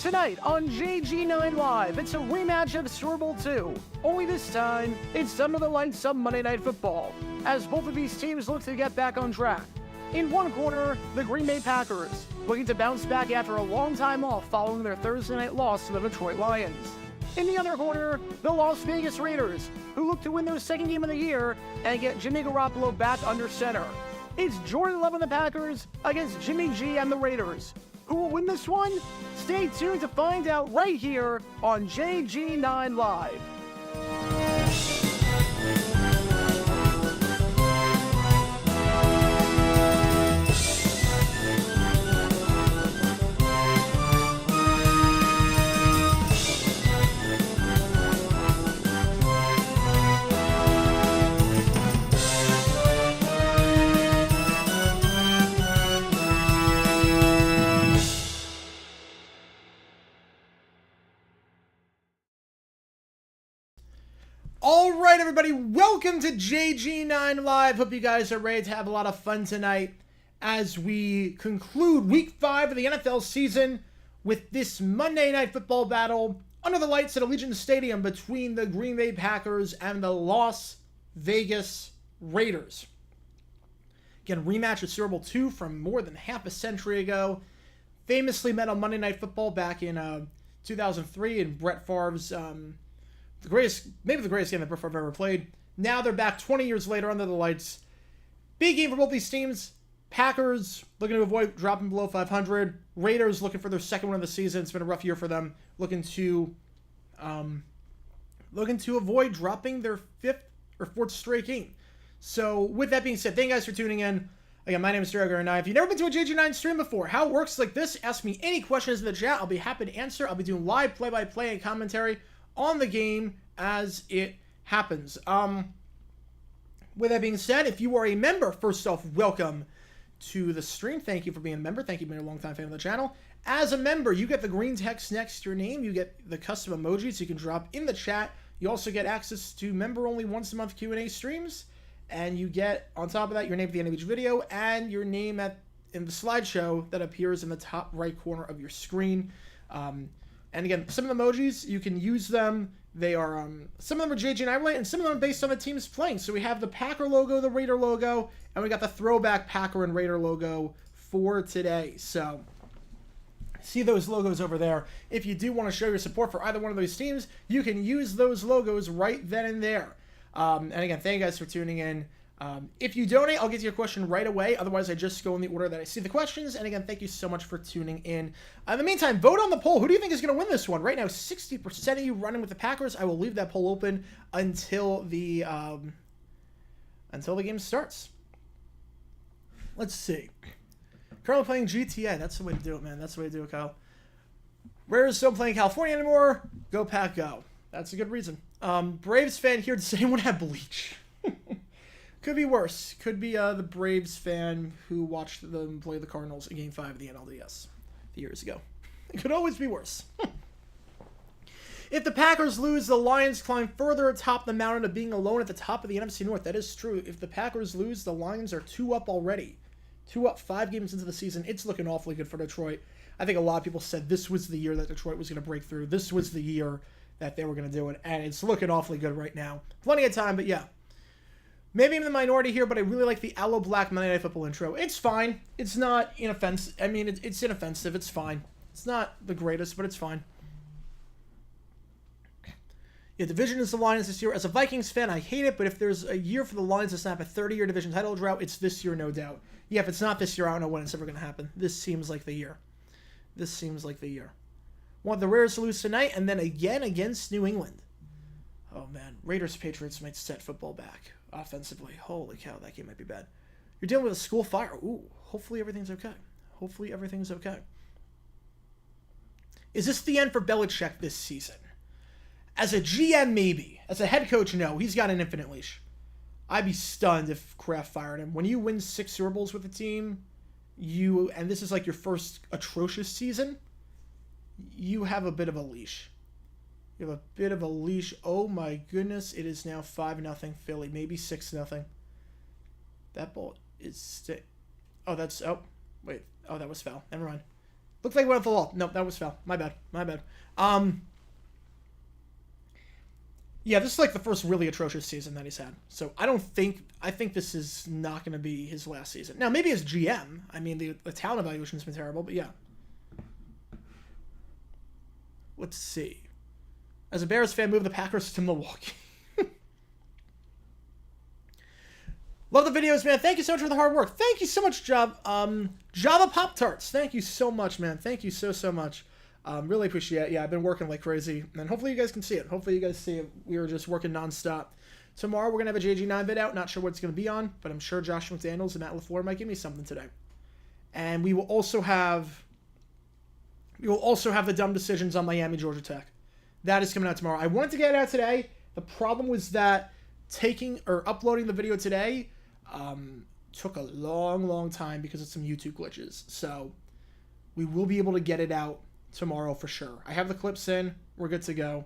Tonight on JG9 Live, it's a rematch of Super Bowl II. Only this time, it's under the lights of Monday Night Football, as both of these teams look to get back on track. In one corner, the Green Bay Packers, looking to bounce back after a long time off following their Thursday night loss to the Detroit Lions. In the other corner, the Las Vegas Raiders, who look to win their second game of the year and get Jimmy Garoppolo back under center. It's Jordan Love and the Packers against Jimmy G and the Raiders. Who will win this one? Stay tuned to find out right here on JG9 Live. All right, everybody, welcome to JG9 Live. Hope you guys are ready to have a lot of fun tonight as we conclude Week 5 of the NFL season with this Monday Night Football battle under the lights at Allegiant Stadium between the Green Bay Packers and the Las Vegas Raiders. Again, rematch of Super Bowl II from more than half a century ago. Famously met on Monday Night Football back in 2003 in Brett Favre's... maybe the greatest game that Brett Favre ever played. Now they're back 20 years later under the lights. Big game for both these teams. Packers looking to avoid dropping below 500. Raiders looking for their second win of the season. It's been a rough year for them. Looking to avoid dropping their fifth or fourth straight game. So with that being said, thank you guys for tuning in. Again, my name is Drago, and if you've never been to a JG9 stream before, how it works like this, ask me any questions in the chat. I'll be happy to answer. I'll be doing live play-by-play and commentary on the game as it happens. With that being said, if you are a member, first off, welcome to the stream. Thank you for being a member. Thank you for being a long-time fan of the channel. As a member, you get the green text next to your name. You get the custom emojis you can drop in the chat. You also get access to member-only once-a-month Q&A streams. And you get, on top of that, your name at the end of each video and your name in the slideshow that appears in the top right corner of your screen. And again, some of the emojis, you can use them. They are, some of them are JG9 related, and some of them are based on the teams playing. So we have the Packer logo, the Raider logo, and we got the throwback Packer and Raider logo for today. So, see those logos over there. If you do want to show your support for either one of those teams, you can use those logos right then and there. And again, thank you guys for tuning in. If you donate, I'll get to your question right away. Otherwise, I just go in the order that I see the questions. And again, thank you so much for tuning in. In the meantime, vote on the poll. Who do you think is going to win this one? Right now, 60% of you running with the Packers. I will leave that poll open until the game starts. Let's see. Currently playing GTA. That's the way to do it, man. That's the way to do it, Kyle. Raiders don't play in California anymore. Go Pack, go. That's a good reason. Braves fan here. Does anyone have bleach? Could be worse. Could be the Braves fan who watched them play the Cardinals in Game 5 of the NLDS years ago. It could always be worse. If the Packers lose, the Lions climb further atop the mountain of being alone at the top of the NFC North. That is true. If the Packers lose, the Lions are 2 up already. 2 up 5 games into the season. It's looking awfully good for Detroit. I think a lot of people said this was the year that Detroit was going to break through. This was the year that they were going to do it, and it's looking awfully good right now. Plenty of time, but yeah. Maybe I'm in the minority here, but I really like the Aloe Black Monday Night Football intro. It's fine. It's not inoffensive. I mean, it's inoffensive. It's fine. It's not the greatest, but it's fine. Yeah, division is the Lions this year. As a Vikings fan, I hate it, but if there's a year for the Lions to snap a 30-year division title drought, it's this year, no doubt. Yeah, if it's not this year, I don't know when it's ever going to happen. This seems like the year. This seems like the year. Want the Raiders to lose tonight, and then again against New England. Oh, man. Raiders-Patriots might set football back offensively. Holy cow, that game might be bad. You're dealing with a school fire. Ooh, hopefully everything's okay. Hopefully everything's okay. Is this the end for Belichick this season? As a GM, maybe. As a head coach, no. He's got an infinite leash. I'd be stunned if Kraft fired him. When you win 6 Super Bowls with a team, and this is like your first atrocious season, you have a bit of a leash. You have a bit of a leash. Oh my goodness, it is now 5-0 Philly, maybe 6-0. That ball is oh, that's, oh, wait. Oh, that was foul. Never mind. Looked like it went off the wall. No, that was foul. My bad. Yeah, this is like the first really atrocious season that he's had. So I think this is not going to be his last season. Now, maybe as GM. I mean, the talent evaluation's been terrible, but yeah. Let's see. As a Bears fan, move the Packers to Milwaukee. Love the videos, man. Thank you so much for the hard work. Thank you so much, Java Pop-Tarts. Thank you so much, man. Thank you so much. Really appreciate it. Yeah, I've been working like crazy, and hopefully you guys can see it. Hopefully you guys see it. We were just working nonstop. Tomorrow we're gonna have a JG9 vid out. Not sure what it's gonna be on, but I'm sure Josh McDaniels and Matt LaFleur might give me something today. And we will also have the dumb decisions on Miami, Georgia Tech. That is coming out tomorrow. I wanted to get it out today. The problem was that uploading the video today took a long time because of some YouTube glitches. So we will be able to get it out tomorrow for sure. I have the clips in. We're good to go.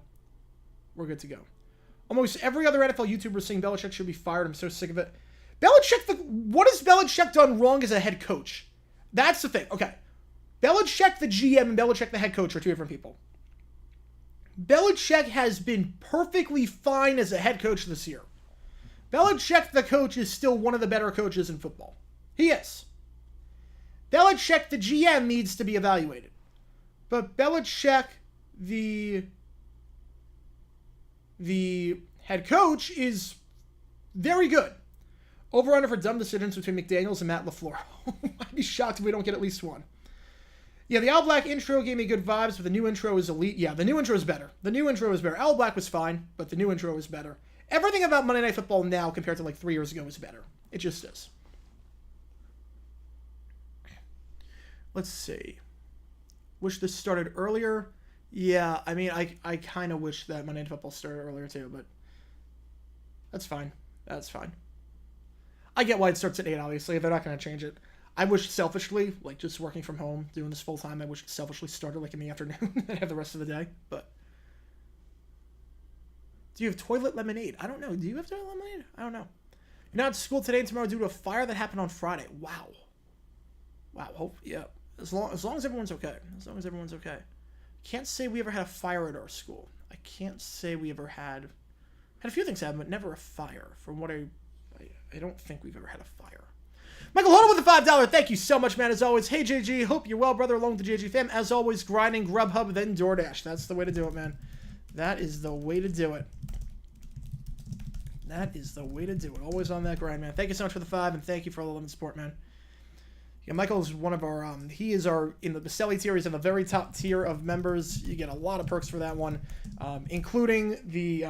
Almost every other NFL YouTuber saying Belichick should be fired. I'm so sick of it. What has Belichick done wrong as a head coach? That's the thing. Okay. Belichick the GM and Belichick the head coach are two different people. Belichick has been perfectly fine as a head coach this year. Belichick the coach is still one of the better coaches in football. He is. Belichick the GM needs to be evaluated. But Belichick the head coach is very good. Over-under for dumb decisions between McDaniels and Matt LaFleur. I'd be shocked if we don't get at least one. Yeah, the All Black intro gave me good vibes, but the new intro is elite. Yeah, the new intro is better. All Black was fine, but the new intro is better. Everything about Monday Night Football now compared to like 3 years ago is better. It just is. Let's see. Wish this started earlier. Yeah, I mean, I kind of wish that Monday Night Football started earlier too, but that's fine. I get why it starts at 8, obviously. They're not going to change it. I wish selfishly, like just working from home, doing this full time, I wish it selfishly started like in the afternoon and have the rest of the day. But do you have toilet lemonade? I don't know. Do you have toilet lemonade? I don't know. You're not at school today and tomorrow due to a fire that happened on Friday. Wow. Hope, yeah. As long as everyone's okay. Can't say we ever had a fire at our school. I can't say we ever had a few things happen, but never a fire. From what I don't think we've ever had a fire. Michael Hoda with the $5. Thank you so much, man, as always. Hey, JG. Hope you're well, brother, along with the JG fam. As always, grinding Grubhub, then DoorDash. That's the way to do it, man. That is the way to do it. Always on that grind, man. Thank you so much for the 5, and thank you for all the love and support, man. Yeah, Michael is one of our, he is our, in the Baselli tier, he's in the very top tier of members. You get a lot of perks for that one, including the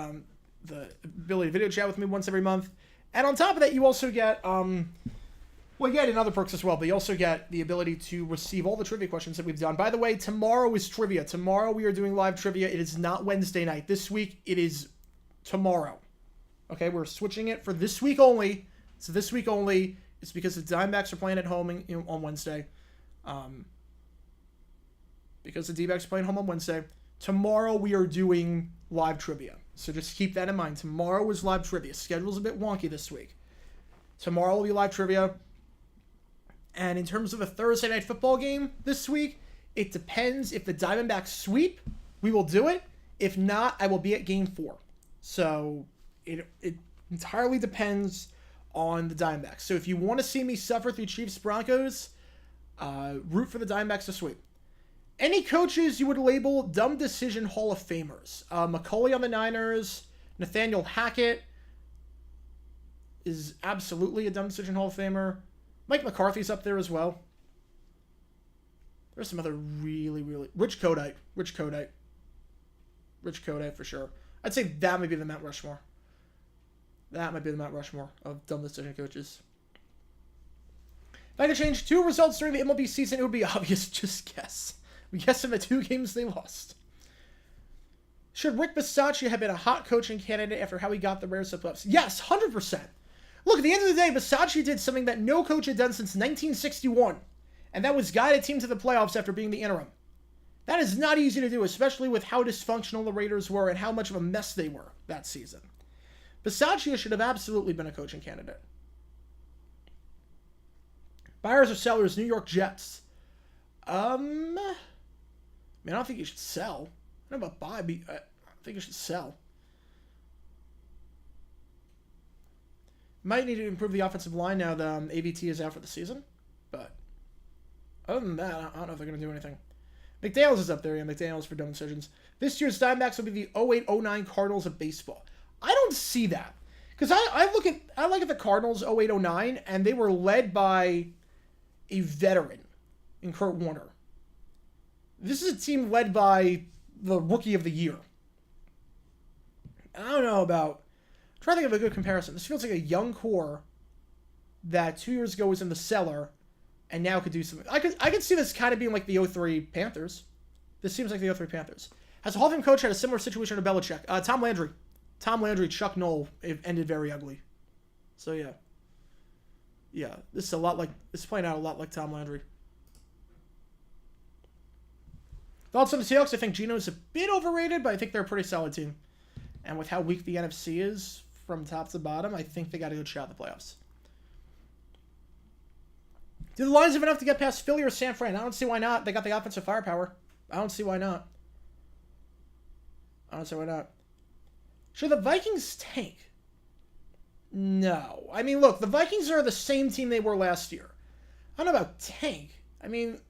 ability to video chat with me once every month. And on top of that, you also get, well, you get in other perks as well, but you also get the ability to receive all the trivia questions that we've done. By the way, tomorrow is trivia. Tomorrow we are doing live trivia. It is not Wednesday night. This week, it is tomorrow. Okay, we're switching it for this week only. So this week only, it's because the Diamondbacks are playing at home on Wednesday. Because the D-backs are playing home on Wednesday. Tomorrow we are doing live trivia. So just keep that in mind. Tomorrow is live trivia. Schedule's a bit wonky this week. Tomorrow will be live trivia. And in terms of a Thursday night football game this week, it depends. If the Diamondbacks sweep, we will do it. If not, I will be at game 4. So it entirely depends on the Diamondbacks. So if you want to see me suffer through Chiefs-Broncos, root for the Diamondbacks to sweep. Any coaches you would label dumb decision Hall of Famers? McCauley on the Niners, Nathaniel Hackett is absolutely a dumb decision Hall of Famer. Mike McCarthy's up there as well. There's some other really... Rich Kodite for sure. I'd say that might be the Mount Rushmore. Of dumb decision coaches. If I could change 2 results during the MLB season, it would be obvious. Just guess. We guessed in the 2 games they lost. Should Rick Bisaccia have been a hot coaching candidate after how he got the Rares to the playoffs? Yes, 100%. Look, at the end of the day, Bisaccia did something that no coach had done since 1961, and that was guide a team to the playoffs after being the interim. That is not easy to do, especially with how dysfunctional the Raiders were and how much of a mess they were that season. Bisaccia should have absolutely been a coaching candidate. Buyers or sellers, New York Jets. I mean, I don't think you should sell. I don't know about buy, but I think you should sell. Might need to improve the offensive line now that AVT is out for the season. But other than that, I don't know if they're going to do anything. McDaniels is up there. Yeah, McDaniels for dumb decisions. This year's Diamondbacks will be the 08-09 Cardinals of baseball. I don't see that. Because I look at the Cardinals 08-09, and they were led by a veteran in Kurt Warner. This is a team led by the Rookie of the Year. I don't know about... I'm trying to think of a good comparison. This feels like a young core that 2 years ago was in the cellar and now could do something. I could see this kind of being like the 03 Panthers. This seems like the 03 Panthers. Has a Hall of Fame coach had a similar situation to Belichick? Tom Landry. Tom Landry, Chuck Noll, it ended very ugly. So yeah. Yeah, this is playing out a lot like Tom Landry. Thoughts on the Seahawks? I think Geno's a bit overrated, but I think they're a pretty solid team. And with how weak the NFC is from top to bottom, I think they got a good shot at the playoffs. Do the Lions have enough to get past Philly or San Fran? I don't see why not. They got the offensive firepower. I don't see why not. Should the Vikings tank? No. I mean, look, the Vikings are the same team they were last year. I don't know about tank. I mean,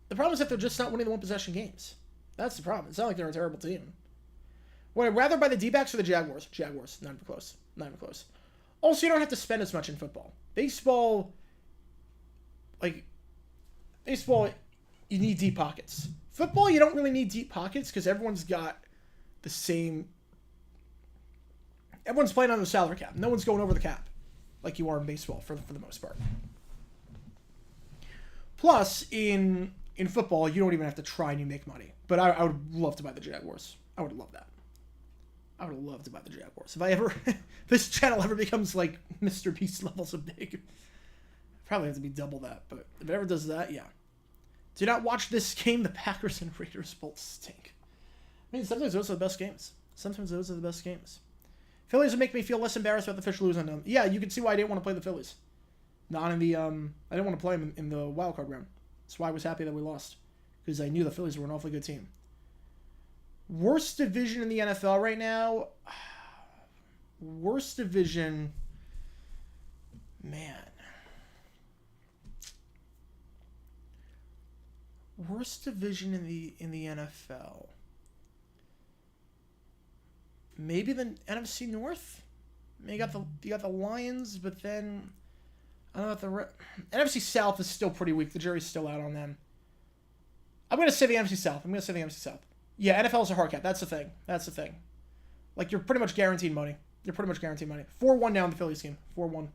the problem is that they're just not winning the one-possession games. That's the problem. It's not like they're a terrible team. Would I rather buy the D-backs or the Jaguars? Jaguars. Not even close. Not even close. Also, you don't have to spend as much in football. Baseball, you need deep pockets. Football, you don't really need deep pockets because everyone's got the same... Everyone's playing on the salary cap. No one's going over the cap like you are in baseball for the most part. Plus, in football, you don't even have to try and you make money. But I would love to buy the Jaguars. I would love that. I would love to buy the Jaguars. If this channel ever becomes like Mr. Beast levels of big, probably have to be double that. But if it ever does that, yeah. Do not watch this game. The Packers and Raiders both stink. I mean, sometimes those are the best games. Phillies would make me feel less embarrassed about the Fish losing them. Yeah, you can see why I didn't want to play the Phillies. Not in the I didn't want to play them in the wild card round. That's why I was happy that we lost, because I knew the Phillies were an awfully good team. Worst division in the NFL right now. Worst division, man. Worst division in the NFL. Maybe the NFC North. You got the Lions, but then I don't know if the NFC South is still pretty weak. The jury's still out on them. I'm gonna say the NFC South. Yeah, NFL is a hard cap. That's the thing. Like, you're pretty much guaranteed money. 4-1 now in the Phillies game. 4-1.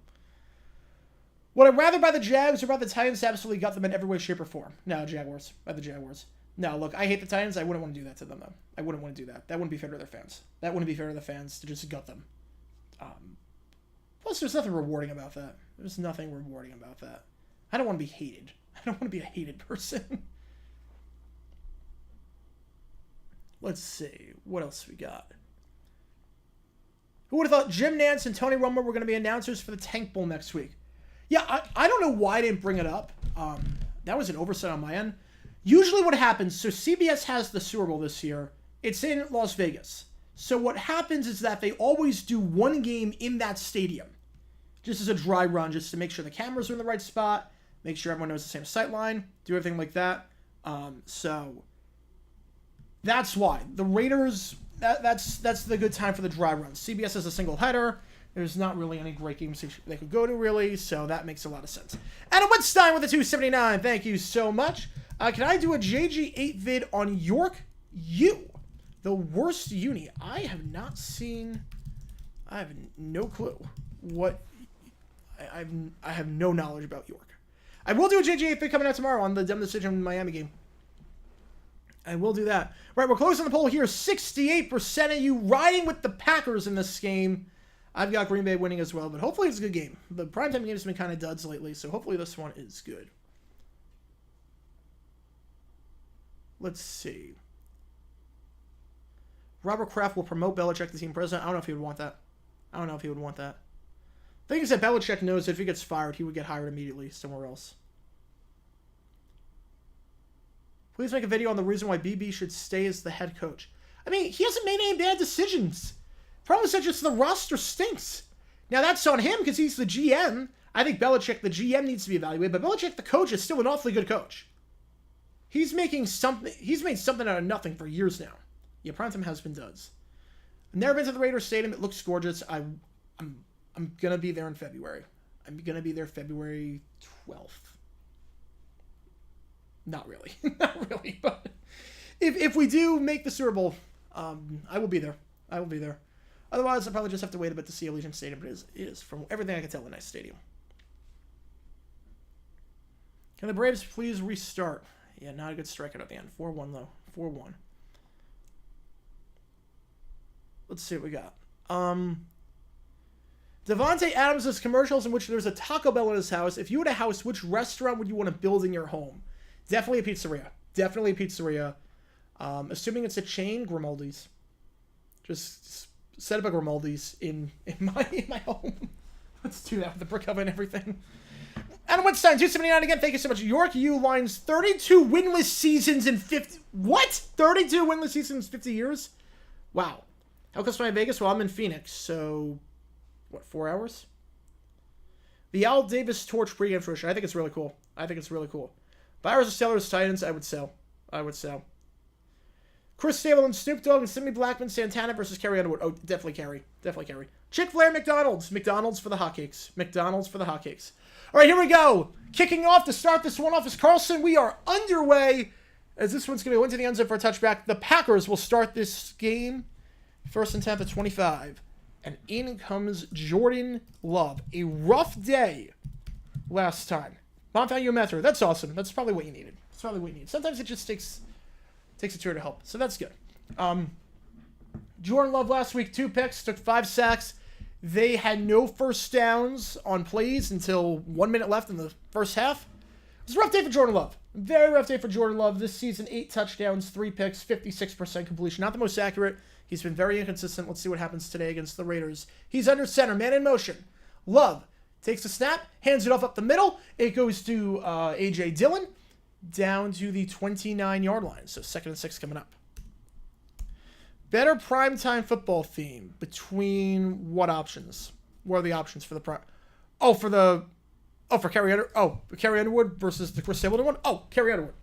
Would I rather buy the Jags or buy the Titans to absolutely gut them in every way, shape, or form? No, Jaguars. Buy the Jaguars. No, look, I hate the Titans. I wouldn't want to do that to them, though. I wouldn't want to do that. That wouldn't be fair to their fans. To just gut them. Plus, there's nothing rewarding about that. I don't want to be hated. I don't want to be a hated person. Let's see. What else we got? Who would have thought Jim Nantz and Tony Romo were going to be announcers for the Tank Bowl next week? Yeah, I don't know why I didn't bring it up. That was an oversight on my end. Usually what happens, so CBS has the Super Bowl this year. It's in Las Vegas. So what happens is that they always do one game in that stadium. Just as a dry run, just to make sure the cameras are in the right spot, make sure everyone knows the same sight line, do everything like that. So that's why. The Raiders, that's the good time for the dry run. CBS has a single header. There's not really any great games they could go to, really, so that makes a lot of sense. Adam Wittstein with the 279. Thank you so much. Can I do a JG8 vid on York U? The worst uni. I have not seen... I have no clue what... I have no knowledge about York. I will do a JG8 vid coming out tomorrow on the dumb decision Miami game. I will do that. Right, we're closing the poll here. 68% of you riding with the Packers in this game. I've got Green Bay winning as well, but hopefully it's a good game. The primetime games have been kind of duds lately, so hopefully this one is good. Let's see. Robert Kraft will promote Belichick the team president. I don't know if he would want that. The thing is that Belichick knows that if he gets fired, he would get hired immediately somewhere else. Please make a video on the reason why BB should stay as the head coach. I mean, he hasn't made any bad decisions. Problem is that just the roster stinks. Now, that's on him because he's the GM. I think Belichick, the GM, needs to be evaluated, but Belichick, the coach, is still an awfully good coach. He's made something out of nothing for years now. Yeah, primetime husband does. I've never been to the Raiders Stadium. It looks gorgeous. I'm gonna be there in February. I'm gonna be there February 12th. Not really. Not really, but if we do make the Super Bowl, I will be there. I will be there. Otherwise, I'll probably just have to wait a bit to see Allegiant Stadium, but it is from everything I can tell, a nice stadium. Can the Braves please restart? Yeah, not a good strikeout at the end. 4-1 though. 4-1. Let's see what we got. Devontae Adams does commercials in which there's a Taco Bell in his house. If you had a house, which restaurant would you want to build in your home? Definitely a pizzeria. Definitely a pizzeria. Assuming it's a chain, Grimaldi's. Just set up a Grimaldi's in my home. Let's do that with the brick oven and everything. Adam Wittstein, 279 again. Thank you so much. York U Lions, 32 winless seasons in 50... What? 32 winless seasons in 50 years? Wow. How close am I in Vegas? Well, I'm in Phoenix, so... What, 4 hours? The Al Davis Torch pregame fruition. I think it's really cool. I think it's really cool. Buyers of sellers, Titans, I would sell. I would sell. Chris Sable and Snoop Dogg and Sidney Blackman, Santana versus Carrie Underwood. Oh, definitely Carrie. Definitely Carrie. Chick-fil-A, McDonald's. McDonald's for the hotcakes. McDonald's for the hotcakes. All right, here we go. Kicking off to start this one off is Carlson. We are underway as this one's going to go into the end zone for a touchback. The Packers will start this game. First and 10 at 25. And in comes Jordan Love. A rough day last time. Montague Metro. That's awesome. That's probably what you needed. That's probably what you need. Sometimes it just takes a tour to help. So that's good. Jordan Love last week, 2 picks, took 5 sacks. They had no first downs on plays until 1 minute left in the first half. It was a rough day for Jordan Love. Very rough day for Jordan Love. This season, 8 touchdowns, 3 picks, 56% completion. Not the most accurate. He's been very inconsistent. Let's see what happens today against the Raiders. He's under center, man in motion. Love takes the snap, hands it off up the middle. It goes to A.J. Dillon down to the 29-yard line. So 2nd and 6 coming up. Better primetime football theme between what options? What are the options for the prime? For Carrie Underwood. Oh, Carrie Underwood versus the Chris Sable one. Oh, Carrie Underwood.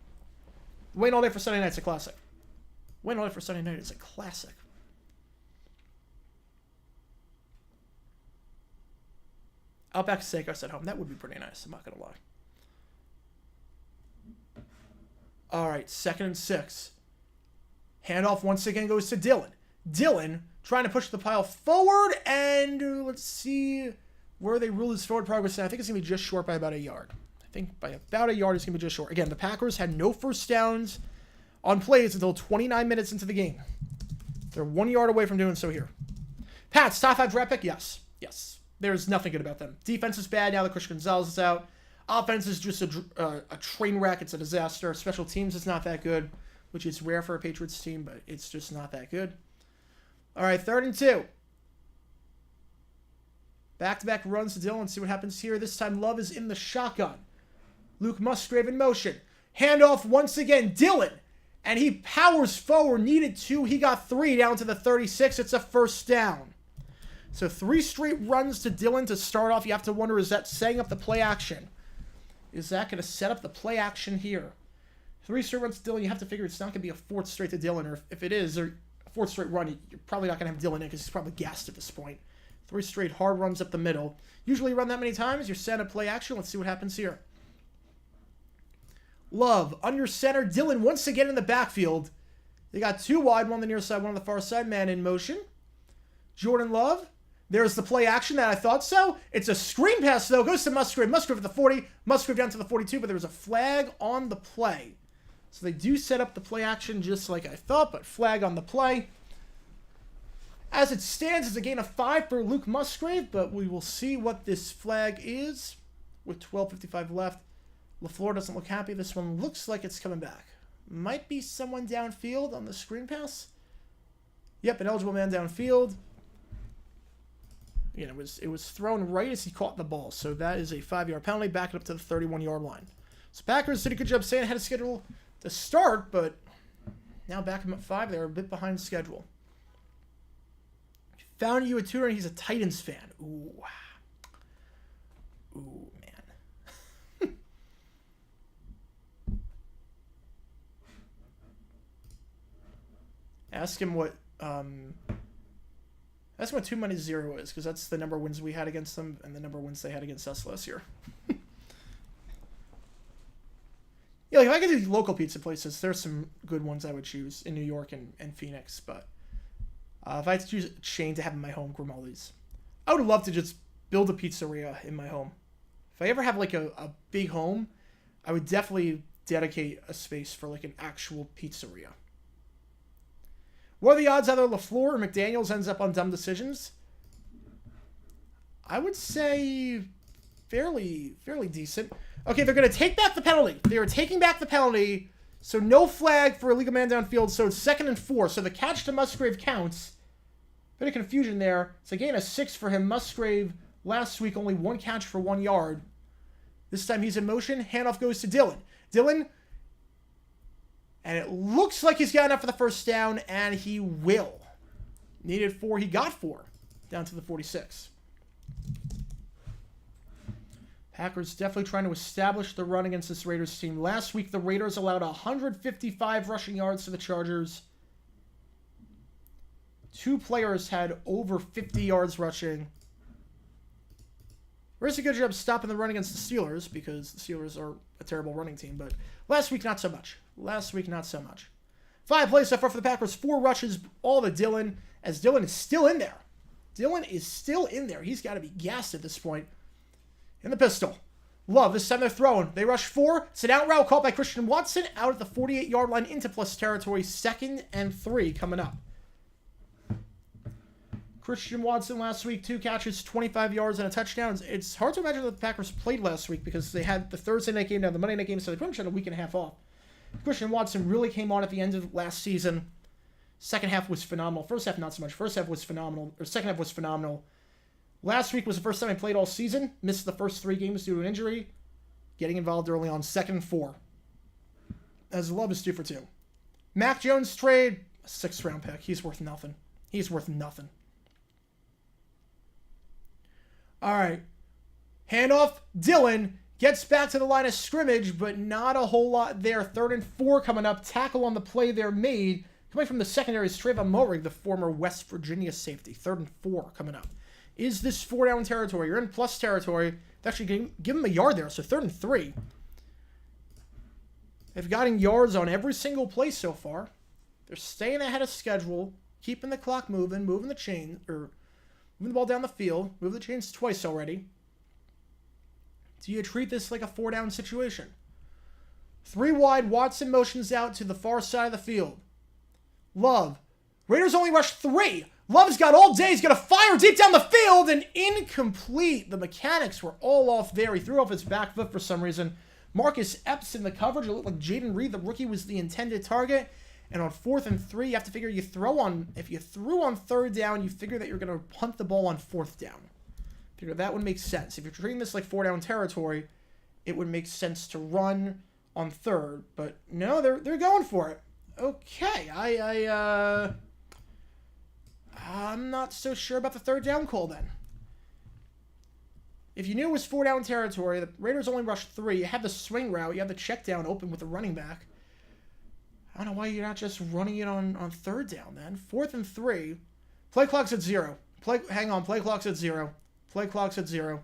Waiting all day for Sunday night's a classic. Waiting all day for Sunday night is a classic. Outback Steakhouse at home. That would be pretty nice. I'm not gonna lie. All right, 2nd and 6. Handoff once again goes to Dillon. Dillon trying to push the pile forward, and let's see where they rule his forward progress. I think it's going to be just short by about a yard. I think by about a yard it's going to be just short. Again, the Packers had no first downs on plays until 29 minutes into the game. They're 1 yard away from doing so here. Pats, top 5 draft pick? Yes. Yes. There's nothing good about them. Defense is bad now that Christian Gonzalez is out. Offense is just a train wreck. It's a disaster. Special teams is not that good, which is rare for a Patriots team, but it's just not that good. All right, 3rd and 2. Back-to-back runs to Dillon. See what happens here. This time Love is in the shotgun. Luke Musgrave in motion. Handoff once again. Dillon. And he powers forward. Needed 2. He got 3 down to the 36. It's a first down. So 3 straight runs to Dillon to start off. You have to wonder, is that setting up the play action? Is that going to set up the play action here? 3 straight runs to Dillon. You have to figure it's not going to be a 4th straight to Dillon. Or if it is, or a 4th straight run, you're probably not going to have Dillon in because he's probably gassed at this point. 3 straight hard runs up the middle. Usually you run that many times, you're set up play action. Let's see what happens here. Love, under center. Dillon once again in the backfield. They got 2 wide, one on the near side, one on the far side. Man in motion. Jordan Love. There's the play action that I thought so. It's a screen pass, though. Goes to Musgrave. Musgrave at the 40. Musgrave down to the 42, but there was a flag on the play. So they do set up the play action just like I thought, but flag on the play. As it stands, it's a gain of 5 for Luke Musgrave, but we will see what this flag is with 12:55 left. LaFleur doesn't look happy. This one looks like it's coming back. Might be someone downfield on the screen pass. Yep, an eligible man downfield. Again, it was thrown right as he caught the ball, so that is a 5-yard penalty. Back it up to the 31-yard line. So Packers did a good job staying ahead of schedule. to start, but now back him at 5. They're a bit behind schedule. Found you a tutor, and he's a Titans fan. Ooh. Ooh, man. Ask him what 2 minus 0 is, because that's the number of wins we had against them and the number of wins they had against us last year. Yeah, like if I could do local pizza places, there's some good ones I would choose in New York and Phoenix, but if I had to choose a chain to have in my home, Grimaldi's. I would love to just build a pizzeria in my home. If I ever have like a big home, I would definitely dedicate a space for like an actual pizzeria. What are the odds either LaFleur or McDaniels ends up on dumb decisions? I would say fairly decent. Okay, they're going to take back the penalty. They are taking back the penalty, so no flag for illegal man downfield, so it's 2nd and 4. So the catch to Musgrave counts. Bit of confusion there. It's a gain of 6 for him. Musgrave, last week, only 1 catch for 1 yard. This time he's in motion. Handoff goes to Dillon. Dillon, and it looks like he's got enough for the first down, and he will. Needed 4, he got 4. Down to the 46. Packers definitely trying to establish the run against this Raiders team. Last week, the Raiders allowed 155 rushing yards to the Chargers. 2 players had over 50 yards rushing. Raiders did a good job stopping the run against the Steelers, because the Steelers are a terrible running team, but last week, not so much. 5 plays so far for the Packers, 4 rushes, all to Dillon, as Dillon is still in there. He's got to be gassed at this point. In the pistol. Love, this time they're throwing. They rush 4. It's an out route caught by Christian Watson out at the 48-yard line into plus territory. 2nd and 3 coming up. Christian Watson last week, 2 catches, 25 yards, and a touchdown. It's hard to imagine that the Packers played last week because they had the Thursday night game, now the Monday night game, so they pretty much had a week and a half off. Christian Watson really came on at the end of last season. Second half was phenomenal. First half, not so much. Second half was phenomenal. Last week was the first time he played all season. Missed the first 3 games due to an injury. Getting involved early on, 2nd and 4. As Love is 2 for 2. Mac Jones trade, 6th round pick. He's worth nothing. All right. Handoff. Dillon gets back to the line of scrimmage, but not a whole lot there. 3rd and 4 coming up. Tackle on the play there made. Coming from the secondary is Trayvon Mulrig, the former West Virginia safety. 3rd and 4 coming up. Is this 4-down territory? You're in plus territory. They actually give him a yard there, so 3rd and 3. They've gotten yards on every single play so far. They're staying ahead of schedule, keeping the clock moving, moving the ball down the field. Move the chains twice already. Do you treat this like a 4-down situation? 3 wide, Watson motions out to the far side of the field. Love. Raiders only rushed 3. Love's got all day. He's going to fire deep down the field, and incomplete. The mechanics were all off there. He threw off his back foot for some reason. Marcus Epps in the coverage. It looked like Jaden Reed, the rookie, was the intended target. And on 4th and 3, you have to figure if you threw on 3rd down, you figure that you're going to punt the ball on 4th down. Figure that would make sense. If you're treating this like 4-down territory, it would make sense to run on 3rd. But no, they're going for it. Okay, I'm not so sure about the 3rd down call then. If you knew it was 4-down territory, the Raiders only rushed 3. You have the swing route. You have the check down open with the running back. I don't know why you're not just running it on 3rd down then. 4th and 3. Play clock's at 0. Play clock's at 0. Play clock's at 0.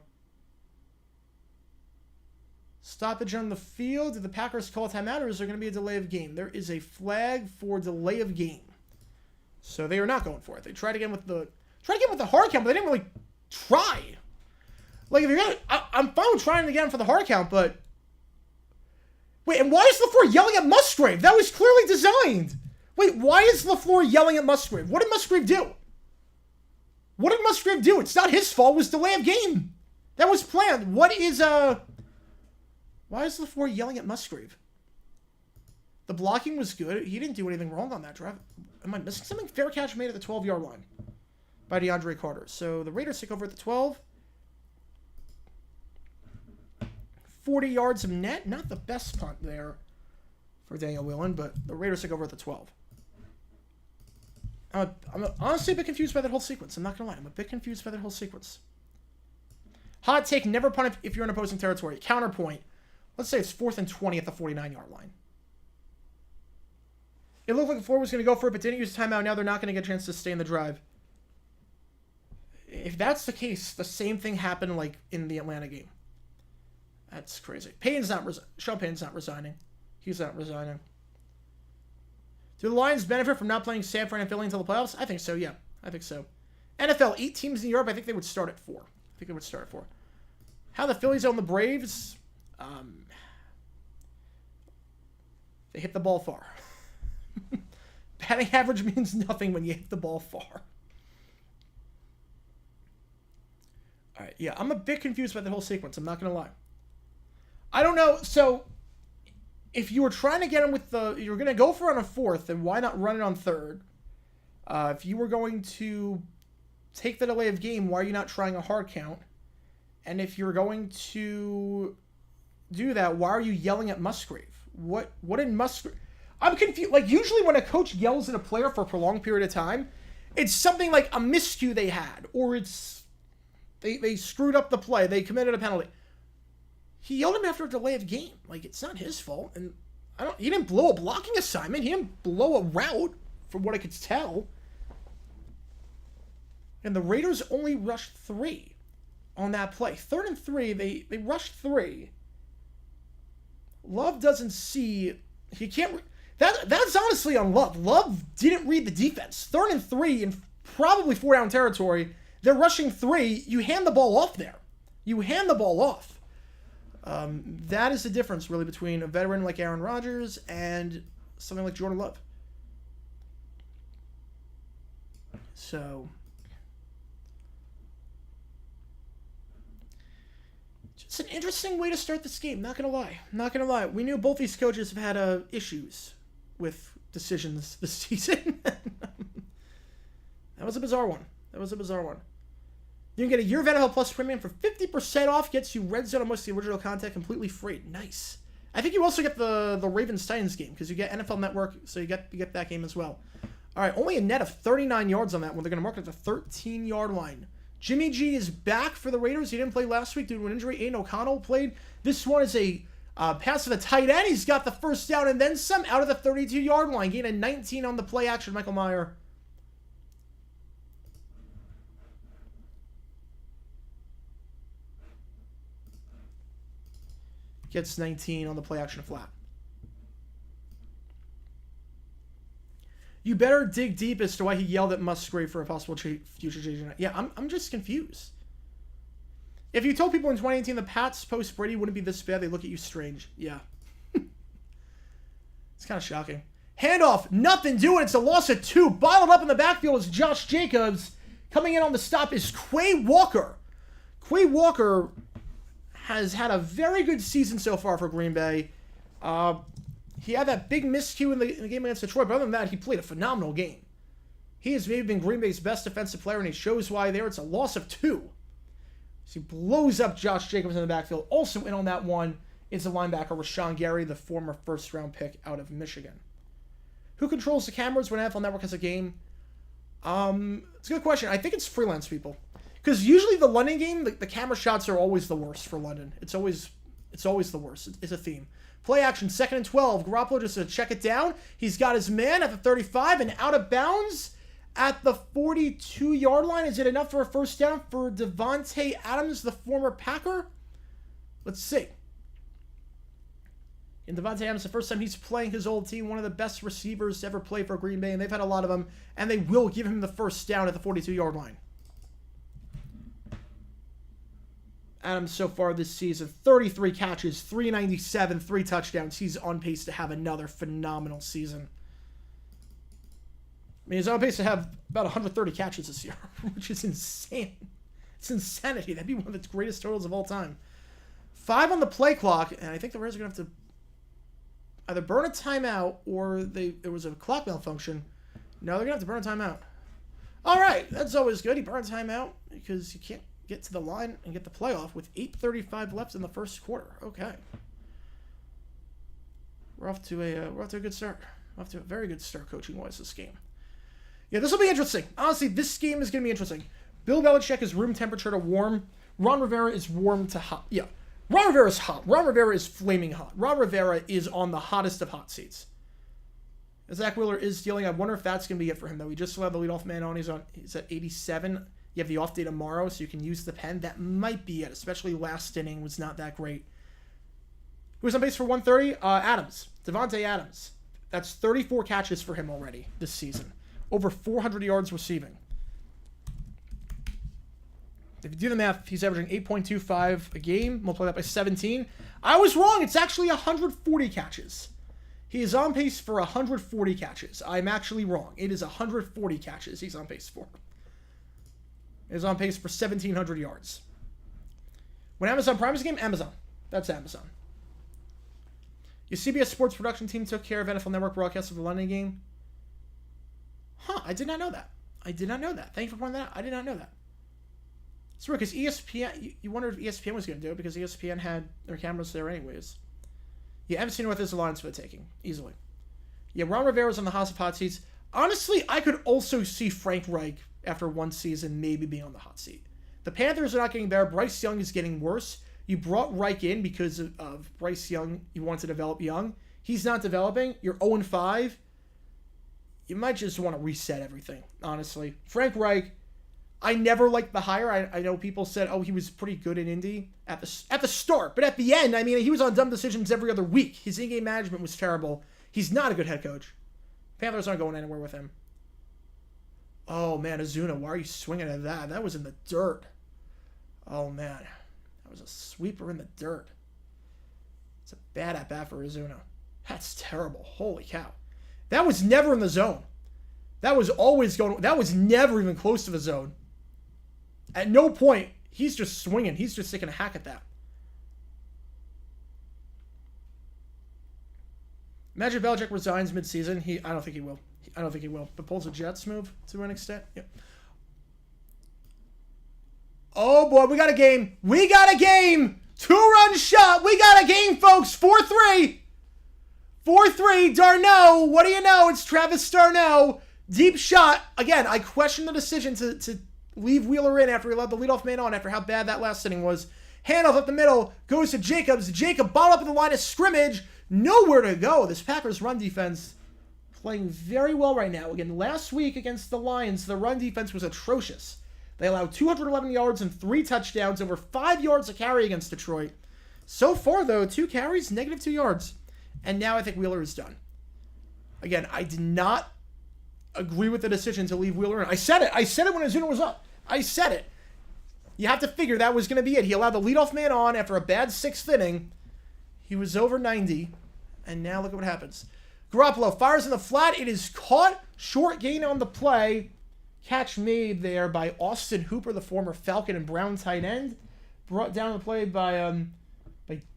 Stoppage on the field. Did the Packers call timeout, or is there going to be a delay of game? There is a flag for delay of game. So they are not going for it. They tried again with the hard count, but they didn't really try. Like, if you're gonna, I'm fine with trying again for the hard count, but wait, and why is LaFleur yelling at Musgrave? That was clearly designed. Wait, why is LaFleur yelling at Musgrave? What did Musgrave do? It's not his fault. It was delay of game. That was planned. Why is LaFleur yelling at Musgrave? The blocking was good. He didn't do anything wrong on that drive. Am I missing something? Fair catch made at the 12-yard line by DeAndre Carter. So the Raiders take over at the 12. 40 yards of net. Not the best punt there for Daniel Whelan, but the Raiders took over at the 12. I'm honestly a bit confused by that whole sequence. I'm not going to lie. I'm a bit confused by that whole sequence. Hot take, never punt if you're in opposing territory. Counterpoint, let's say it's 4th and 20 at the 49-yard line. It looked like the Ford was going to go for it, but didn't use a timeout. Now they're not going to get a chance to stay in the drive. If that's the case, the same thing happened like in the Atlanta game. That's crazy. Sean Payton's not resigning. He's not resigning. Do the Lions benefit from not playing San Fran and Philly until the playoffs? I think so, yeah. I think so. NFL, 8 teams in Europe. I think they would start at 4. How the Phillies own the Braves? They hit the ball far. Batting average means nothing when you hit the ball far. All right, yeah, I'm a bit confused by the whole sequence. I'm not going to lie. I don't know. So, if you were trying to get him with you were going to go for on a 4th, then why not run it on 3rd? If you were going to take the delay of game, why are you not trying a hard count? And if you're going to do that, why are you yelling at Musgrave? What in Musgrave? I'm confused. Like, usually when a coach yells at a player for a prolonged period of time, it's something like a miscue they had, or it's they screwed up the play, they committed a penalty. He yelled at him after a delay of game. Like, it's not his fault. And he didn't blow a blocking assignment. He didn't blow a route, from what I could tell. And the Raiders only rushed 3 on that play. 3rd and 3, they rushed 3. Love doesn't see. He can't. That's honestly on Love. Love didn't read the defense. 3rd and 3 in probably 4-down territory. They're rushing 3. You hand the ball off there. You hand the ball off. That is the difference, really, between a veteran like Aaron Rodgers and something like Jordan Love. So, it's an interesting way to start this game. Not gonna lie. We knew both these coaches have had issues with decisions this season. That was a bizarre one. You can get a year of NFL Plus premium for 50% off. Gets you Red Zone and most of the original content completely free. Nice. I think you also get the Ravens-Titans game because you get NFL Network, so you get that game as well. All right, only a net of 39 yards on that one. They're going to mark it at the 13-yard line. Jimmy G is back for the Raiders. He didn't play last week due to an injury. Aiden O'Connell played. This one is a pass to the tight end. He's got the first down and then some out of the 32-yard line. Gain a 19 on the play action. Michael Mayer. Gets 19 on the play action flat. You better dig deep as to why he yelled at Musgrave for a possible future JJ. Yeah, I'm just confused. If you told people in 2018 the Pats post Brady wouldn't be this bad, they look at you strange. Yeah. It's kind of shocking. Handoff, nothing doing. It's a loss of 2. Bottled up in the backfield is Josh Jacobs. Coming in on the stop is Quay Walker. Quay Walker has had a very good season so far for Green Bay. He had that big miscue in the game against Detroit, but other than that, he played a phenomenal game. He has maybe been Green Bay's best defensive player, and he shows why there. It's a loss of 2. So he blows up Josh Jacobs in the backfield. Also in on that one is the linebacker Rashawn Gary, the former first-round pick out of Michigan. Who controls the cameras when NFL Network has a game? It's a good question. I think it's freelance people. Because usually the London game, the camera shots are always the worst for London. It's always the worst. It's a theme. Play action, 2nd and 12. Garoppolo just to check it down. He's got his man at the 35 and out of bounds at the 42-yard line. Is it enough for a first down for Devontae Adams, the former Packer? Let's see. And Devontae Adams, the first time he's playing his old team, one of the best receivers to ever play for Green Bay, and they've had a lot of them, and they will give him the first down at the 42-yard line. Adams so far this season, 33 catches, 397, 3 touchdowns. He's on pace to have another phenomenal season. I mean, he's on pace to have about 130 catches this year, which is insane. It's insanity. That'd be one of the greatest totals of all time. 5 on the play clock, and I think the Raiders are going to have to either burn a timeout or there was a clock malfunction. No, they're going to have to burn a timeout. All right, that's always good. He burned a timeout because you can't get to the line and get the playoff with 8:35 left in the first quarter. Okay. we're off to a good start. We're off to a very good start coaching-wise this game. Yeah, this will be interesting. Honestly, this game is going to be interesting. Bill Belichick is room temperature to warm. Ron Rivera is warm to hot. Yeah, Ron Rivera is hot. Ron Rivera is flaming hot. Ron Rivera is on the hottest of hot seats. Zach Wheeler is dealing. I wonder if that's going to be it for him, though. He just still had the leadoff man on. He's at 87. You have the off day tomorrow, so you can use the pen. That might be it, especially last inning was not that great. Who's on base for 130? Adams. Devontae Adams. That's 34 catches for him already this season. Over 400 yards receiving. If you do the math, he's averaging 8.25 a game. Multiply that by 17. I was wrong. It's actually 140 catches. He is on pace for 140 catches. I'm actually wrong. It is 140 catches he's on pace for. He's on pace for 1,700 yards. When Amazon Prime is a game, Amazon. That's Amazon. Your CBS Sports production team took care of NFL Network broadcast of the London game. Huh, I did not know that. Thank you for pointing that out. I did not know that. It's weird because ESPN, you wondered if ESPN was going to do it because ESPN had their cameras there anyways. Yeah, Evan North is the Lions for the taking, easily. Yeah, Ron Rivera's on the hot seats. Honestly, I could also see Frank Reich, after one season, maybe being on the hot seat. The Panthers are not getting better. Bryce Young is getting worse. You brought Reich in because of Bryce Young. You want to develop Young. He's not developing. You're 0-5. You might just want to reset everything, honestly. Frank Reich, I never liked the hire. I know people said, oh, he was pretty good in Indy at the start. But at the end, I mean, he was on dumb decisions every other week. His in-game management was terrible. He's not a good head coach. Panthers aren't going anywhere with him. Oh, man, Ozuna, why are you swinging at that? That was in the dirt. Oh, man. That was a sweeper in the dirt. It's a bad at-bat for Ozuna. That's terrible. Holy cow. That was never in the zone. That was always going... That was never even close to the zone. At no point, he's just swinging. He's just taking a hack at that. Imagine Belichick resigns mid-season. I don't think he will. But pulls a Jets move to an extent. Yep. Oh, boy. We got a game. 2-run shot. We got a game, folks. 4-3. 4-3. Darno. What do you know? It's Travis Darno. Deep shot. Again, I question the decision to leave Wheeler in after he let the leadoff man on after how bad that last inning was. Handoff up the middle. Goes to Jacobs. Jacob ball up in the line of scrimmage. Nowhere to go. This Packers run defense playing very well right now. Again, last week against the Lions, the run defense was atrocious. They allowed 211 yards and 3 touchdowns, over 5 yards a carry against Detroit. So far, though, 2 carries, -2 yards. And now I think Wheeler is done. Again, I did not agree with the decision to leave Wheeler in. I said it when Ozuna was up. I said it. You have to figure that was going to be it. He allowed the leadoff man on after a bad 6th inning. He was over 90. And now look at what happens. Garoppolo fires in the flat. It is caught. Short gain on the play. Catch made there by Austin Hooper, the former Falcon and Brown tight end. Brought down the play by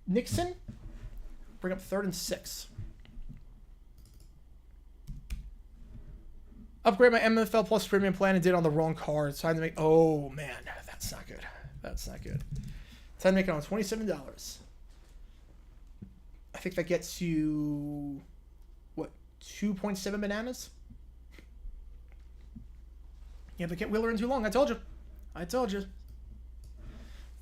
Nixon. Bring up 3rd and 6. Upgrade my MFL Plus premium plan and did on the wrong card. It's time to make... Oh, man. That's not good. Time to make it on $27. I think that gets you... What? 2.7 bananas? You have to get Wheeler in too long. I told you.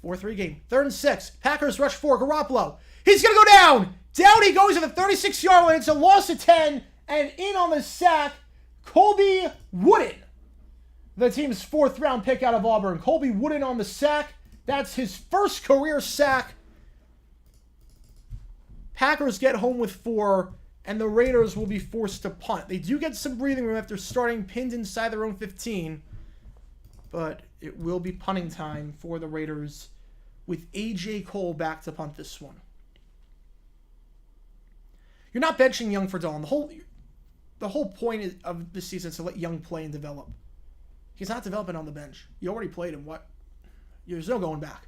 4-3 game. 3rd and 6. Packers rush 4. Garoppolo. He's going to go down. Down he goes at the 36-yard line. It's a loss of 10. And in on the sack, Colby Wooden. The team's 4th round pick out of Auburn. Colby Wooden on the sack. That's his first career sack. Packers get home with 4. And the Raiders will be forced to punt. They do get some breathing room after starting pinned inside their own 15. But it will be punting time for the Raiders with A.J. Cole back to punt this one. You're not benching Young for Dawn. The whole point of this season is to let Young play and develop. He's not developing on the bench. You already played him. What? There's no going back.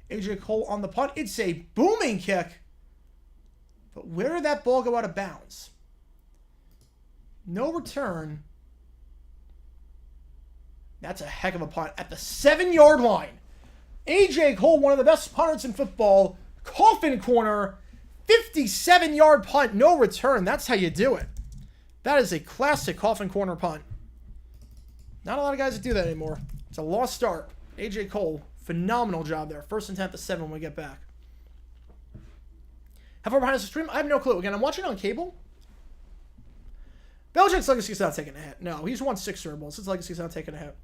A.J. Cole on the punt. It's a booming kick. But where did that ball go out of bounds? No return. That's a heck of a punt. At the 7-yard line. A.J. Cole, one of the best punters in football. Coffin corner. 57-yard punt, no return. That's how you do it. That is a classic coffin corner punt. Not a lot of guys that do that anymore. It's a lost start. AJ Cole, phenomenal job there. 1st and 10 to 7 when we get back. How far behind us the stream? I have no clue. Again, I'm watching on cable. Belichick's legacy's not taking a hit. No, he's won 6 Super Bowls. His legacy's not taking a hit.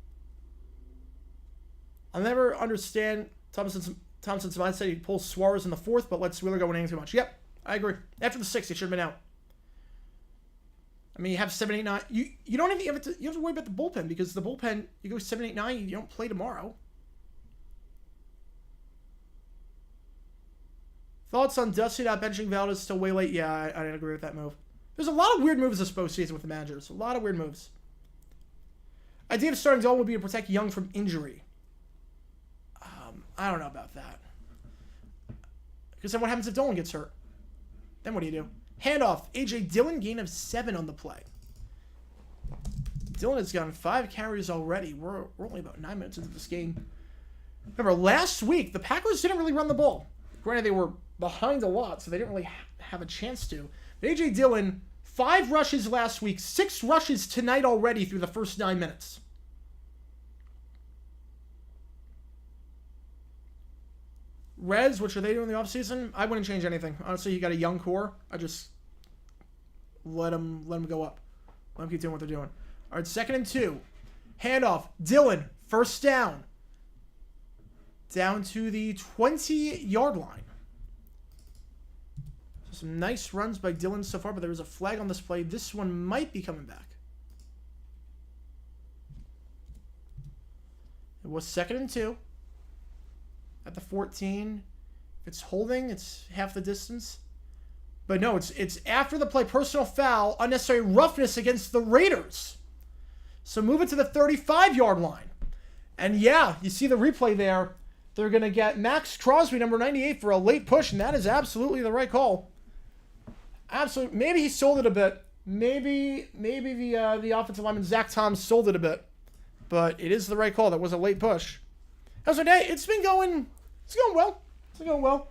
I'll never understand Thompson's mindset. He pulls Suarez in the 4th, but lets Wheeler go winning too much. Yep, I agree. After the 6th, he should have been out. I mean, you have 7, 8, 9. You don't even have to worry about the bullpen, because the bullpen, you go 7, 8, 9, you don't play tomorrow. Thoughts on Dusty not benching Valdez still way late? Yeah, I didn't agree with that move. There's a lot of weird moves this postseason with the managers. A lot of weird moves. Idea of starting Dolan would be to protect Young from injury. I don't know about that. Because then what happens if Dolan gets hurt? Then what do you do? Handoff. A.J. Dillon, gain of 7 on the play. Dillon has gotten 5 carries already. We're only about 9 minutes into this game. Remember, last week, the Packers didn't really run the ball. Granted, they were behind a lot, so they didn't really have a chance to. But A.J. Dillon, 5 rushes last week, 6 rushes tonight already through the first 9 minutes. Reds, which are they doing in the offseason? I wouldn't change anything. Honestly, you got a young core. I just let them go up. Let them keep doing what they're doing. All right, 2nd and 2. Handoff. Dillon, 1st down. Down to the 20-yard line. So some nice runs by Dillon so far, but there was a flag on this play. This one might be coming back. It was 2nd and 2. At the 14. If it's holding, it's half the distance. But no, it's after the play. Personal foul. Unnecessary roughness against the Raiders. So move it to the 35-yard line. And yeah, you see the replay there. They're going to get Max Crosby, number 98, for a late push, and that is absolutely the right call. Absolutely. Maybe he sold it a bit. Maybe the offensive lineman, Zach Tom, sold it a bit. But it is the right call. That was a late push. How's my day? It's going well. It's going well.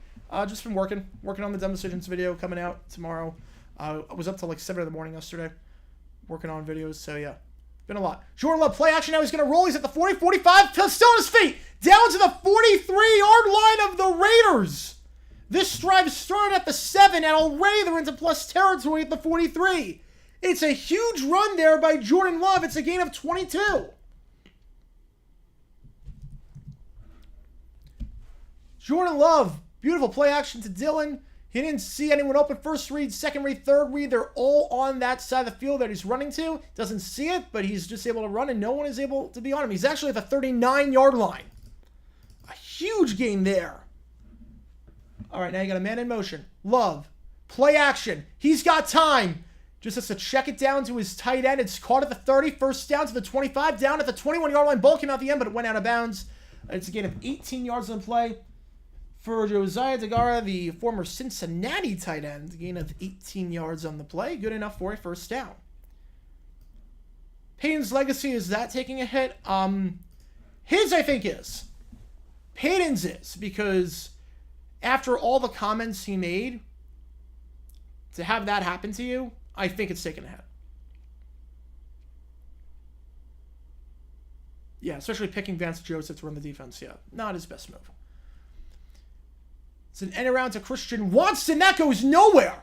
Just been working on the Dumb Decisions video coming out tomorrow. I was up till like 7 in the morning yesterday working on videos. So yeah, been a lot. Jordan Love play action now. He's going to roll. He's at the 40, 45, still on his feet. Down to the 43-yard line of the Raiders. This drive started at the 7 and already they're into plus territory at the 43. It's a huge run there by Jordan Love. It's a gain of 22. Jordan Love, beautiful play action to Dillon. He didn't see anyone open. 1st read, 2nd read, 3rd read. They're all on that side of the field that he's running to. Doesn't see it, but he's just able to run, and no one is able to be on him. He's actually at the 39-yard line. A huge gain there. All right, now you got a man in motion. Love, play action. He's got time. Just has to check it down to his tight end. It's caught at the 30. 1st down to the 25. Down at the 21-yard line. Ball came out the end, but it went out of bounds. It's a gain of 18 yards on the play. For Josiah Degara, the former Cincinnati tight end, gain of 18 yards on the play. Good enough for a 1st down. Payton's legacy, is that taking a hit? His, I think, is. Payton's is, because after all the comments he made, to have that happen to you, I think it's taking a hit. Yeah, especially picking Vance Joseph to run the defense. Yeah, not his best move. It's an end around to Christian Watson. That goes nowhere.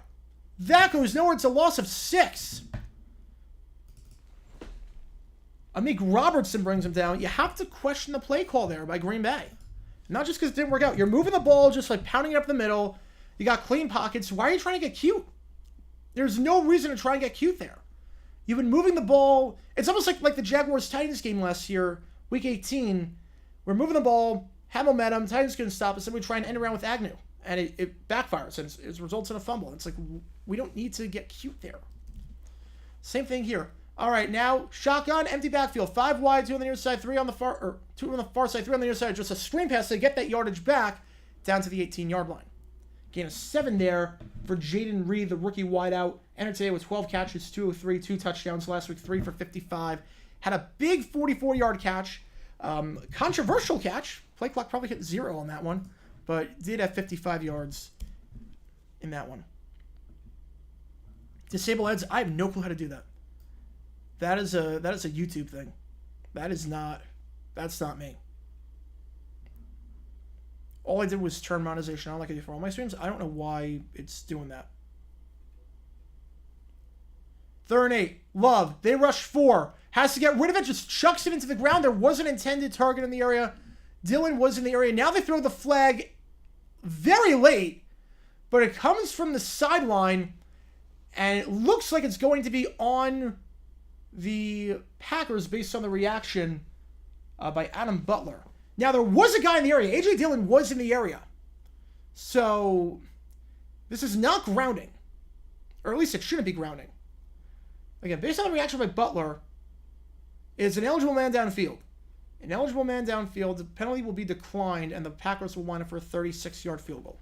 It's a loss of 6. Amik Robertson brings him down. You have to question the play call there by Green Bay. Not just because it didn't work out. You're moving the ball, just like pounding it up the middle. You got clean pockets. Why are you trying to get cute? There's no reason to try and get cute there. You've been moving the ball. It's almost like the Jaguars-Titans game last year, Week 18. We're moving the ball, have momentum. Titans couldn't stop us, and we try and end around with Agnew. And it backfires, and it results in a fumble. It's like, we don't need to get cute there. Same thing here. All right, now, shotgun, empty backfield. 5 wide, 2 on the near side, 2 on the far side, 3 on the near side. Just a screen pass to get that yardage back down to the 18-yard line. Gain of 7 there for Jaden Reed, the rookie wideout. Entered today with 12 catches, 203, 2 touchdowns. Last week, 3 for 55. Had a big 44-yard catch. Controversial catch. Play clock probably hit 0 on that one. But did have 55 yards. in that one. Disable ads. I have no clue how to do that. That is a YouTube thing. That's not me. All I did was turn monetization on like I do for all my streams. I don't know why it's doing that. 3rd and 8. Love. They rush 4. Has to get rid of it. Just chucks it into the ground. There was an intended target in the area. Dylan was in the area. Now they throw the flag very late. But it comes from the sideline. And it looks like it's going to be on the Packers based on the reaction by Adam Butler. Now, there was a guy in the area. A.J. Dillon was in the area. So, this is not grounding. Or at least it shouldn't be grounding. Again, based on the reaction by Butler, it's an eligible man downfield. An eligible man downfield, the penalty will be declined, and the Packers will line up for a 36-yard field goal.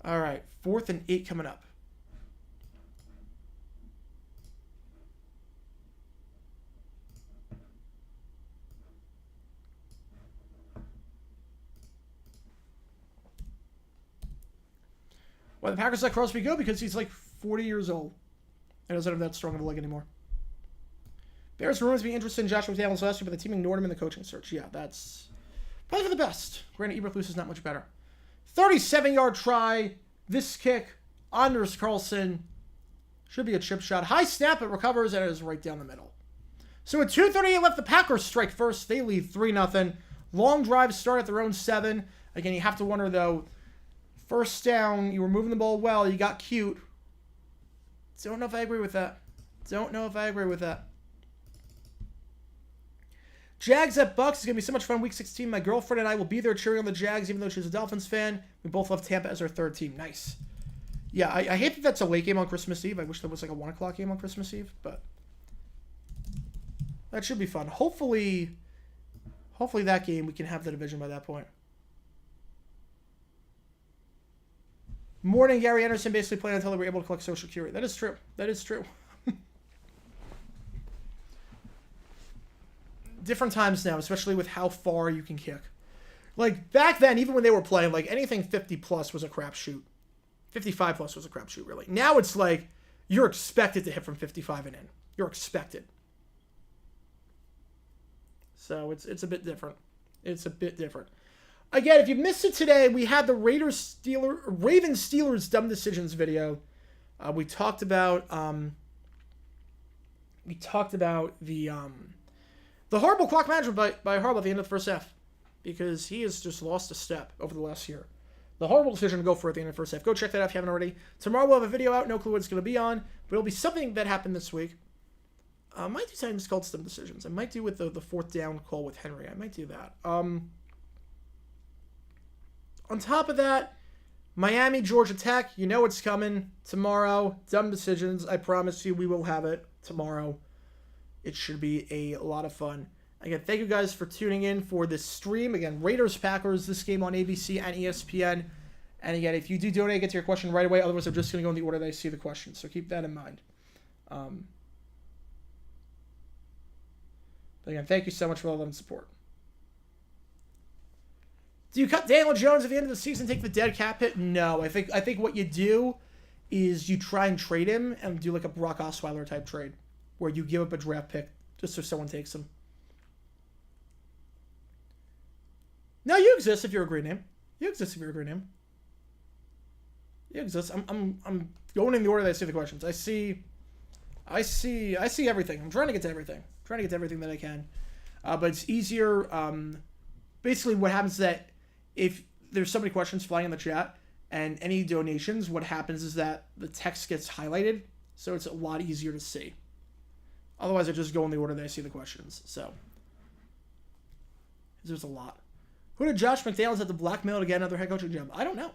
All right, 4th and 8 coming up. Why the Packers let Crosby go? Because he's like 40 years old and doesn't have that strong of a leg anymore. Bears rumors being interested in Joshua McDaniels last year, but the team ignored him in the coaching search. Yeah, that's probably for the best. Granted, Eberflus is not much better. 37-yard try. This kick, Anders Carlson. Should be a chip shot. High snap, it recovers, and it is right down the middle. So with 2:38 left, the Packers strike first. They lead 3-0. Long drive start at their own 7. Again, you have to wonder, though, first down, you were moving the ball well, you got cute. Don't know if I agree with that. Jags at Bucks is going to be so much fun. Week 16, my girlfriend and I will be there cheering on the Jags, even though she's a Dolphins fan. We both love Tampa as our 3rd team. Nice. Yeah, I hate that that's a late game on Christmas Eve. I wish there was like a 1 o'clock game on Christmas Eve, but that should be fun. Hopefully that game, we can have the division by that point. Morning, Gary Anderson basically played until they were able to collect Social Security. That is true. Different times now, especially with how far you can kick. Like, back then, even when they were playing, like, anything 50-plus was a crapshoot. 55-plus was a crapshoot, really. Now it's like, you're expected to hit from 55 and in. You're expected. So, it's a bit different. Again, if you missed it today, we had the Ravens-Steelers dumb decisions video. We talked about the horrible clock management by Harbaugh at the end of the first half, because he has just lost a step over the last year. The horrible decision to go for it at the end of the first half. Go check that out if you haven't already. Tomorrow we'll have a video out. No clue what it's going to be on, but it'll be something that happened this week. I might do something called dumb decisions. I might do with the 4th down call with Henry. I might do that. On top of that, Miami, Georgia Tech, you know it's coming tomorrow. Dumb decisions. I promise you we will have it tomorrow. It should be a lot of fun. Again, thank you guys for tuning in for this stream. Again, Raiders-Packers, this game on ABC and ESPN. And again, if you do donate, get to your question right away. Otherwise, I'm just going to go in the order that I see the questions. So keep that in mind. But again, thank you so much for all the support. Do you cut Daniel Jones at the end of the season, take the dead cap hit? No. I think what you do is you try and trade him and do like a Brock Osweiler type trade, where you give up a draft pick just so someone takes him. No, you exist if you're a great name. You exist. I'm going in the order that I see the questions. I see everything. I'm trying to get to everything. That I can. But it's easier. Basically, what happens is that if there's so many questions flying in the chat and any donations, what happens is that the text gets highlighted, so it's a lot easier to see. Otherwise, I just go in the order that I see the questions. So there's a lot. Who did Josh McDaniels have to blackmail to get another head coaching job? I don't know.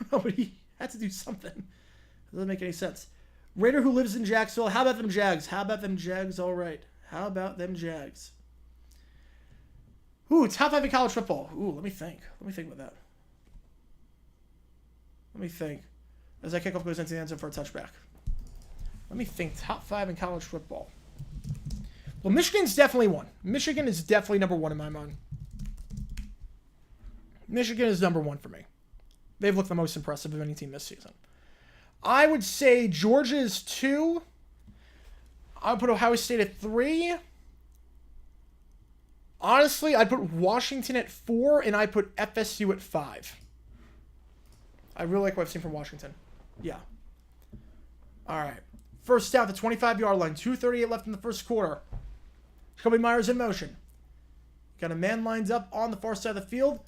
But he had to do something. It doesn't make any sense. Raider who lives in Jacksonville. How about them Jags? All right. How about them Jags? Ooh, top 5 in college football. Ooh, let me think about that. Let me think. As that kickoff goes into the end zone for a touchback. Let me think. Top 5 in college football. Well, Michigan's definitely one. Michigan is definitely number 1 in my mind. Michigan is number 1 for me. They've looked the most impressive of any team this season. I would say Georgia is 2. I would put Ohio State at 3. Honestly, I'd put Washington at 4, and I'd put FSU at 5. I really like what I've seen from Washington. Yeah. All right. First down, the 25-yard line. 2:38 left in the first quarter. Jacoby Myers in motion. Got a man lined up on the far side of the field.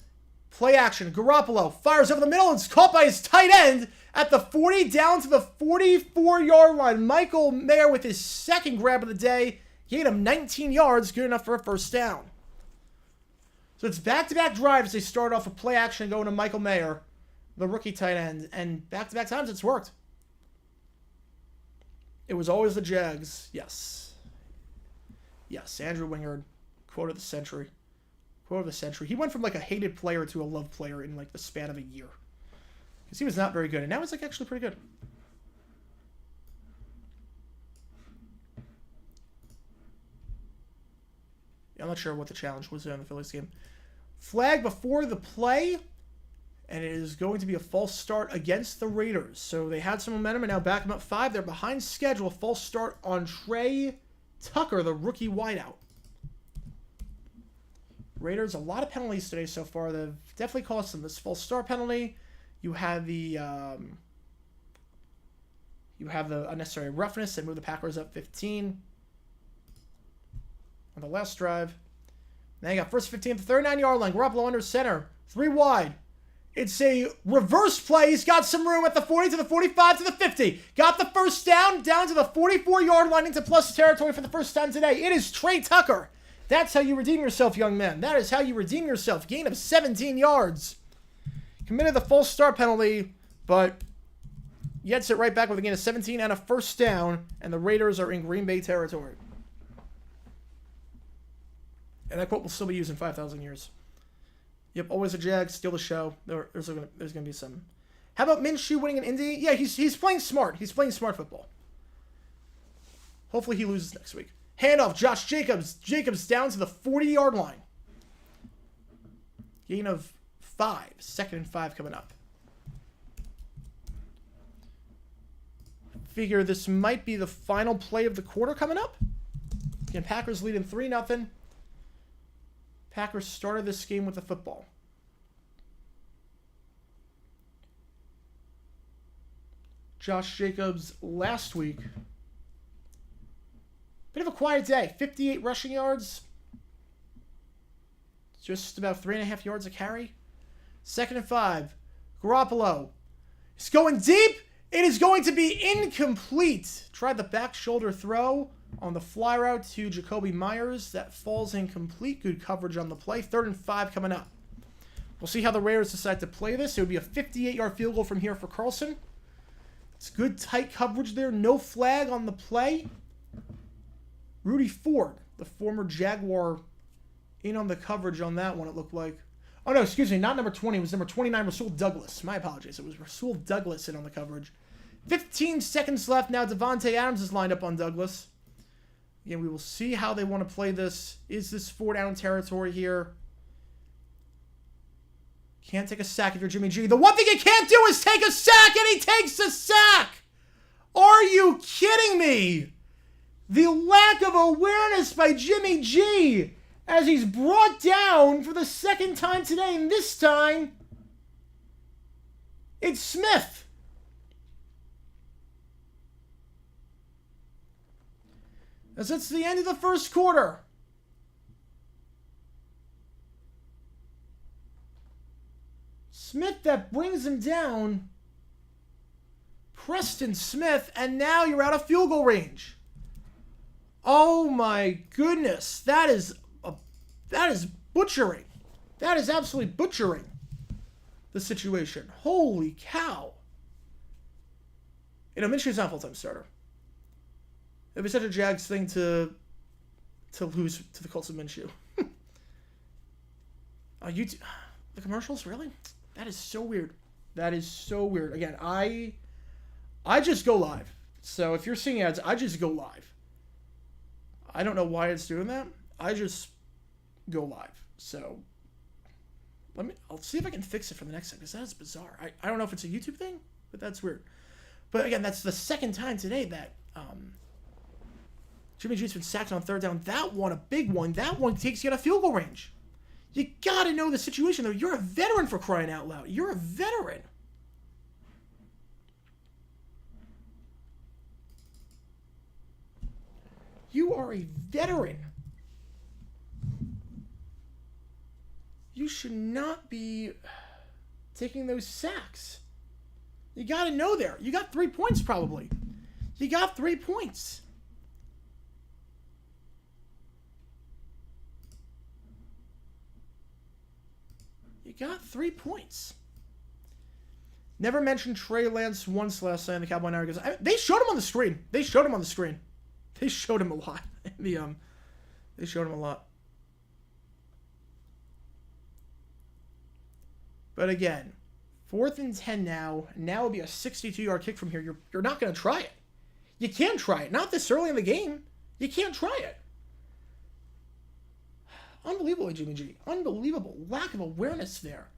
Play action. Garoppolo fires over the middle and is caught by his tight end at the 40 down to the 44-yard line. Michael Mayer with his second grab of the day. Gained him 19 yards, good enough for a first down. So it's back-to-back drives. They start off with play action going to Michael Mayer, the rookie tight end, and back-to-back times it's worked. It was always the Jags. Yes. Yes, Andrew Wingard, quote of the century. Quote of the century. He went from like a hated player to a loved player in like the span of a year. Because he was not very good, and now he's like actually pretty good. I'm not sure what the challenge was in the Phillies game. Flag before the play, and it is going to be a false start against the Raiders. So they had some momentum and now back them up 5. They're behind schedule. False start on Trey Tucker, the rookie wideout. Raiders, a lot of penalties today so far. They've definitely cost them this false start penalty. You have the unnecessary roughness that moved the Packers up 15 on the last drive. Now you got first 15 at the 39-yard line. Garoppolo under center. 3 wide. It's a reverse play. He's got some room at the 40 to the 45 to the 50. Got the first down to the 44-yard line into plus territory for the first time today. It is Trey Tucker. That's how you redeem yourself, young men. That is how you redeem yourself. Gain of 17 yards. Committed the false start penalty, but gets it right back with a gain of 17 and a first down, and the Raiders are in Green Bay territory. And that quote will still be used in 5,000 years. Yep, always a Jag, steal the show. There's going to be some. How about Minshew winning in Indy? Yeah, he's playing smart. He's playing smart football. Hopefully he loses next week. Handoff, Josh Jacobs. Jacobs down to the 40-yard line. Gain of 5. 2nd and 5 coming up. Figure this might be the final play of the quarter coming up. Again, Packers leading 3-0. Packers started this game with the football. Josh Jacobs last week. Bit of a quiet day. 58 rushing yards. Just about 3.5 yards a carry. 2nd and 5. Garoppolo. It's going deep. It is going to be incomplete. Tried the back shoulder throw on the fly route to Jacoby Myers. That falls incomplete. Good coverage on the play. 3rd and 5 coming up. We'll see how the Raiders decide to play this. It would be a 58-yard field goal from here for Carlson. It's good tight coverage there. No flag on the play. Rudy Ford, the former Jaguar, in on the coverage on that one, it looked like. Oh, no, excuse me. Not number 20. It was number 29, Rasul Douglas. My apologies. It was Rasul Douglas in on the coverage. 15 seconds left. Now Devontae Adams is lined up on Douglas. Again, we will see how they want to play this. Is this 4-down territory here? Can't take a sack if you're Jimmy G. The one thing he can't do is take a sack, and he takes a sack! Are you kidding me? The lack of awareness by Jimmy G as he's brought down for the 2nd time today, and this time, it's Smith. As it's the end of the first quarter. Smith that brings him down. Preston Smith, and now you're out of field goal range. Oh my goodness, that is butchering. That is absolutely butchering the situation. Holy cow. Minshew's not a full-time starter. It'd be such a Jags thing to lose to the Colts of Minshew. The commercials, really? That is so weird. That is so weird. Again, I just go live. So if you're seeing ads, I just go live. I don't know why it's doing that. I just go live. So I'll see if I can fix it for the next time, because that is bizarre. I don't know if it's a YouTube thing, but that's weird. But again, that's the second time today that Jimmy G's been sacked on third down. That one, a big one. That one takes you out of field goal range. You gotta know the situation, though. You're a veteran, for crying out loud. You're a veteran. You are a veteran. You should not be taking those sacks. You got to know there. You got 3 points probably. You got 3 points. You got 3 points. Never mentioned Trey Lance once last night in the Cowboy Night. They showed him on the screen. They showed him on the screen. They showed him a lot. They showed him a lot. But again, 4th and 10 now. Now will be a 62-yard kick from here. You're not going to try it. You can't try it. Not this early in the game. You can't try it. Unbelievable, Jimmy G. Unbelievable. Lack of awareness there.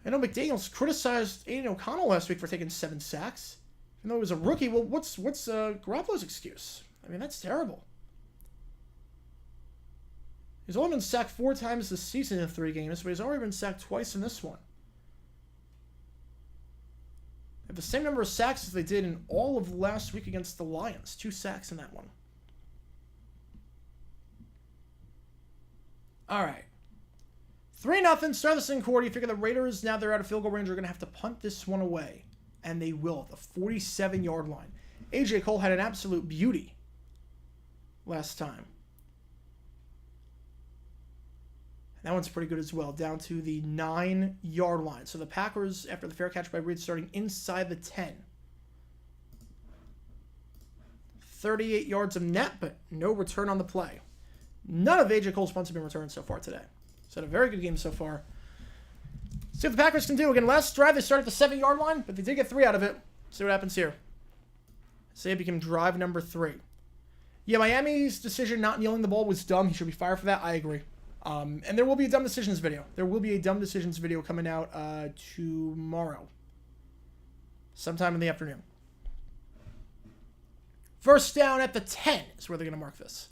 I know McDaniels criticized Aiden O'Connell last week for taking 7 sacks. Even though he was a rookie, well, what's Garoppolo's excuse? I mean, that's terrible. He's only been sacked 4 times this season in 3 games, but he's already been sacked twice in this one. They have the same number of sacks as they did in all of last week against the Lions. 2 sacks in that one. All right. 3-0, start the second quarter. You figure the Raiders, now they're out of field goal range, are going to have to punt this one away. And they will at the 47-yard line. A.J. Cole had an absolute beauty last time. That one's pretty good as well, down to the 9-yard line. So the Packers, after the fair catch by Reed, starting inside the 10. 38 yards of net, but no return on the play. None of A.J. Cole's punts have been returned so far today. So, a very good game so far. See what the Packers can do. Again, last drive, they started at the 7-yard line, but they did get 3 out of it. See what happens here. Say it became drive number 3. Yeah, Miami's decision not kneeling the ball was dumb. He should be fired for that. I agree. And there will be a dumb decisions video. There will be a dumb decisions video coming out tomorrow. Sometime in the afternoon. First down at the 10 is where they're going to mark this.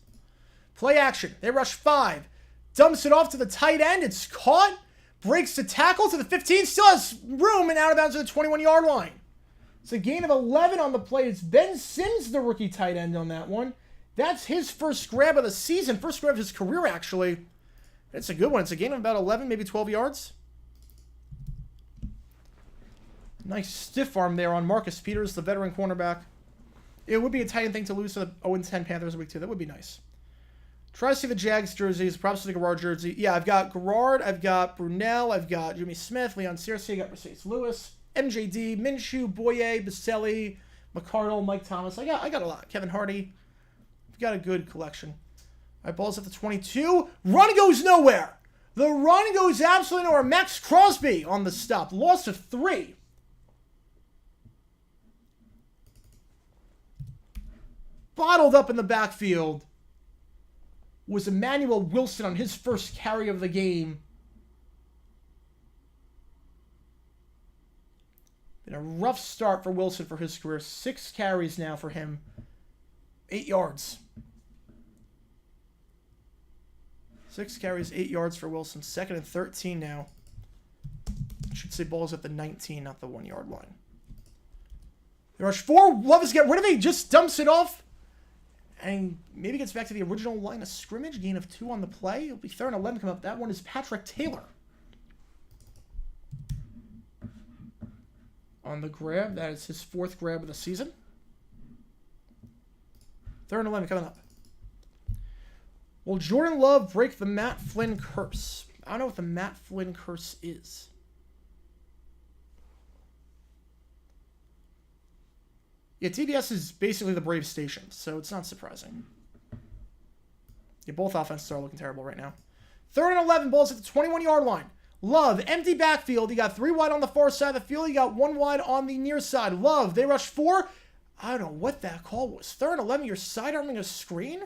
Play action. They rush 5. Dumps it off to the tight end. It's caught. Breaks the tackle to the 15. Still has room and out of bounds to the 21-yard line. It's a gain of 11 on the play. It's Ben Sims, the rookie tight end on that one. That's his first grab of the season. First grab of his career, actually. It's a good one. It's a gain of about 11, maybe 12 yards. Nice stiff arm there on Marcus Peters, the veteran cornerback. It would be a tight end thing to lose to the 0-10 Panthers week 2. That would be nice. Try to see the Jags jerseys. Props to the Garrard jersey. Yeah, I've got Garrard. I've got Brunell. I've got Jimmy Smith, Leon Searcy. I got Mercedes Lewis, MJD, Minshew, Boye, Baselli, McCardle, Mike Thomas. I got a lot. Kevin Hardy. I've got a good collection. All right, ball's at the 22. Run goes nowhere. The run goes absolutely nowhere. Max Crosby on the stop. Loss of 3. Bottled up in the backfield was Emmanuel Wilson on his first carry of the game. Been a rough start for Wilson for his career. 6 carries now for him. 8 yards. 6 carries, 8 yards for Wilson. 2nd and 13 now. I should say ball's at the 19, not the 1-yard line. They rush 4. Love is get rid of it. He just dumps it off. And maybe gets back to the original line of scrimmage. Gain of 2 on the play. It'll be 3rd and 11 come up. That one is Patrick Taylor. On the grab. That is his 4th grab of the season. 3rd and 11 coming up. Will Jordan Love break the Matt Flynn curse? I don't know what the Matt Flynn curse is. Yeah, TBS is basically the Braves station, so it's not surprising. Yeah, both offenses are looking terrible right now. 3rd and 11, balls at the 21-yard line. Love, empty backfield. He got 3 wide on the far side of the field. He got 1 wide on the near side. Love, they rush 4. I don't know what that call was. 3rd and 11, you're sidearming a screen?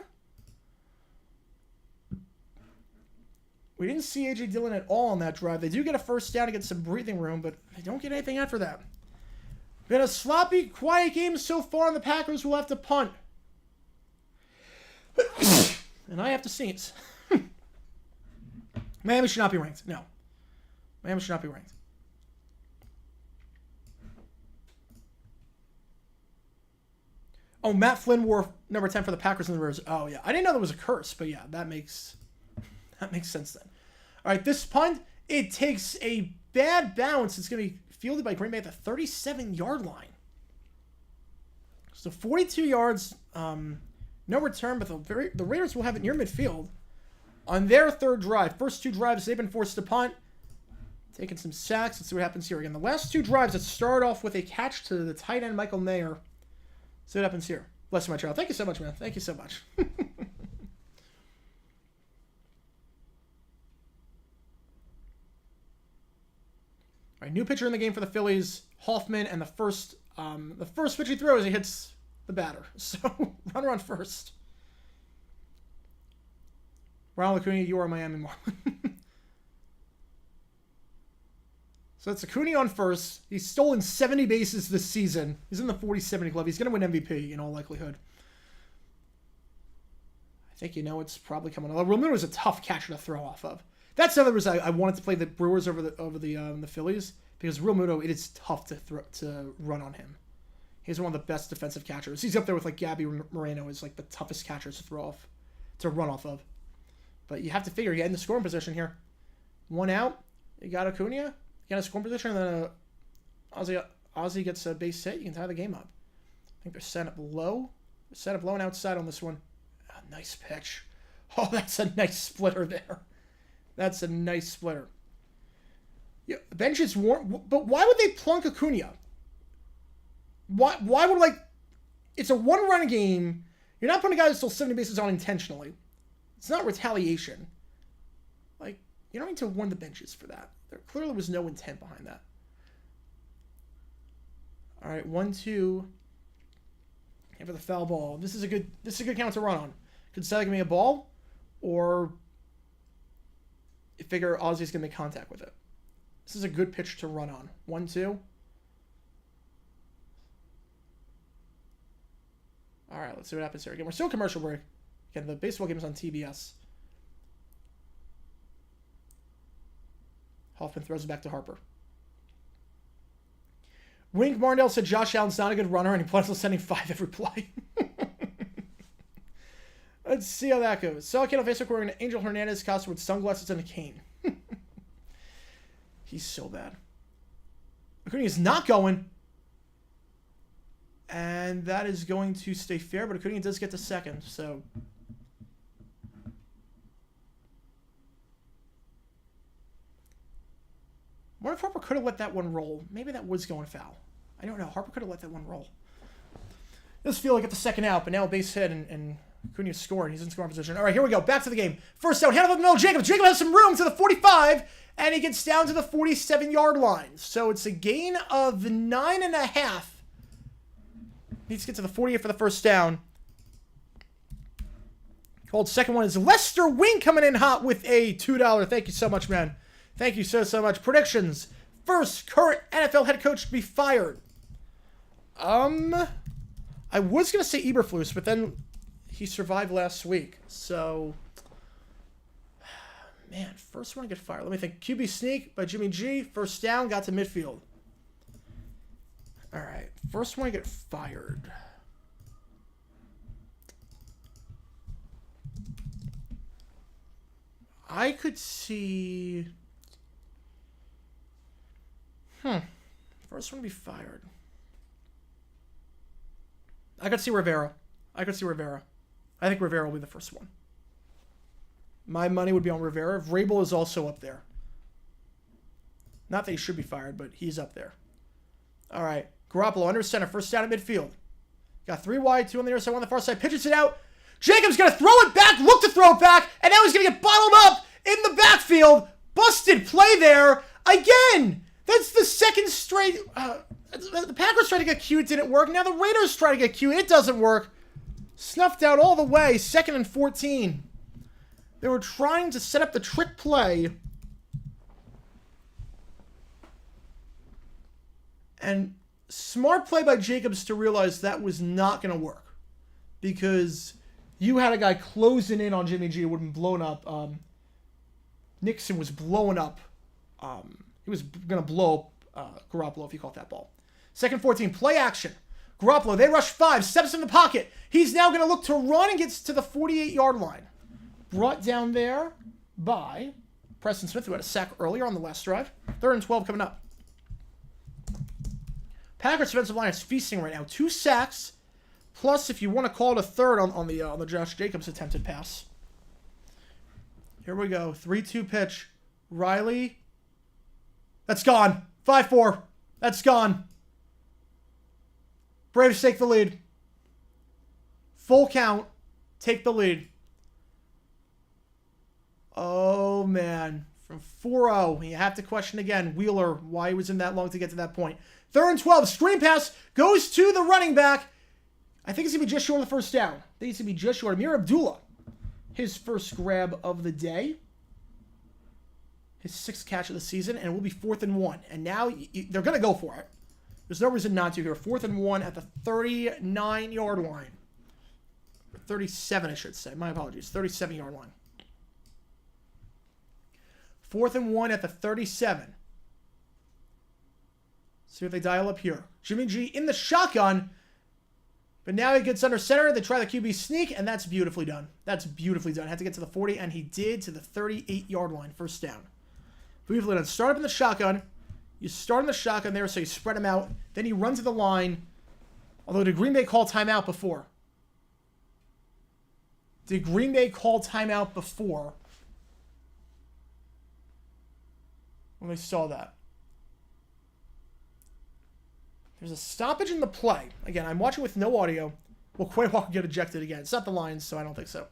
We didn't see A.J. Dillon at all on that drive. They do get a first down to get some breathing room, but they don't get anything after that. Been a sloppy, quiet game so far, and the Packers will have to punt. And I have to sneeze. Miami should not be ranked. No. Miami should not be ranked. Oh, Matt Flynn wore number 10 for the Packers in the Raiders. Oh, yeah. I didn't know there was a curse, but yeah, that makes sense then. All right, this punt, it takes a bad bounce. It's going to be fielded by Green Bay at the 37-yard line. So 42 yards, no return, but the Raiders will have it near midfield on their third drive. First two drives, they've been forced to punt. Taking some sacks. Let's see what happens here. Again, the last two drives that start off with a catch to the tight end, Michael Mayer. See what happens here. Bless you, my child. Thank you so much, man. Thank you so much. All right, new pitcher in the game for the Phillies, Hoffman, and the first pitch he throws, he hits the batter. So, runner on first. Ronald Acuna, you are Miami Marlin. So that's Acuna on first. He's stolen 70 bases this season. He's in the 40-70 club. He's going to win MVP in all likelihood. I think it's probably coming on. Realmuto is a tough catcher to throw off of. That's the other reason I wanted to play the Brewers over the Phillies, because Realmuto, it is tough to run on him. He's one of the best defensive catchers. He's up there with like Gabby Moreno is like the toughest catchers to run off of. But you have to figure, you get in the scoring position here. One out, you got Acuna, you got a scoring position, and then Ozzy gets a base hit. You can tie the game up. I think they're set up low. Set up low and outside on this one. Oh, nice pitch. Oh, that's a nice splitter there. That's a nice splitter. Yeah, the bench is warm, but why would they plunk Acuna? Why would, it's a one-run game. You're not putting a guy that stole 70 bases on intentionally. It's not retaliation. You don't need to warn the benches for that. There clearly was no intent behind that. All right, 1-2. And for the foul ball. This is a good count to run on. Could Sally give me a ball, or you figure Ozzy's gonna make contact with it. This is a good pitch to run on. 1-2. All right, let's see what happens here. Again, we're still commercial break. Again, the baseball game is on TBS. Hoffman throws it back to Harper. Wink Martindale said Josh Allen's not a good runner, and he plans on sending 5 every play. Let's see how that goes. Salicano Facebook wearing an Angel Hernandez costume with sunglasses and a cane. He's so bad. Acuna is not going. And that is going to stay fair, but Acuna does get to second, so... What if Harper could have let that one roll? Maybe that was going foul. I don't know. Harper could have let that one roll. It does feel like at the second out, but now a base hit and Acuna's scoring. He's in scoring position. All right, here we go. Back to the game. First down, hand off the middle. Jacob has some room to the 45, and he gets down to the 47-yard line. So it's a gain of 9.5. Needs to get to the 48 for the first down. Called second one is Lester Wing coming in hot with a $2. Thank you so much, man. Thank you so much. Predictions. First current NFL head coach to be fired. I was going to say Eberflus, but then he survived last week. So, man, first one to get fired. Let me think. QB sneak by Jimmy G. First down, got to midfield. All right. First one to get fired. I could see... First one to be fired. I could see Rivera. I think Rivera will be the first one. My money would be on Rivera. Vrabel is also up there. Not that he should be fired, but he's up there. All right. Garoppolo under center. First down at midfield. Got 3 wide, 2 on the other side, 1 on the far side. Pitches it out. Jacobs going to throw it back. Look to throw it back. And now he's going to get bottled up in the backfield. Busted play there. Again. That's the second straight. The Packers tried to get cute. It didn't work. Now the Raiders try to get cute. It doesn't work. Snuffed out all the way. 2nd and 14. They were trying to set up the trick play. And smart play by Jacobs to realize that was not going to work. Because you had a guy closing in on Jimmy G who would have been blown up. Nixon was blowing up. He was going to blow up Garoppolo if he caught that ball. Second 14, play action. Garoppolo, they rush 5, steps in the pocket. He's now going to look to run and gets to the 48-yard line. Brought down there by Preston Smith, who had a sack earlier on the last drive. 3rd and 12 coming up. Packers defensive line is feasting right now. 2 sacks, plus if you want to call it a third on the Josh Jacobs attempted pass. Here we go. 3-2 pitch. Riley. That's gone. 5-4. That's gone. Braves take the lead. Full count. Take the lead. Oh, man. From 4-0. You have to question again, Wheeler, why he was in that long to get to that point. 3rd and 12. Screen pass goes to the running back. I think it's going to be just short of the first down. I think it's going to be just short. Amir Abdullah. His first grab of the day. His 6th catch of the season. And it will be 4th and 1. And now they're going to go for it. There's no reason not to here. 4th and 1 at the 39-yard line. 37, I should say. My apologies. 37-yard line. 4th and 1 at the 37. See what they dial up here. Jimmy G in the shotgun. But now he gets under center. They try the QB sneak, and that's beautifully done. That's beautifully done. Had to get to the 40, and he did to the 38-yard line. First down. Beautifully done. Start up in the shotgun. You start in the shotgun there, so you spread him out. Then you run to the line. Although, did Green Bay call timeout before? Did Green Bay call timeout before? When they saw that. There's a stoppage in the play. Again, I'm watching with no audio. Will Quay Walker get ejected again? It's not the Lions, so I don't think so.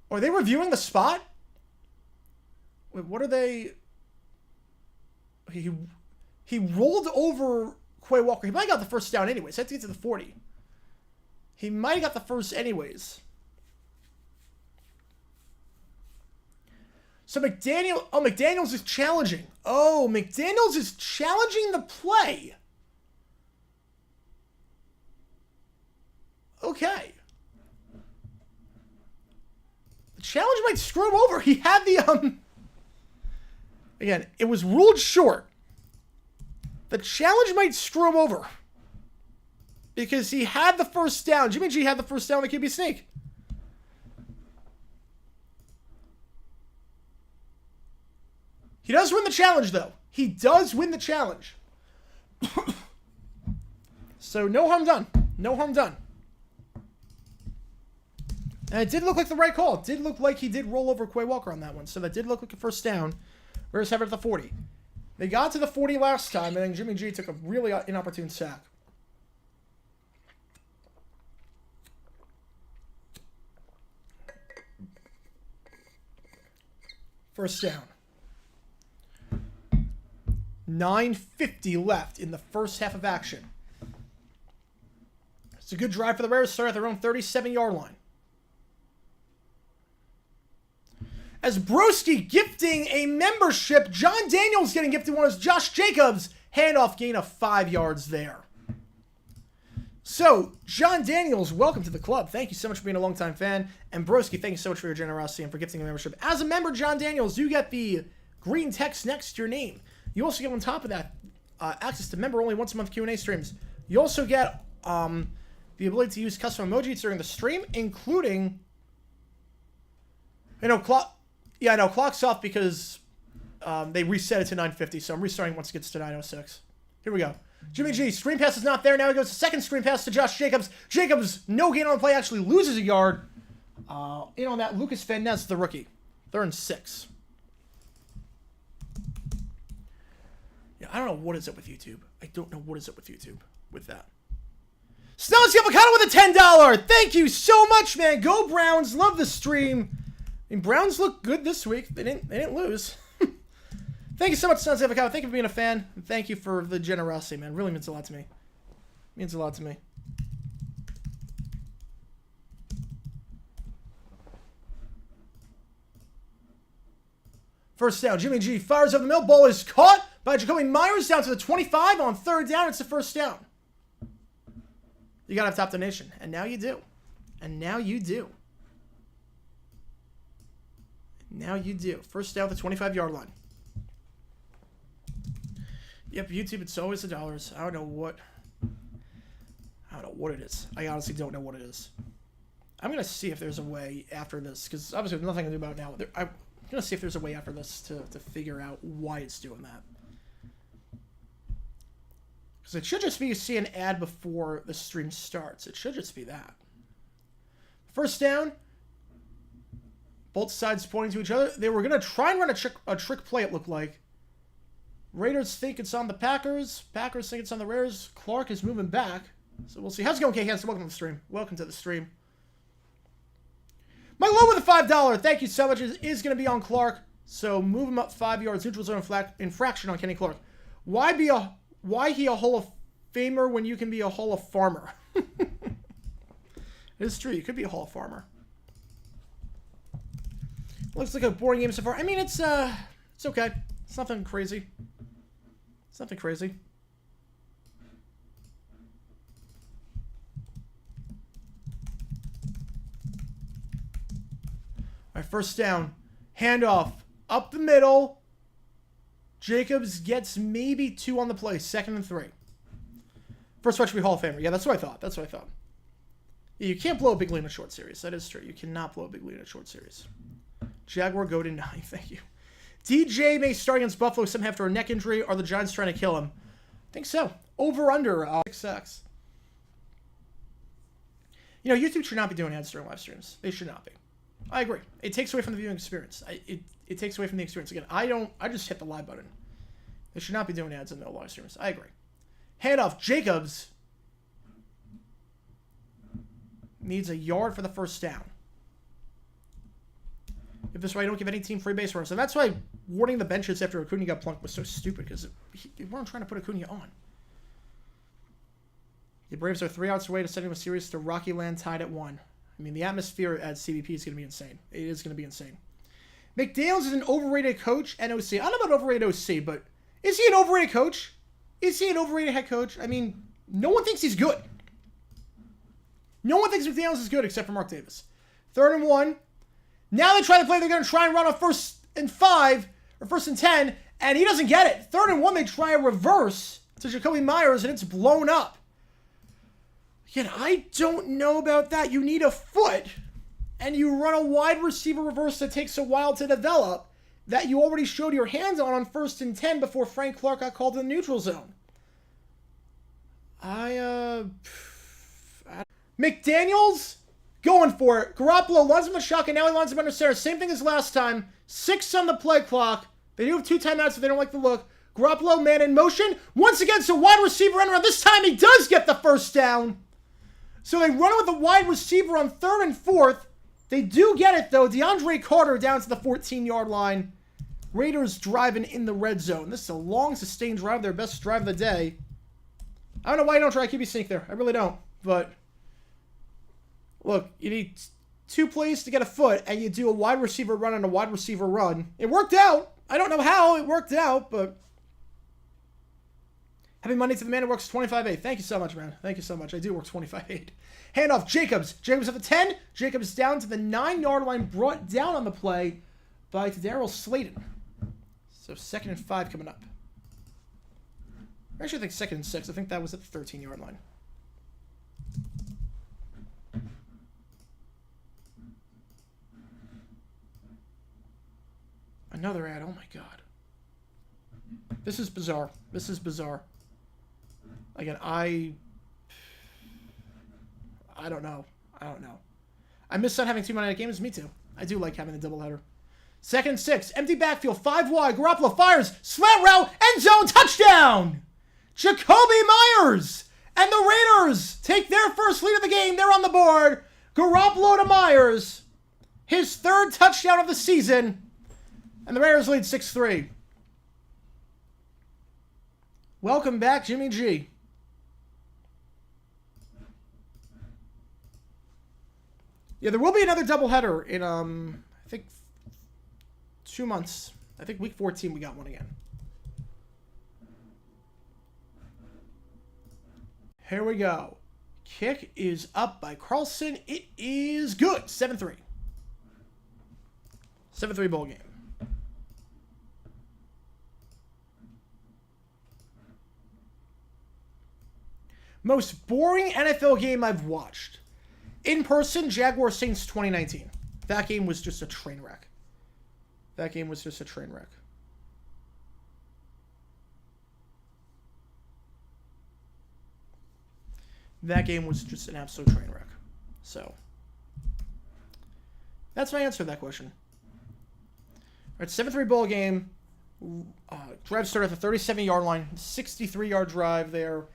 Are they reviewing the spot? Wait, what are they... He rolled over Quay Walker. He might have got the first down anyways. He had to get to the 40. He might have got the first anyways. So McDaniels is challenging. Oh, McDaniels is challenging the play. Okay. The challenge might screw him over. He had the, Again, it was ruled short. The challenge might screw him over. Because he had the first down. Jimmy G had the first down on the QB sneak. He does win the challenge, though. He does win the challenge. So, no harm done. No harm done. And it did look like the right call. It did look like he did roll over Quay Walker on that one. So, that did look like a first down. Bears have it at the 40. They got to the 40 last time, and then Jimmy G took a really inopportune sack. First down. 9:50 left in the first half of action. It's a good drive for the Bears. Start at their own 37-yard line. As Broski gifting a membership, John Daniels getting gifted one as Josh Jacobs. Handoff gain of 5 yards there. So, John Daniels, welcome to the club. Thank you so much for being a longtime fan. And Broski, thank you so much for your generosity and for gifting a membership. As a member, John Daniels, you get the green text next to your name. You also get, on top of that, access to member-only once-a-month Q&A streams. You also get the ability to use custom emojis during the stream, including... clock's off because they reset it to 9:50, so I'm restarting once it gets to 9:06. Here we go. Jimmy G, screen pass is not there. Now he goes to second screen pass to Josh Jacobs. Jacobs, no gain on the play, actually loses a yard. In on that, Lucas Van Ness, the rookie. 3rd and 6. Yeah, I don't know what is up with YouTube. I don't know what is up with YouTube with that. Snows Avocado with a $10. Thank you so much, man. Go Browns. Love the stream. I mean, Browns look good this week. They didn't lose. Thank you so much, Snows Avocado. Thank you for being a fan. And thank you for the generosity, man. It really means a lot to me. Means a lot to me. First down, Jimmy G fires up the middle. Ball is caught by Jacoby Myers down to the 25 on third down. It's the first down. You got to have top the nation. And now you do. And now you do. Now you do. First down at the 25-yard line. Yep, YouTube, it's always the dollars. I don't know what it is. I honestly don't know what it is. I'm going to see if there's a way after this, because obviously there's nothing to do about it now. I'm going to see if there's a way after this to figure out why it's doing that. Because it should just be you see an ad before the stream starts. It should just be that. First down. Both sides pointing to each other. They were going to try and run a trick play, it looked like. Raiders think it's on the Packers. Packers think it's on the Raiders. Clark is moving back. So we'll see. How's it going, K-Hanson? Welcome to the stream. Welcome to the stream. My low with a $5. Thank you so much. Is going to be on Clark. So move him up 5 yards. Neutral zone infraction on Kenny Clark. Why he a Hall of Famer when you can be a Hall of Farmer? It is true. You could be a Hall of Farmer. Looks like a boring game so far. I mean, it's okay. It's nothing crazy. It's nothing crazy. All right, first down. Handoff. Up the middle. Jacobs gets maybe 2 on the play. 2nd and 3. First watch to be Hall of Famer. Yeah, that's what I thought. That's what I thought. Yeah, you can't blow a big lead in a short series. That is true. You cannot blow a big lead in a short series. Jaguar go to 9. Thank you. DJ may start against Buffalo somehow after a neck injury. Are the Giants trying to kill him? I think so. Over under 6x. You know, YouTube should not be doing ads during live streams. They should not be. I agree. It takes away from the viewing experience. It takes away from the experience. Again, I just hit the live button. They should not be doing ads in the live streams. I agree. Handoff. Jacobs needs a yard for the first down. If this way, I don't give any team free base runners. And that's why warning the benches after Acuna got plunked was so stupid, because they weren't trying to put Acuna on. The Braves are 3 outs away to sending a series to Rocky Land tied at 1. I mean, the atmosphere at CBP is going to be insane. It is going to be insane. McDaniels is an overrated coach and OC. I don't know about overrated OC, but is he an overrated coach? Is he an overrated head coach? I mean, no one thinks he's good. No one thinks McDaniels is good except for Mark Davis. 3rd and 1. Now they try to play, they're going to try and run on 1st and 5, or 1st and 10, and he doesn't get it. 3rd and 1, they try a reverse to Jacoby Myers, and it's blown up. Again, I don't know about that. You need a foot, and you run a wide receiver reverse that takes a while to develop, that you already showed your hands on 1st and 10 before Frank Clark got called to the neutral zone. McDaniels? Going for it. Garoppolo lines him a shot, and now he lines him under center. Same thing as last time. 6 on the play clock. They do have 2 timeouts if they don't like the look. Garoppolo, man in motion. Once again, it's a wide receiver end around. This time he does get the first down. So they run it with a wide receiver on 3rd and 4th. They do get it, though. DeAndre Carter down to the 14-yard line. Raiders driving in the red zone. This is a long, sustained drive. Their best drive of the day. I don't know why you don't try a QB sneak there. I really don't. But look, you need 2 plays to get a foot, and you do a wide receiver run and a wide receiver run. It worked out. I don't know how it worked out, but happy Monday to the man who works 25-8. Thank you so much, man. Thank you so much. I do work 25-8. Handoff, Jacobs. Jacobs at the 10. Jacobs down to the 9-yard line, brought down on the play by Daryl Slayton. So 2nd and 5 coming up. Actually, I think 2nd and 6. I think that was at the 13-yard line. Another ad. Oh my god. This is bizarre. This is bizarre. Again, I don't know. I don't know. I miss not having 2 Monday night games. Me too. I do like having the doubleheader. 2nd and 6. Empty backfield. 5 wide. Garoppolo fires. Slant route. End zone. Touchdown. Jacoby Myers. And the Raiders take their first lead of the game. They're on the board. Garoppolo to Myers. His 3rd touchdown of the season. And the Raiders lead 6-3. Welcome back, Jimmy G. Yeah, there will be another doubleheader in, I think, 2 months. I think week 14 we got one again. Here we go. Kick is up by Carlson. It is good. 7-3. 7-3 bowl game. Most boring NFL game I've watched. In person, Jaguars Saints 2019. That game was just a train wreck. That game was just a train wreck. That game was just an absolute train wreck. So, that's my answer to that question. All right, 7-3 ball game. Drive started at the 37-yard line. 63-yard drive there.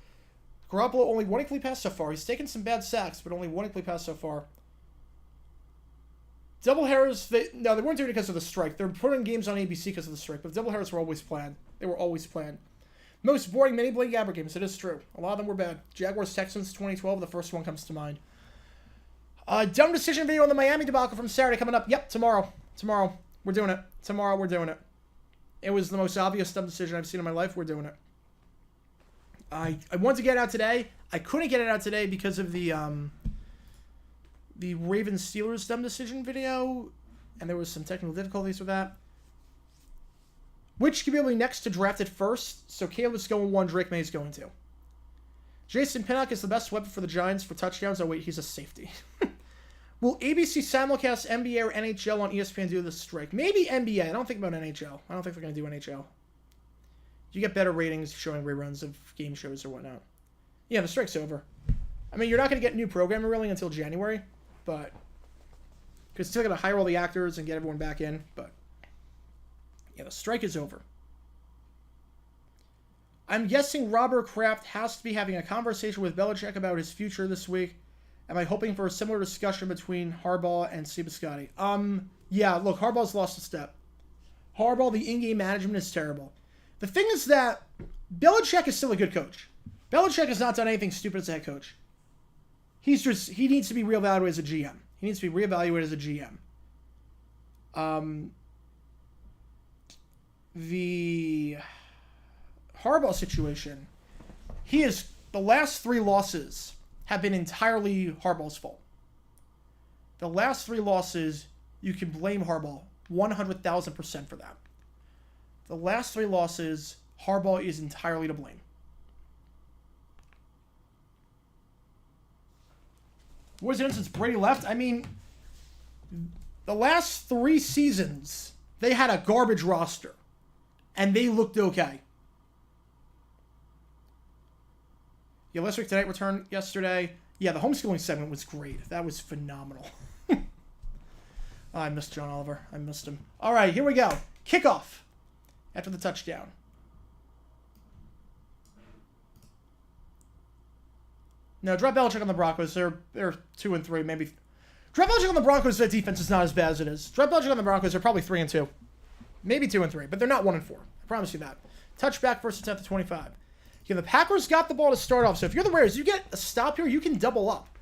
Garoppolo only one incomplete pass so far. He's taken some bad sacks, but only one incomplete pass so far. Doubleheaders, no, they weren't doing it because of the strike. They're putting games on ABC because of the strike, but doubleheaders were always planned. They were always planned. Most boring mini Blaine Gabbert games. It is true. A lot of them were bad. Jaguars Texans 2012. The first one comes to mind. Dumb decision video on the Miami debacle from Saturday coming up. Yep, tomorrow. Tomorrow. We're doing it. Tomorrow we're doing it. It was the most obvious dumb decision I've seen in my life. We're doing it. I wanted to get it out today. I couldn't get it out today because of the Ravens Steelers dumb decision video, and there was some technical difficulties with that. Which QB will be next to drafted first? So Caleb's going 1, Drake May's going 2. Jason Pinnock is the best weapon for the Giants for touchdowns. Oh wait, he's a safety. Will ABC simulcast NBA or NHL on ESPN due to the strike? Maybe NBA. I don't think about NHL. I don't think they're going to do NHL. You get better ratings showing reruns of game shows or whatnot. Yeah, the strike's over. I mean, you're not going to get new programming really until January, but because still got to hire all the actors and get everyone back in. But yeah, the strike is over. I'm guessing Robert Kraft has to be having a conversation with Belichick about his future this week. Am I hoping for a similar discussion between Harbaugh and Biscotti? Yeah, look, Harbaugh's lost a step. Harbaugh, the in-game management is terrible. The thing is that Belichick is still a good coach. Belichick has not done anything stupid as a head coach. He needs to be reevaluated as a GM. He needs to be reevaluated as a GM. The Harbaugh situation, the last 3 losses have been entirely Harbaugh's fault. The last 3 losses, you can blame Harbaugh 100,000% for that. The last 3 losses, Harbaugh is entirely to blame. What is it since Brady left? I mean, the last 3 seasons, they had a garbage roster, and they looked okay. Yeah, Last Week Tonight returned yesterday. Yeah, the homeschooling segment was great. That was phenomenal. I missed John Oliver. I missed him. All right, here we go. Kickoff after the touchdown. No, drop Belichick on the Broncos. They're 2-3, maybe. Drop Belichick on the Broncos. That defense is not as bad as it is. Drop Belichick on the Broncos. They're probably 3-2, maybe 2-3, but they're not 1-4. I promise you that. Touchback first attempt to 25. Yeah, the Packers got the ball to start off. So if you're the Raiders, you get a stop here, you can double up.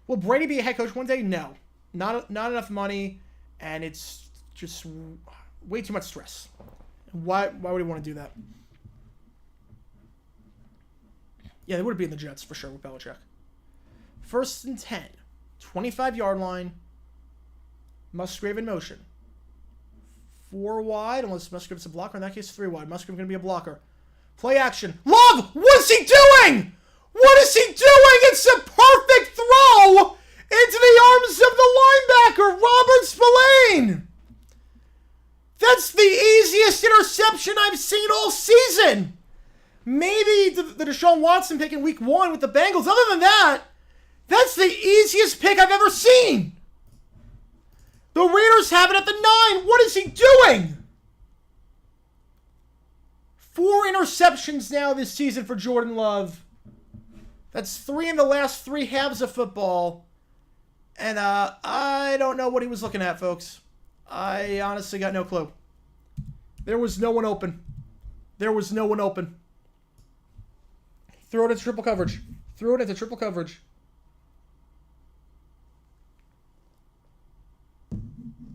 Will Brady be a head coach one day? No, not enough money, and it's just way too much stress. Why would he want to do that? Yeah, they would be in the Jets for sure with Belichick. 1st and 10. 25-yard line. Musgrave in motion. 4 wide, unless Musgrave's a blocker. In that case, 3 wide. Musgrave going to be a blocker. Play action. Love! What is he doing? What is he doing? It's a perfect throw into the arms of the linebacker, Robert Spillane. That's the easiest interception I've seen all season. Maybe the Deshaun Watson pick in week 1 with the Bengals. Other than that, that's the easiest pick I've ever seen. The Raiders have it at the 9. What is he doing? 4 interceptions now this season for Jordan Love. That's 3 in the last 3 halves of football. And I don't know what he was looking at, folks. I honestly got no clue. There was no one open. There was no one open. Throw it into triple coverage. Throw it into triple coverage.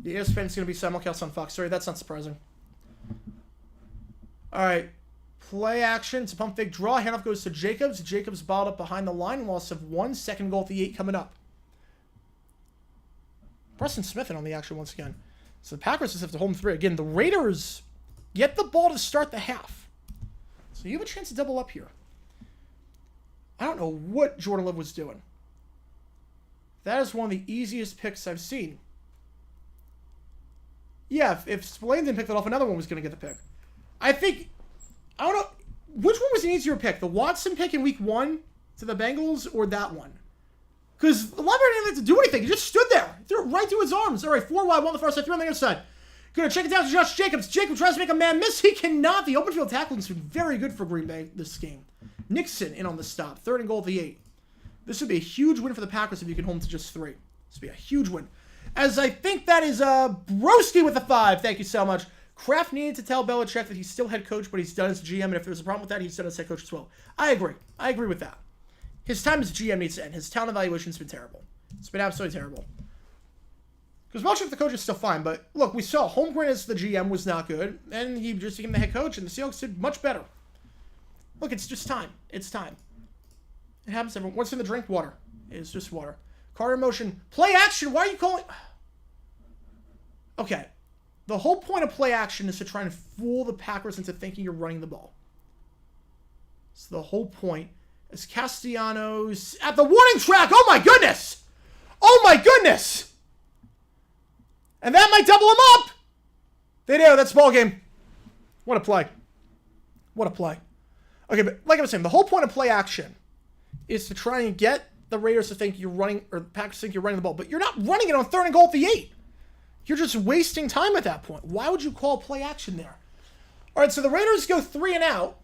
The ESPN's going to be simulcast on Fox. Sorry, that's not surprising. All right. Play action. It's a pump fake draw. Handoff goes to Jacobs. Jacobs balled up behind the line. Loss of 1. Second goal at the 8 coming up. Preston Smith in on the action once again. So the Packers just have to hold them 3. Again, the Raiders get the ball to start the half. So you have a chance to double up here. I don't know what Jordan Love was doing. That is one of the easiest picks I've seen. Yeah, if Spillane didn't pick that off, another one was going to get the pick. I think... I don't know. Which one was an easier pick? The Watson pick in week 1 to the Bengals or that one? Because the linebacker didn't have to do anything. He just stood there. Threw it right to his arms. All right, 4 wide, 1 on the far side, 3 on the other side. Going to check it down to Josh Jacobs. Jacobs tries to make a man miss. He cannot. The open field tackling has been very good for Green Bay this game. Nixon in on the stop. 3rd and goal at the 8. This would be a huge win for the Packers if you can hold them to just 3. This would be a huge win. As I think that is Broski with a 5. Thank you so much. Kraft needed to tell Belichick that he's still head coach, but he's done as GM, and if there's a problem with that, he's done as head coach as well. I agree. I agree with that. His time as GM needs to end. His talent evaluation's been terrible. It's been absolutely terrible. Because Belichick, the coach, is still fine, but look, we saw Holmgren as the GM was not good, and he just became the head coach, and the Seahawks did much better. Look, it's just time. It's time. It happens to everyone. What's in the drink? Water. It's just water. Carter motion. Play action. Why are you calling... Okay. The whole point of play action is to try and fool the Packers into thinking you're running the ball. So the whole point is Castellanos at the warning track. Oh my goodness! Oh my goodness! And that might double him up! They do. That's ball game. What a play. What a play. Okay, but like I was saying, the whole point of play action is to try and get the Raiders to think you're running, or the Packers think you're running the ball, but you're not running it on 3rd and goal at the 8. You're just wasting time at that point. Why would you call play action there? All right, so the Raiders go 3 and out,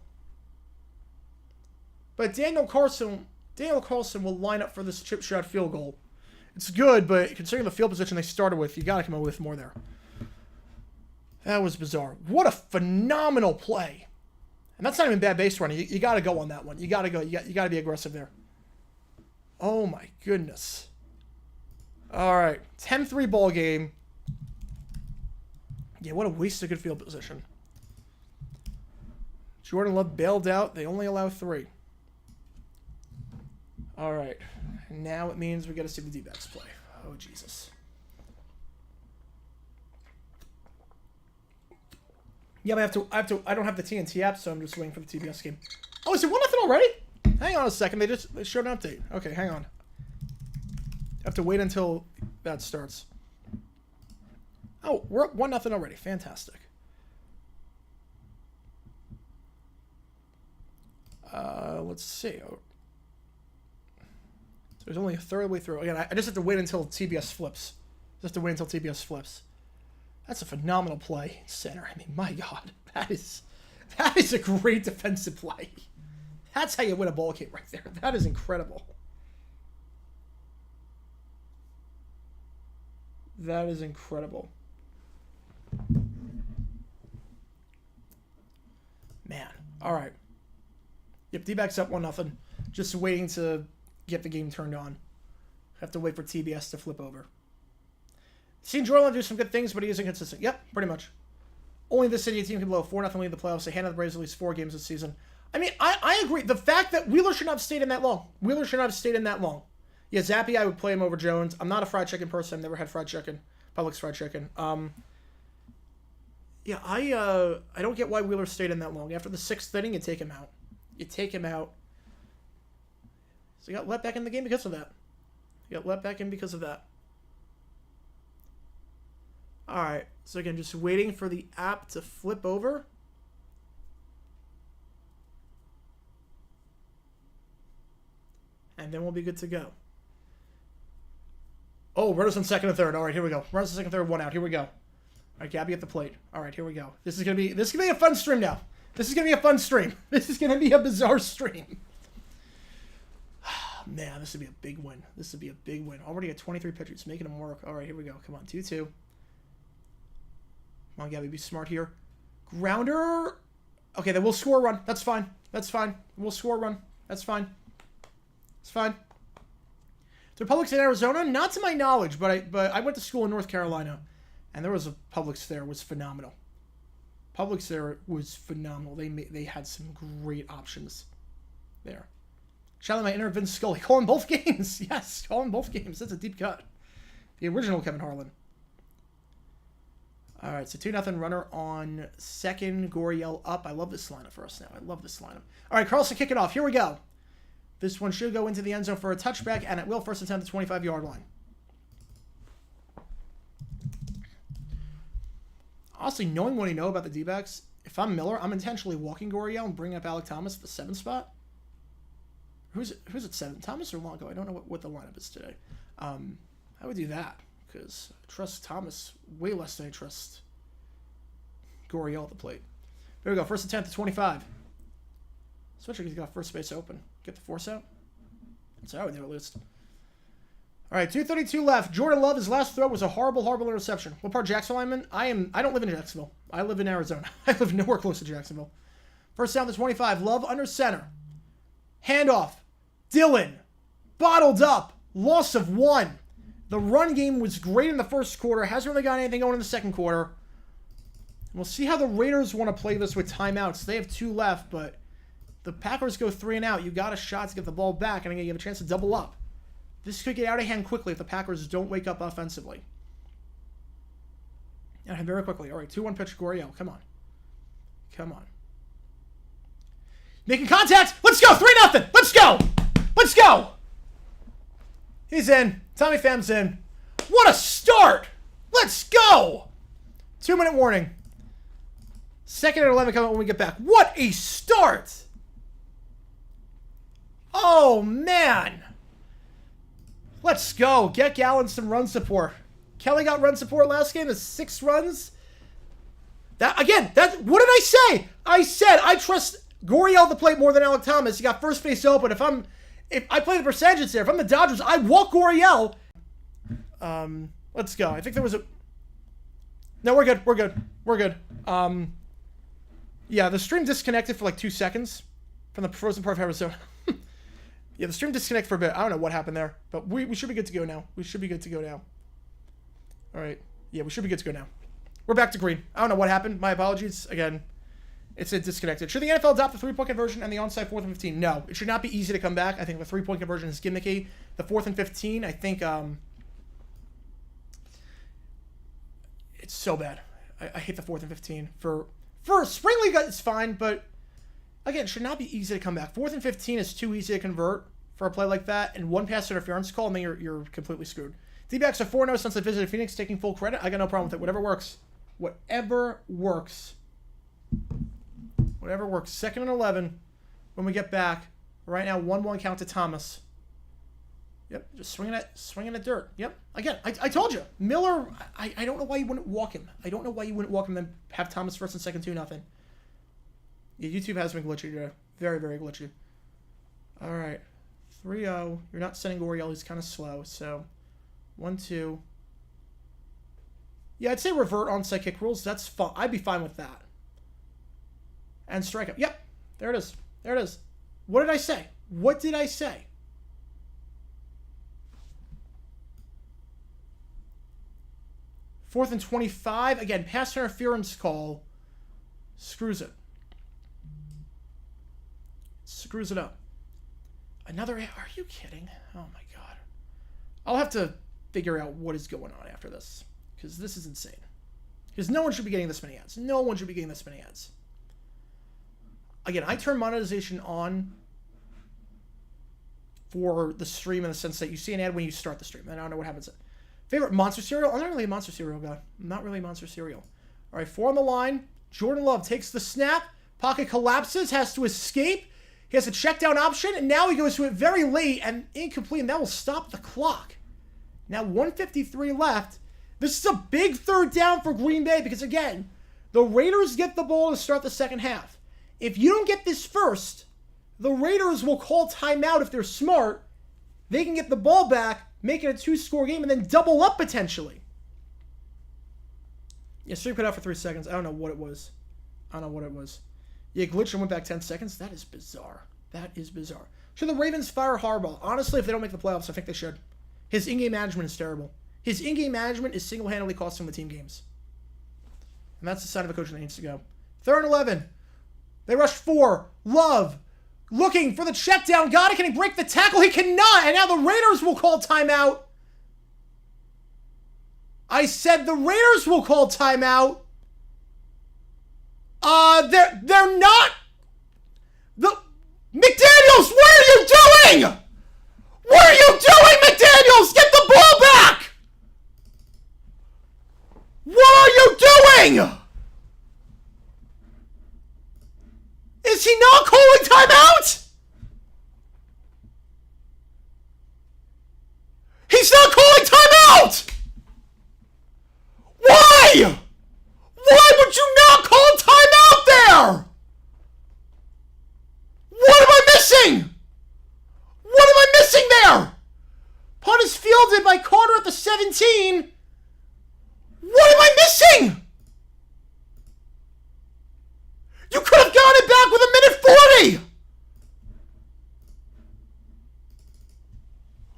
but Daniel Carlson will line up for this chip shot field goal. It's good, but considering the field position they started with, you got to come up with more there. That was bizarre. What a phenomenal play. And that's not even bad base running. You got to go on that one. You got to go. You got to be aggressive there. Oh, my goodness. All right. 10-3 ball game. Yeah, what a waste of good field position. Jordan Love bailed out. They only allow 3. All right. Now it means we got to see the D-backs play. Oh, Jesus. Yeah, I don't have the TNT app, so I'm just waiting for the TBS game. Oh, is it 1-0 already? Hang on a second. They showed an update. Okay, hang on. I have to wait until that starts. Oh, we're up 1-0 already. Fantastic. Let's see. So there's only a third of the way through. Again, I just have to wait until TBS flips. Just have to wait until TBS flips. That's a phenomenal play. Center. I mean, my God. That is a great defensive play. That's how you win a ball game right there. That is incredible. That is incredible. Man. All right. Yep, D-backs up 1-0. Just waiting to get the game turned on. Have to wait for TBS to flip over. Seen Jordan do some good things, but he is inconsistent. Yep, pretty much. Only this City team can blow a 4-0 lead in the playoffs. They handed the Braves at least 4 games this season. I mean, I agree. The fact that Wheeler should not have stayed in that long. Wheeler should not have stayed in that long. Yeah, Zappy, I would play him over Jones. I'm not a fried chicken person. I've never had fried chicken. Publix fried chicken. Yeah, I don't get why Wheeler stayed in that long. After the 6th inning, you take him out. You take him out. So he got let back in the game because of that. He got let back in because of that. Alright, so again, just waiting for the app to flip over. And then we'll be good to go. Oh, runners on 2nd and 3rd. Alright, here we go. Runners on 2nd, 3rd, 1 out. Here we go. Alright, Gabby at the plate. Alright, here we go. This is gonna be a fun stream now. This is gonna be a fun stream. This is gonna be a bizarre stream. Man, this would be a big win. This would be a big win. Already at 23 pitchers, making them work. Alright, here we go. Come on, 2-2. Come on, Gabby, be smart here. Grounder. Okay, then we'll score a run. That's fine. That's fine. We'll score a run. That's fine. It's fine. The Publix in Arizona? Not to my knowledge, but I went to school in North Carolina, and there was a Publix there. It was phenomenal. Publix there was phenomenal. They had some great options there. Shout out my inner Vince Scully. Call in both games. Yes, call in both games. That's a deep cut. The original Kevin Harlan. All right, so 2-0 runner on second. Goriel up. I love this lineup for us now. I love this lineup. All right, Carlson, kick it off. Here we go. This one should go into the end zone for a touchback, and it will. First attempt at the 25-yard line. Honestly, knowing what I know about the D-backs, if I'm Miller, I'm intentionally walking Goriel and bringing up Alec Thomas at the 7 spot. Who's at 7? Thomas or Longo? I don't know what the lineup is today. I would do that because I trust Thomas way less than I trust Goriel at the plate. There we go. First attempt at 25. Especially because he's got first space open. Get the force out. That's how I would do it at least. All right, 2:32 left. Jordan Love, his last throw was a horrible, horrible interception. What part of Jacksonville I'm in? I don't live in Jacksonville. I live in Arizona. I live nowhere close to Jacksonville. First down to 25. Love under center. Handoff. Dillon. Bottled up. Loss of 1. The run game was great in the first quarter. Hasn't really got anything going in the second quarter. We'll see how the Raiders want to play this with timeouts. They have 2 left, but the Packers go 3 and out. You got a shot to get the ball back, and you have a chance to double up. This could get out of hand quickly if the Packers don't wake up offensively. And very quickly. All right, 2-1 pitch, Goriel. Come on. Come on. Making contact. Let's go. 3-0. Let's go. Let's go. He's in. Tommy Pham's in. What a start. Let's go. 2-minute warning. Second and 11 coming when we get back. What a start. Oh, man. Let's go. Get Gallen some run support. Kelly got run support last game. That's 6 runs. What did I say? I said I trust Goriel to plate more than Alec Thomas. He got first base open. If I play the percentages there, if I'm the Dodgers, I walk Goriel. Let's go. I think there was a... No, we're good. We're good. We're good. Yeah, the stream disconnected for like 2 seconds from the frozen part of Arizona. Yeah, the stream disconnected for a bit. I don't know what happened there, but we should be good to go now. We should be good to go now. All right. Yeah, we should be good to go now. We're back to green. I don't know what happened. My apologies. Again, it's disconnected. Should the NFL adopt the 3-point conversion and the onside 4th and 15? No. It should not be easy to come back. I think the 3-point conversion is gimmicky. The 4th and 15, I think it's so bad. I hate the 4th and 15. For Spring League, it's fine, but again, it should not be easy to come back. 4th and 15 is too easy to convert for a play like that, and 1 pass interference call, and then you're completely screwed. D-backs are 4-0 since they visited Phoenix, taking full credit. I got no problem with it. Whatever works. Whatever works. Whatever works. 2nd and 11 when we get back. Right now, 1-1 count to Thomas. Yep, just swinging at dirt. Yep. Again, I told you. Miller, I don't know why you wouldn't walk him. I don't know why you wouldn't walk him and then have Thomas first and second 2-0. Yeah, YouTube has been glitchy today. Very, very glitchy. All right. 3-0. You're not sending Goriel. He's kind of slow. So, 1-2. Yeah, I'd say revert onside kick rules. That's fun. I'd be fine with that. And strike up. Yep. There it is. There it is. What did I say? What did I say? Fourth and 25. Again, pass interference call. Screws it. Screws it up. Another... Are you kidding? Oh, my God. I'll have to figure out what is going on after this. Because this is insane. Because no one should be getting this many ads. No one should be getting this many ads. Again, I turn monetization on for the stream in the sense that you see an ad when you start the stream. And I don't know what happens. Favorite monster cereal? I'm not really a monster cereal guy. I'm not really a monster cereal. All right, 4 on the line. Jordan Love takes the snap. Pocket collapses, has to escape. He has a check down option, and now he goes to it very late and incomplete, and that will stop the clock. Now 1:53 left. This is a big 3rd down for Green Bay because, again, the Raiders get the ball to start the second half. If you don't get this first, the Raiders will call timeout if they're smart. They can get the ball back, make it a 2-score game, and then double up potentially. Yeah, stream cut out for 3 seconds. I don't know what it was. Yeah, glitched and went back 10 seconds. That is bizarre. That is bizarre. Should the Ravens fire Harbaugh? Honestly, if they don't make the playoffs, I think they should. His in-game management is terrible. His in-game management is single-handedly costing the team games. And that's the sign of a coach that needs to go. 3rd and 11. They rushed 4. Love looking for the check down. Got it. Can he break the tackle? He cannot. And now the Raiders will call timeout. I said the Raiders will call timeout. They're not. McDaniels, what are you doing? What are you doing, McDaniels? Get the ball back. What are you doing? Is he not calling timeout? He's not calling timeout! Why? Why would you not call timeout there? What am I missing? What am I missing there? Punt is fielded by Carter at the 17. What am I missing? You could have gotten it back with a minute 40!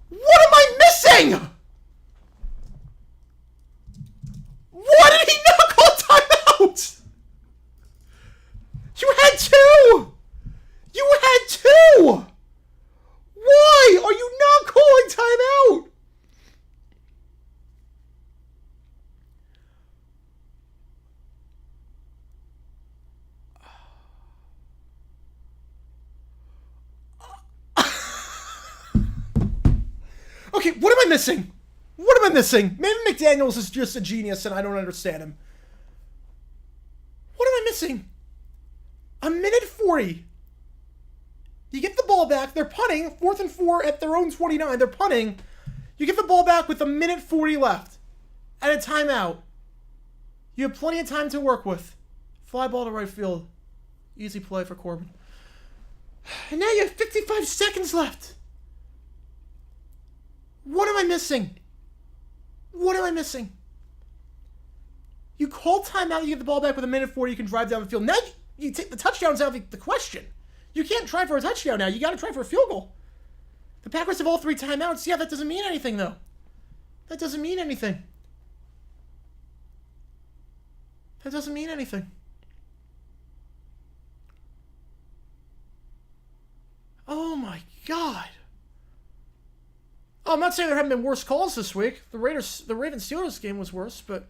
What am I missing? Why did he not call timeout? You had 2! You had 2! Why are you not calling timeout? Okay, what am I missing? What am I missing? Maybe McDaniels is just a genius and I don't understand him. What am I missing? A minute 40. You get the ball back. They're punting. 4th and 4 at their own 29. They're punting. You get the ball back with a minute 40 left. At a timeout. You have plenty of time to work with. Fly ball to right field. Easy play for Corbin. And now you have 55 seconds left. What am I missing? What am I missing? You call timeout, you get the ball back with a minute 40, you can drive down the field. Now you take the touchdowns out of the question. You can't try for a touchdown now. You got to try for a field goal. The Packers have all 3 timeouts. Yeah, that doesn't mean anything, though. That doesn't mean anything. That doesn't mean anything. Oh, my God. Oh, I'm not saying there haven't been worse calls this week. The Ravens-Steelers game was worse, but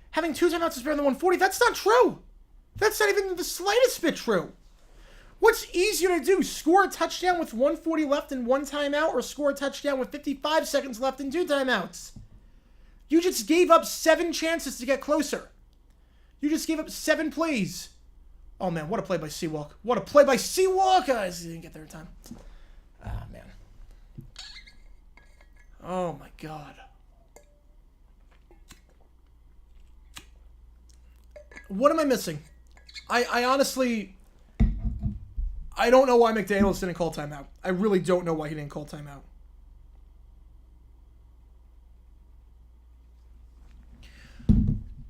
having 2 timeouts is better than 140. That's not true. That's not even the slightest bit true. What's easier to do? Score a touchdown with 140 left and 1 timeout, or score a touchdown with 55 seconds left and 2 timeouts? You just gave up 7 chances to get closer. You just gave up 7 plays. Oh, man, what a play by Seawalk. What a play by Seawalk! Guys, he didn't get there in time. Ah, man. Oh, my God. What am I missing? I honestly... I don't know why McDaniels didn't call timeout. I really don't know why he didn't call timeout.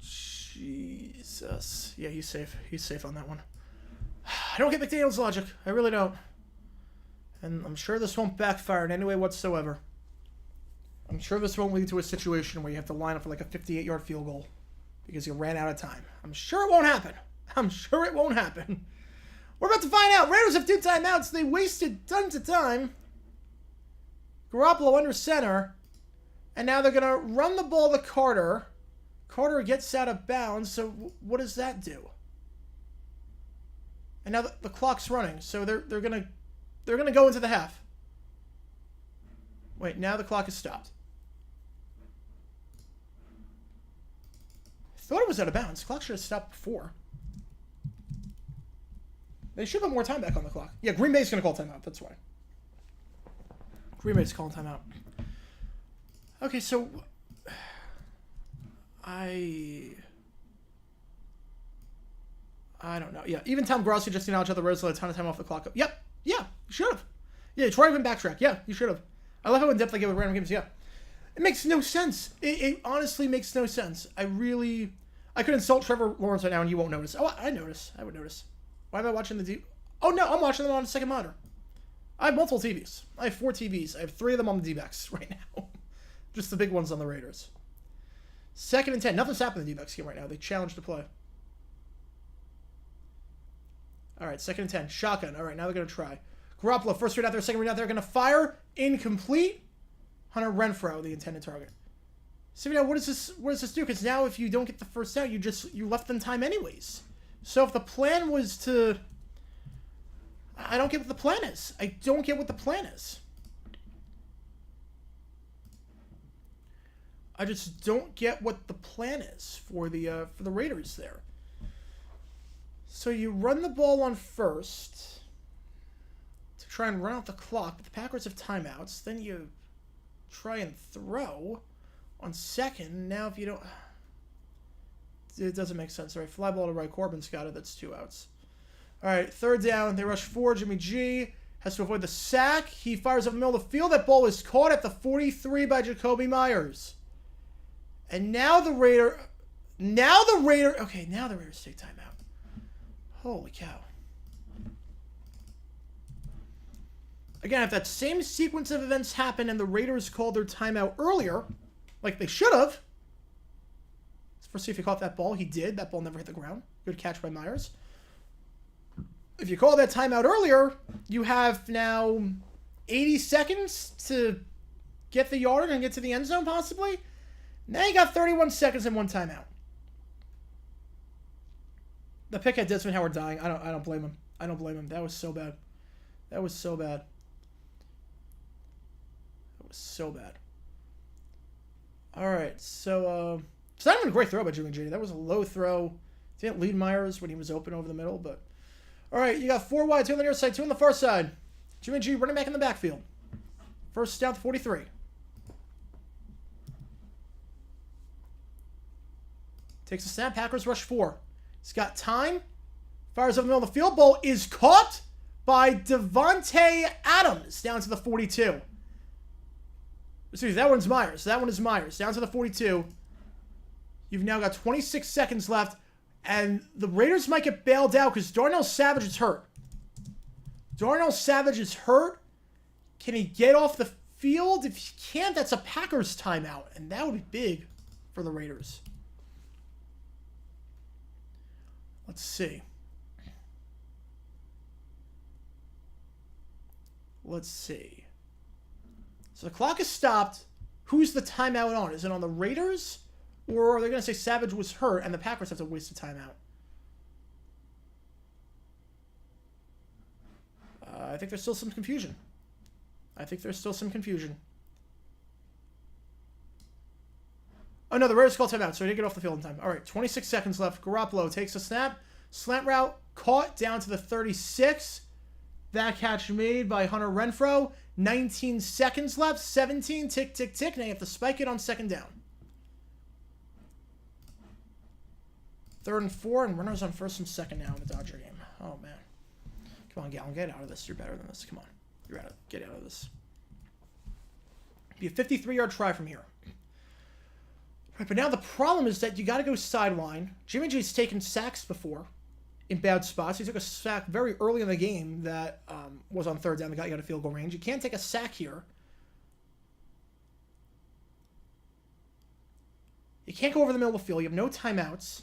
Jesus. Yeah, he's safe. He's safe on that one. I don't get McDaniels' logic. I really don't. And I'm sure this won't backfire in any way whatsoever. I'm sure this won't lead to a situation where you have to line up for like a 58-yard field goal because you ran out of time. I'm sure it won't happen. I'm sure it won't happen. We're about to find out. Raiders have 2 timeouts. They wasted tons of time. Garoppolo under center. And now they're going to run the ball to Carter. Carter gets out of bounds. So what does that do? And now the clock's running. So they're going to go into the half. Wait, now the clock is stopped. I thought it was out of bounds. The clock should have stopped before. They should put more time back on the clock. Yeah, Green Bay's going to call timeout. That's why. Green Bay's calling timeout. Okay, so... I don't know. Yeah, even Tom Grossi just acknowledged how the Raiders let a ton of time off the clock. Yep. Yeah, you should have. Yeah, try even backtrack. Yeah, you should have. I love how in-depth they give with random games. Yeah. It makes no sense. It honestly makes no sense. I could insult Trevor Lawrence right now and you won't notice. Oh, I notice. I would notice. Why am I watching the Oh, no, I'm watching them on a second monitor. I have multiple TVs. I have 4 TVs. I have 3 of them on the D-backs right now. Just the big ones on the Raiders. 2nd and 10. Nothing's happened in the D-backs game right now. They challenged the play. All right, 2nd and 10. Shotgun. All right, now they're going to try. Garoppolo, first read out there, second read out there. Going to fire. Incomplete. Hunter Renfrow, the intended target. So now, what does this do? Because now, if you don't get the first down, you left them time anyways. So if the plan was to, I don't get what the plan is. I don't get what the plan is. I just don't get what the plan is for the Raiders there. So you run the ball on first to try and run out the clock, but the Packers have timeouts. Then you try and throw on second. Now if you don't, it doesn't make sense. All right, fly ball to right. Corbin's got it. That's 2 outs. All right, 3rd down. They rush 4. Jimmy G has to avoid the sack. He fires up the middle of the field. That ball is caught at the 43 by Jacoby Myers. And now the Raiders take timeout. Holy cow. Again, if that same sequence of events happened and the Raiders called their timeout earlier, like they should have. Let's first see if he caught that ball. He did. That ball never hit the ground. Good catch by Myers. If you call that timeout earlier, you have now 80 seconds to get the yard and get to the end zone, possibly. Now you got 31 seconds and 1 timeout. The pick at Desmond Howard dying. I don't blame him. I don't blame him. That was so bad. That was so bad. That was so bad. All right, so it's not even a great throw by Jimmy G. That was a low throw. Didn't lead Myers when he was open over the middle, but all right, you got 4 wide, 2 on the near side, 2 on the far side. Jimmy G running back in the backfield. First down to 43. Takes a snap. Packers rush 4. He's got time. Fires up the middle of the field. Ball is caught by Devontae Adams down to the 42. Excuse me, that one's Myers. That one is Myers. Down to the 42. You've now got 26 seconds left. And the Raiders might get bailed out because Darnell Savage is hurt. Darnell Savage is hurt. Can he get off the field? If he can't, that's a Packers timeout. And that would be big for the Raiders. Let's see. Let's see. So the clock is stopped. Who's the timeout on? Is it on the Raiders? Or are they going to say Savage was hurt and the Packers have to waste a timeout? I think there's still some confusion. Oh, no, the Raiders called timeout, so he didn't get off the field in time. All right, 26 seconds left. Garoppolo takes a snap. Slant route caught down to the 36. That catch made by Hunter Renfrow. 19 seconds left. 17. Tick, tick, tick. Now you have to spike it on 2nd down. 3rd and 4, and runners on 1st and 2nd now in the Dodger game. Oh, man. Come on, Gallon, get out of this. You're better than this. Come on. Get out of this. Be a 53-yard try from here. Right, but now the problem is that you got to go sideline. Jimmy G's taken sacks before in bad spots. He took a sack very early in the game that was on 3rd down. The guy got a field goal range. You can't take a sack here. You can't go over the middle of the field. You have no timeouts.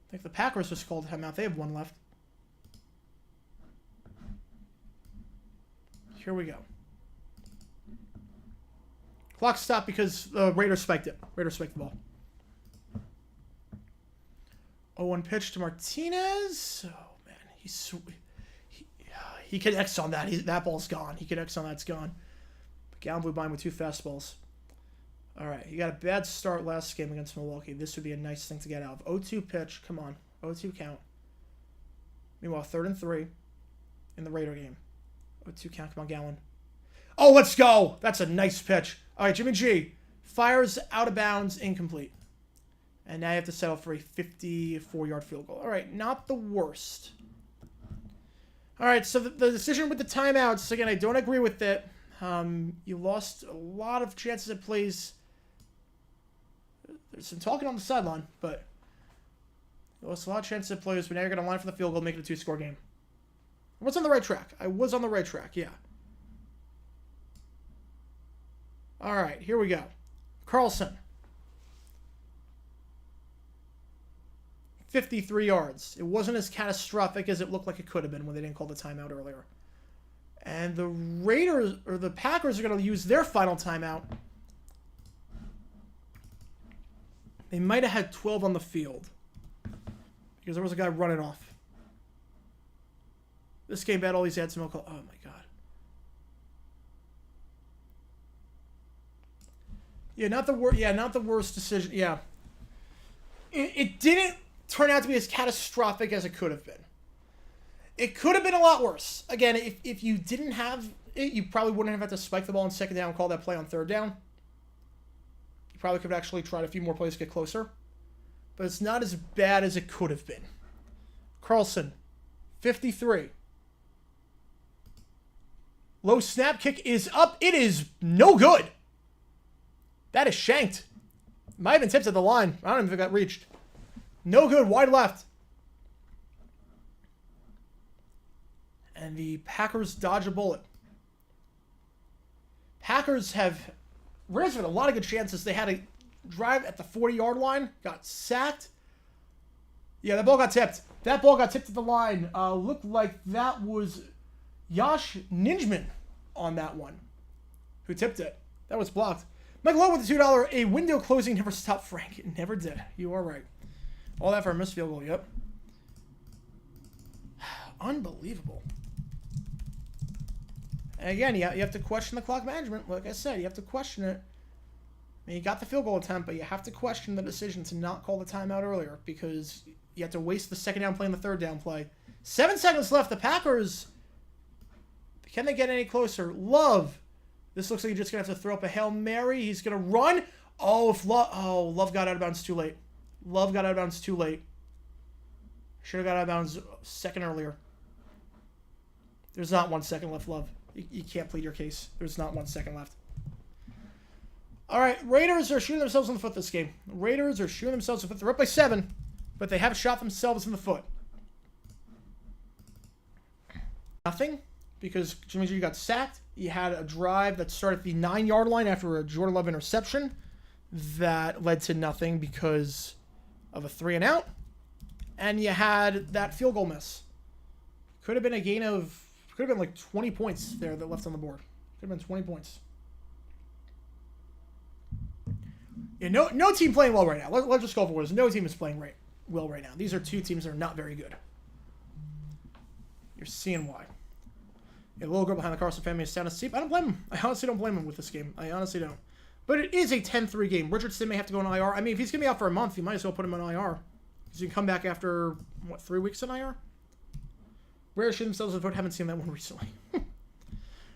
I think the Packers just called a timeout. They have 1 left. Here we go. Clock stopped because Raiders spiked it. Raiders spiked the ball. 0-1 pitch to Martinez. Oh, man. He could X on that. That ball's gone. He could X on that. It's gone. But Gallon blew by him with 2 fastballs. All right. He got a bad start last game against Milwaukee. This would be a nice thing to get out of. 0-2 pitch. Come on. 0-2 count. Meanwhile, 3rd and 3 in the Raider game. 0-2 count. Come on, Gallon. Oh, let's go. That's a nice pitch. All right, Jimmy G fires out of bounds, incomplete. And now you have to settle for a 54-yard field goal. All right, not the worst. All right, so the decision with the timeouts, again, I don't agree with it. You lost a lot of chances at plays. There's some talking on the sideline, but you lost a lot of chances at plays, but now you're going to line for the field goal, make it a 2-score game. I was on the right track. Yeah. All right, here we go. Carlson 53 yards. It wasn't as catastrophic as it looked like it could have been when they didn't call the timeout earlier. And the Raiders, or the Packers, are going to use their final timeout. They might have had 12 on the field because there was a guy running off. This game bad. All these ads. Oh my god. Yeah, not the worst. Yeah, not the worst decision. Yeah, it didn't turn out to be as catastrophic as it could have been. It could have been a lot worse. Again, if you didn't have it, you probably wouldn't have had to spike the ball on second down and call that play on third down. You probably could have actually tried a few more plays to get closer. But it's not as bad as it could have been. Carlson, 53. Low snap kick is up. It is no good. That is shanked. Might have been tipped at the line. I don't even think it got reached. No good. Wide left. And the Packers dodge a bullet. Packers have Raiders had a lot of good chances. They had a drive at the 40-yard line. Got sacked. Yeah, that ball got tipped. That ball got tipped at the line. Looked like that was Josh Ninjman on that one who tipped it. That was blocked. Michael Lowe with the $2. A window closing never stopped Frank. It never did. You are right. All that for a missed field goal. Yep. Unbelievable. And again, you have to question the clock management. Like I said, you have to question it. I mean, you got the field goal attempt, but you have to question the decision to not call the timeout earlier because you have to waste the second down play and the third down play. 7 seconds left. The Packers, can they get any closer? Love. This looks like he's just going to have to throw up a Hail Mary. He's going to run. Love got out of bounds too late. Love got out of bounds too late. Should have got out of bounds a second earlier. There's not 1 second left, Love. You can't plead your case. There's not 1 second left. All right, Raiders are shooting themselves in the foot this game. Raiders are shooting themselves in the foot. They're up by 7, but they have shot themselves in the foot. Nothing, because Jimmy G got sacked. You had a drive that started at the 9-yard line after a Jordan Love interception that led to nothing because of a 3-and-out. And you had that field goal miss. Could have been a gain of... Could have been like 20 points there that left on the board. Could have been 20 points. Yeah, no team playing well right now. Let's just go for it. No team is playing well right now. These are two teams that are not very good. You're seeing why. Yeah, the little girl behind the Carson family is sound asleep. I don't blame him. I honestly don't blame him with this game. I honestly don't. But it is a 10-3 game. Richardson may have to go on IR. I mean, if he's going to be out for a month, you might as well put him on IR. Because you can come back after, 3 weeks on IR? Raiders shoot themselves in the foot. Haven't seen that one recently. I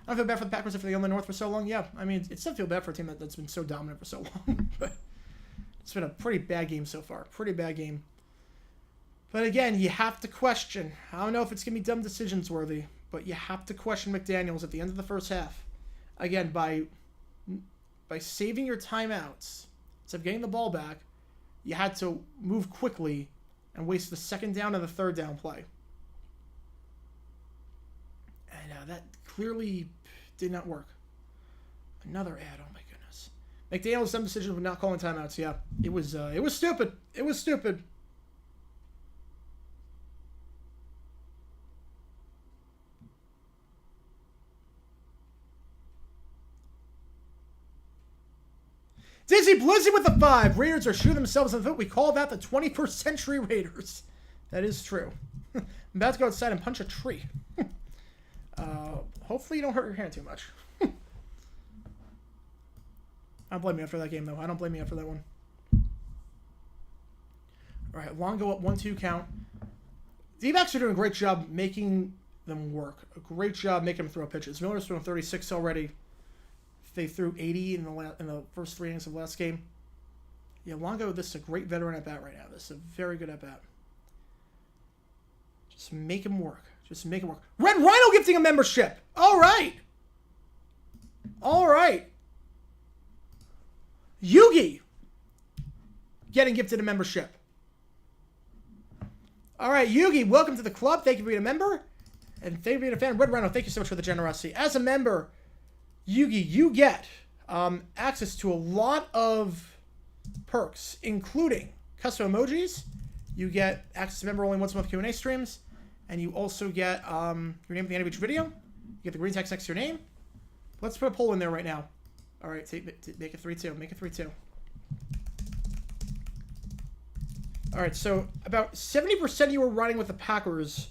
don't feel bad for the Packers if they own the North for so long. Yeah, I mean, it still feel bad for a team that's been so dominant for so long. But it's been a pretty bad game so far. Pretty bad game. But again, you have to question. I don't know if it's going to be dumb decisions worthy, but you have to question McDaniels at the end of the first half. Again, by saving your timeouts, instead of getting the ball back, you had to move quickly and waste the second down and the third down play. And that clearly did not work. Another ad. Oh my goodness. McDaniels' dumb decision with not calling timeouts. Yeah, it was stupid. It was stupid. Dizzy Blizzy with the 5. Raiders are shooting themselves in the foot. We call that the 21st century Raiders. That is true. I'm about to go outside and punch a tree. Hopefully you don't hurt your hand too much. I don't blame you after that game, though. I don't blame you after that one. All right, Longo up 1-2 count. D-backs are doing a great job making them work. A great job making them throw pitches. Miller's thrown 36 already. They threw 80 in the first 3 innings of the last game. Yeah, Longo, this is a great veteran at bat right now. This is a very good at bat. Just make him work. Just make it work. Red Rhino gifting a membership. All right. All right. Yugi getting gifted a membership. All right, Yugi, welcome to the club. Thank you for being a member. And thank you for being a fan. Red Rhino, thank you so much for the generosity. As a member, Yugi, you get access to a lot of perks, including custom emojis. You get access to member only once a month Q&A streams. And you also get your name at the end of each video. You get the green text next to your name. Let's put a poll in there right now. All right, make it 3-2. Make it 3-2. All right, so about 70% of you were running with the Packers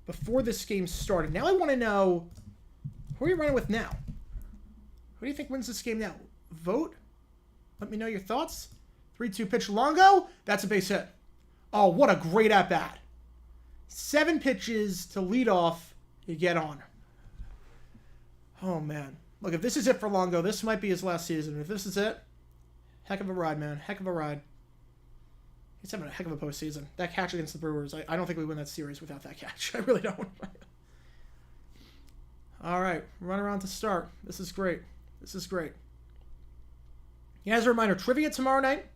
before this game started. Now I want to know, who are you running with now? Who do you think wins this game now? Vote. Let me know your thoughts. 3-2 pitch Longo. That's a base hit. Oh, what a great at-bat. 7 pitches to lead off. You get on. Oh, man. Look, if this is it for Longo, this might be his last season. If this is it, heck of a ride, man. Heck of a ride. He's having a heck of a postseason. That catch against the Brewers, I don't think we win that series without that catch. I really don't. All right, run around to start. This is great. This is great. Yeah, as a reminder, trivia tomorrow night.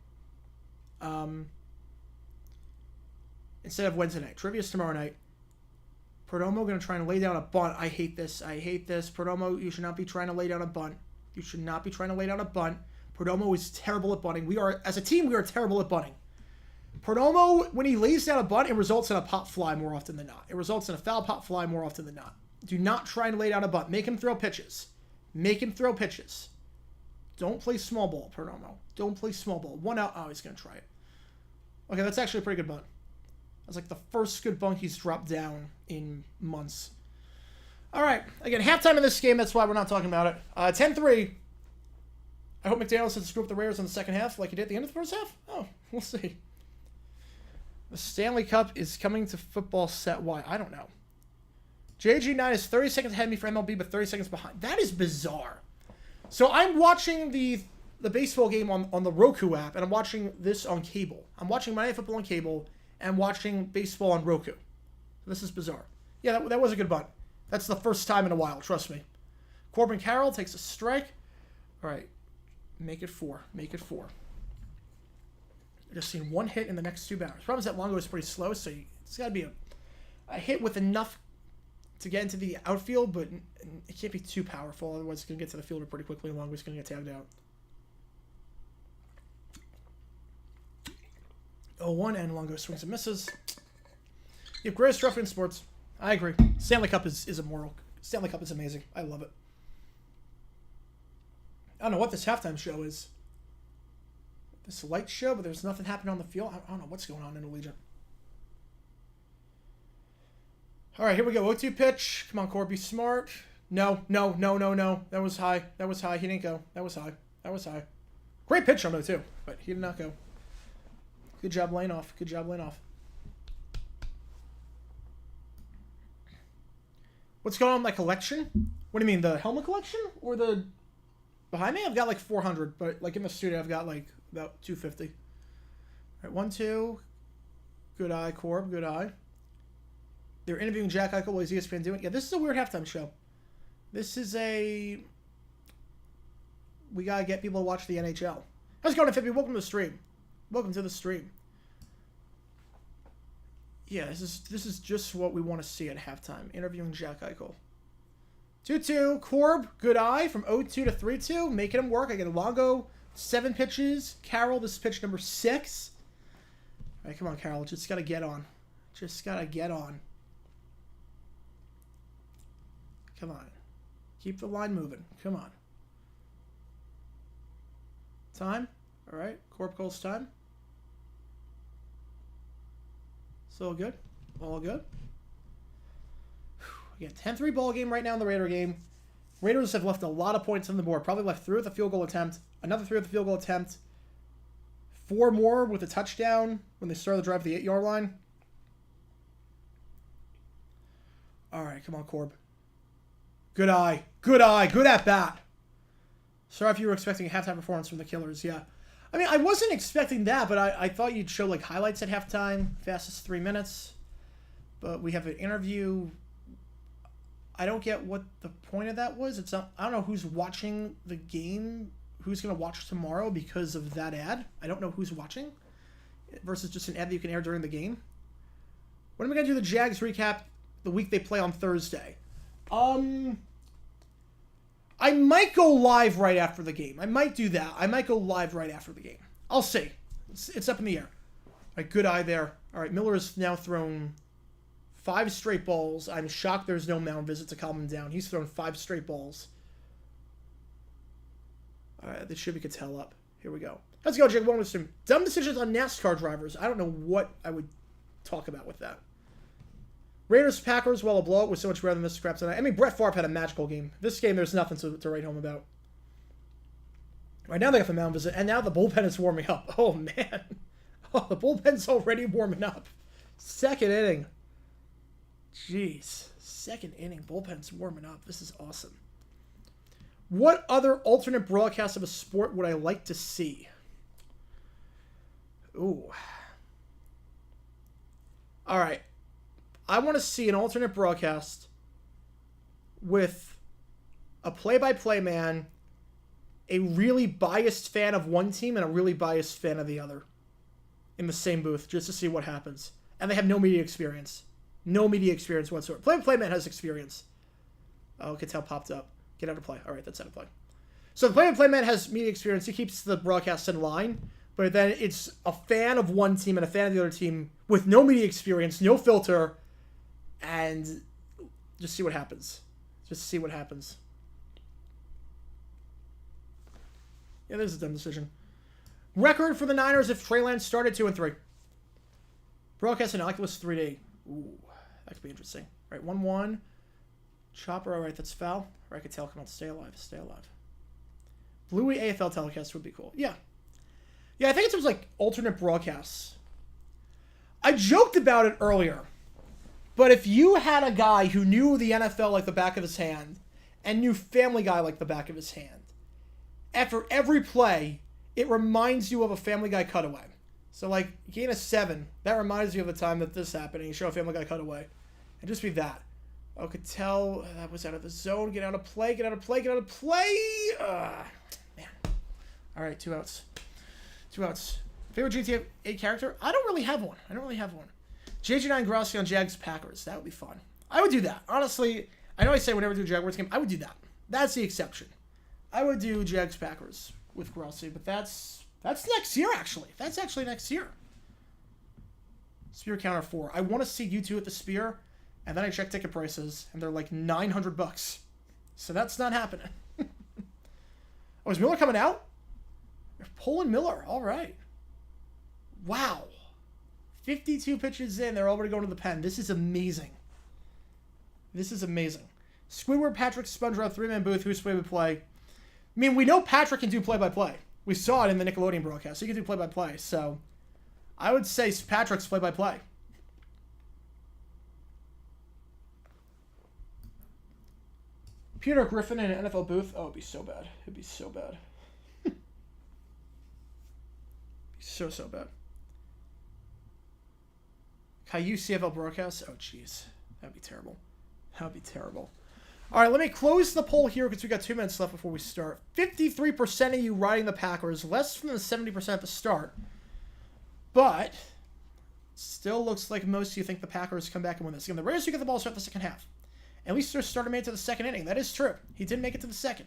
Instead of Wednesday night. Trivia's tomorrow night. Perdomo going to try and lay down a bunt. I hate this. I hate this. Perdomo, you should not be trying to lay down a bunt. You should not be trying to lay down a bunt. Perdomo is terrible at bunting. As a team, we are terrible at bunting. Perdomo, when he lays down a bunt, it results in a pop fly more often than not. It results in a foul pop fly more often than not. Do not try and lay down a bunt. Make him throw pitches. Make him throw pitches. Don't play small ball, Perdomo. Don't play small ball. 1 out. Oh, he's going to try it. Okay, that's actually a pretty good bunt. That's like the first good bunt he's dropped down in months. All right. Again, halftime of this game. That's why we're not talking about it. 10-3. I hope McDaniels has screwed up the Raiders in the second half like he did at the end of the first half. Oh, we'll see. The Stanley Cup is coming to football set Y. I don't know. JG9 is 30 seconds ahead of me for MLB, but 30 seconds behind. That is bizarre. So I'm watching the baseball game on the Roku app, and I'm watching this on cable. I'm watching Monday Night Football on cable, and watching baseball on Roku. This is bizarre. Yeah, that was a good bunt. That's the first time in a while, trust me. Corbin Carroll takes a strike. All right, make it 4. Make it 4. I've just seen 1 hit in the next 2 batters. Problem is that Longo is pretty slow, so it's got to be a hit with enough to get into the outfield, but it can't be too powerful. Otherwise, it's going to get to the fielder pretty quickly, and Longo's going to get tagged out. 0-1, and Longo swings and misses. You have greatest trophy in sports. I agree. Stanley Cup is immoral. Stanley Cup is amazing. I love it. I don't know what this halftime show is. This light show, but there's nothing happening on the field. I don't know what's going on in Allegiant. All right, here we go. 0-2 pitch. Come on, Corb, be smart. No. That was high. That was high. He didn't go. That was high. That was high. Great pitch on 0-2, but he did not go. Good job laying off. Good job laying off. What's going on with my collection? What do you mean, the helmet collection? Or the... Behind me, I've got like 400, but like in the studio, I've got like about 250. All right, 1-2. Good eye, Corb. Good eye. They're interviewing Jack Eichel. What is ESPN doing? Yeah, this is a weird halftime show. This is a... We gotta get people to watch the NHL. How's it going, Fippy? Welcome to the stream. Welcome to the stream. Yeah, this is just what we want to see at halftime. Interviewing Jack Eichel. 2-2. Corb, good eye from 0-2 to 3-2. Making him work. I get a Longo, 7 pitches. Carroll, this is pitch number 6. All right, come on, Carroll. Just got to get on. Just got to get on. Come on. Keep the line moving. Come on. Time. All right. Corb calls time. It's all good. All good. Again, 10-3 ball game right now in the Raider game. Raiders have left a lot of points on the board. Probably left 3 with a field goal attempt. Another 3 with a field goal attempt. 4 more with a touchdown when they started the drive to the 8-yard line. All right, come on, Corb. Good eye. Good eye. Good at bat. Sorry if you were expecting a halftime performance from the Killers. Yeah. I mean, I wasn't expecting that, but I thought you'd show like highlights at halftime. Fastest 3 minutes. But we have an interview. I don't get what the point of that was. It's not, I don't know who's watching the game, who's going to watch tomorrow because of that ad. I don't know who's watching versus just an ad that you can air during the game. When am I going to do the Jags recap the week they play on Thursday? I might go live right after the game. I might do that. I might go live right after the game. I'll see. It's up in the air. All right, good eye there. All right, Miller has now thrown 5 straight balls. I'm shocked there's no mound visit to calm him down. He's thrown 5 straight balls. All right, this should be Cattell up. Here we go. Let's go, Jake. One with some dumb decisions on NASCAR drivers. I don't know what I would talk about with that. Raiders Packers, well, a blowout was so much better than this crap tonight. I mean, Brett Favre had a magical game. This game, there's nothing to write home about. Right now they got the mound visit, and now the bullpen is warming up. Oh, man. Oh, the bullpen's already warming up. Second inning. Jeez. Second inning. Bullpen's warming up. This is awesome. What other alternate broadcast of a sport would I like to see? Ooh. All right. I want to see an alternate broadcast with a play-by-play man, a really biased fan of one team, and a really biased fan of the other in the same booth, just to see what happens. And they have no media experience. No media experience whatsoever. Play-by-play man has experience. Oh, Cattell popped up. Get out of play. All right, that's out of play. So the play-by-play man has media experience. He keeps the broadcast in line. But then it's a fan of one team and a fan of the other team with no media experience, no filter, and just see what happens. Just see what happens. Yeah, this is a dumb decision. Record for the Niners if Trey Lance started 2-3. Broadcast in Oculus 3D. Ooh, that could be interesting. All right, 1-1. Chopper, all right, that's foul. Or I could tell, come on, stay alive, stay alive. Bluey AFL telecast would be cool. Yeah. Yeah, I think it was like alternate broadcasts. I joked about it earlier. But if you had a guy who knew the NFL like the back of his hand and knew Family Guy like the back of his hand, after every play, it reminds you of a Family Guy cutaway. So like, gain a 7, that reminds you of the time that this happened and you show a Family Guy cutaway. And just be that. Oh, could tell that was out of the zone. Get out of play, get out of play, get out of play. Man. All right, 2 outs. 2 outs. Favorite GTA character? I don't really have one. JJ9 Grossi on Jags Packers. That would be fun. I would do that. Honestly, I know I say whenever I do a Jaguars game, I would do that. That's the exception. I would do Jags Packers with Grossi, but that's next year, actually. That's actually next year. Spear counter 4. I want to see you two at the Spear, and then I check ticket prices, and they're like $900. So that's not happening. Oh, is Miller coming out? They're pulling Miller. All right. Wow. 52 pitches in. They're already going to the pen. This is amazing. This is amazing. Squidward, Patrick, SpongeBob, 3-man booth. Who's play-by-play? I mean, we know Patrick can do play-by-play. We saw it in the Nickelodeon broadcast. He can do play-by-play. So I would say Patrick's play-by-play. Peter Griffin in an NFL booth. Oh, it'd be so bad. It'd be so bad. So bad. Caillou CFL broadcast. Oh, jeez. That'd be terrible. That'd be terrible. All right, let me close the poll here because we got 2 minutes left before we start. 53% of you riding the Packers, less than the 70% at the start. But still looks like most of you think the Packers come back and win this game. The Raiders do get the ball start the second half. At least their starter made it to the second inning. That is true. He did make it to the second.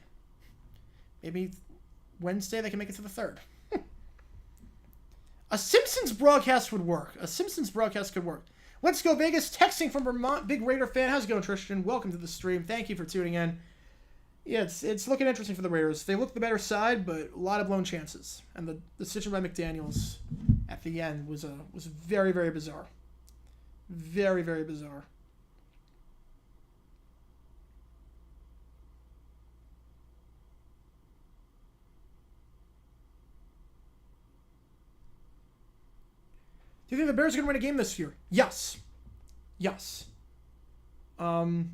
Maybe Wednesday they can make it to the third. A Simpsons broadcast would work. A Simpsons broadcast could work. Let's go Vegas. Texting from Vermont. Big Raider fan. How's it going, Tristan? Welcome to the stream. Thank you for tuning in. Yeah, it's looking interesting for the Raiders. They look the better side, but a lot of blown chances. And the decision by McDaniels at the end was very, very bizarre. Very, very bizarre. Do you think the Bears are going to win a game this year? Yes. Yes. Look,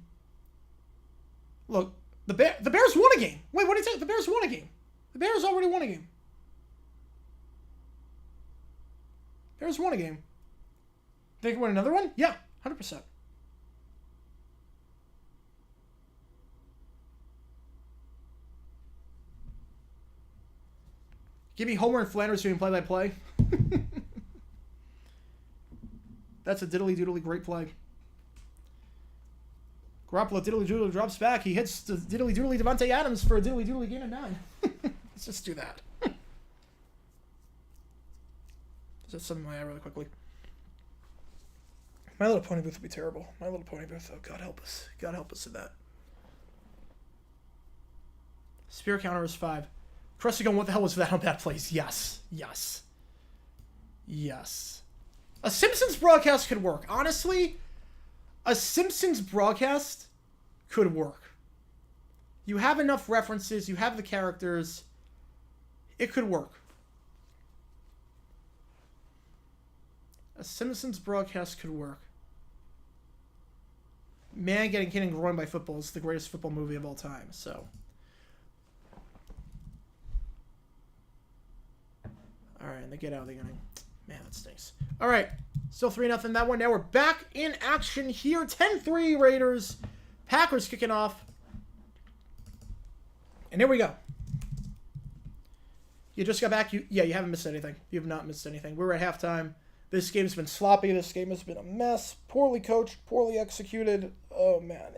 the Bears won a game. Wait, what did you say? The Bears won a game. The Bears already won a game. Bears won a game. They can win another one? Yeah, 100%. Give me Homer and Flanders doing play-by-play. That's a diddly-doodly great play. Garoppolo diddly-doodly drops back. He hits the diddly-doodly Devontae Adams for a diddly-doodly gain of 9. Let's just do that. Just something in my eye really quickly. My Little Pony booth would be terrible. My Little Pony booth. Oh, God help us. God help us with that. Spear counter is 5. Crusty going, what the hell was that on that place? Yes. Yes. Yes. A Simpsons broadcast could work. Honestly, a Simpsons broadcast could work. You have enough references. You have the characters. It could work. A Simpsons broadcast could work. Man getting hit and groin by football is the greatest football movie of all time, so. Alright, and they get out of the inning. Man, that stinks. Alright, still 3-0 that one. Now we're back in action here. 10-3 Raiders. Packers kicking off. And here we go. You just got back. You haven't missed anything. You have not missed anything. We're at halftime. This game's been sloppy. This game has been a mess. Poorly coached, poorly executed. Oh, man.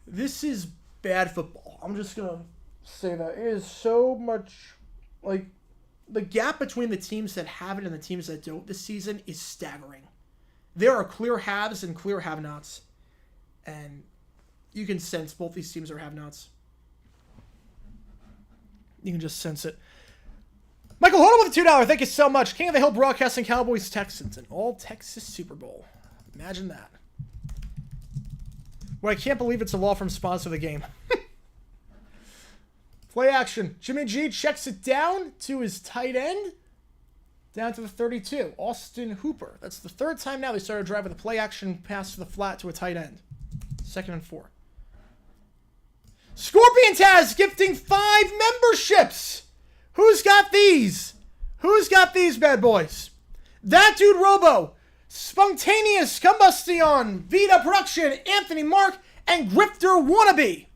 This is bad football. I'm just going to say that. It is so much, like, the gap between the teams that have it and the teams that don't this season is staggering. There are clear haves and clear have-nots. And you can sense both these teams are have-nots. You can just sense it. Michael Hodel with a $2. Thank you so much. King of the Hill Broadcasting, Cowboys, Texans, an all-Texas Super Bowl. Imagine that. Well, I can't believe it's a law firm sponsor of the game. Play action. Jimmy G checks it down to his tight end. Down to the 32. Austin Hooper. That's the third time now they started a drive with a play action pass to the flat to a tight end. 2nd and 4. Scorpion Taz gifting 5 memberships. Who's got these? Who's got these bad boys? That Dude Robo, Spontaneous Combustion, Vita Production, Anthony Mark, and Grifter Wannabe.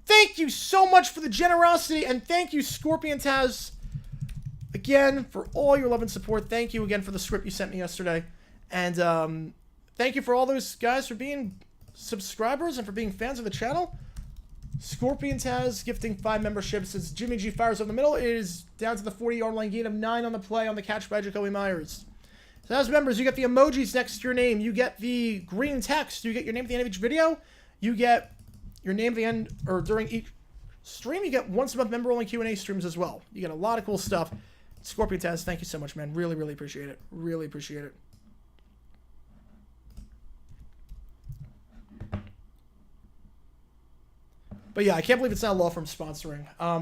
Thank you so much for the generosity, and thank you, Scorpion Taz, again, for all your love and support. Thank you again for the script you sent me yesterday. And thank you for all those guys for being subscribers and for being fans of the channel. Scorpion Taz gifting 5 memberships as Jimmy G fires over the middle. It is down to the 40-yard line, gain of 9 on the play on the catch by Jacoby Myers. So as members, you get the emojis next to your name. You get the green text. You get your name at the end of each video. You get your name at the end, or during each stream. You get once a month member-only Q&A streams as well. You get a lot of cool stuff. Scorpion Taz, thank you so much, man. Really, really appreciate it. Really appreciate it. But yeah, I can't believe it's not a law firm sponsoring. I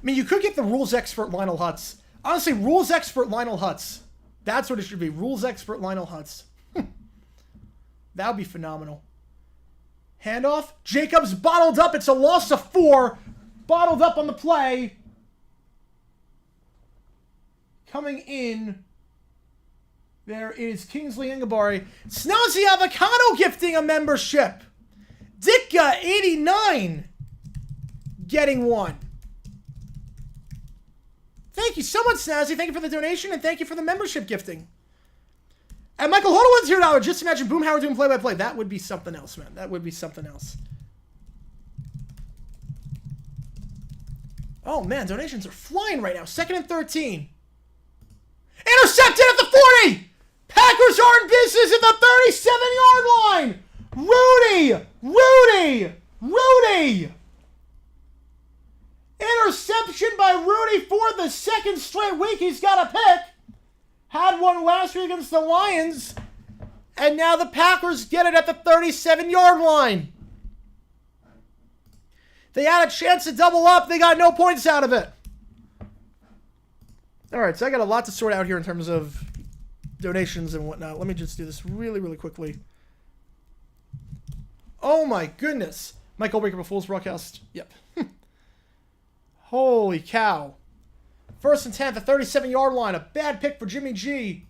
mean, you could get the rules expert Lionel Hutz. Honestly, rules expert Lionel Hutz. That's what it should be. Rules expert Lionel Hutz. That would be phenomenal. Handoff. Jacobs bottled up. It's a loss of 4. Bottled up on the play. Coming in. There is Kingsley Ingabari. Snazzy Avocado gifting a membership. Ditka 89 getting 1. Thank you so much, Snazzy. Thank you for the donation, and thank you for the membership gifting. And Michael Hodel with $2. Just imagine Boomhauer doing play-by-play. That would be something else, man. That would be something else. Oh, man. Donations are flying right now. 2nd and 13. Intercepted at the 40! Packers are in business at the 37-yard line! Rudy! Interception by Rudy for the 2nd straight week. He's got a pick. Had one last week against the Lions. And now the Packers get it at the 37-yard line. They had a chance to double up. They got no points out of it. All right, so I got a lot to sort out here in terms of donations and whatnot. Let me just do this really, really quickly. Oh my goodness. Michael Baker Fools broadcast. Yep. Holy cow. 1st and 10 at the 37-yard line. A bad pick for Jimmy G.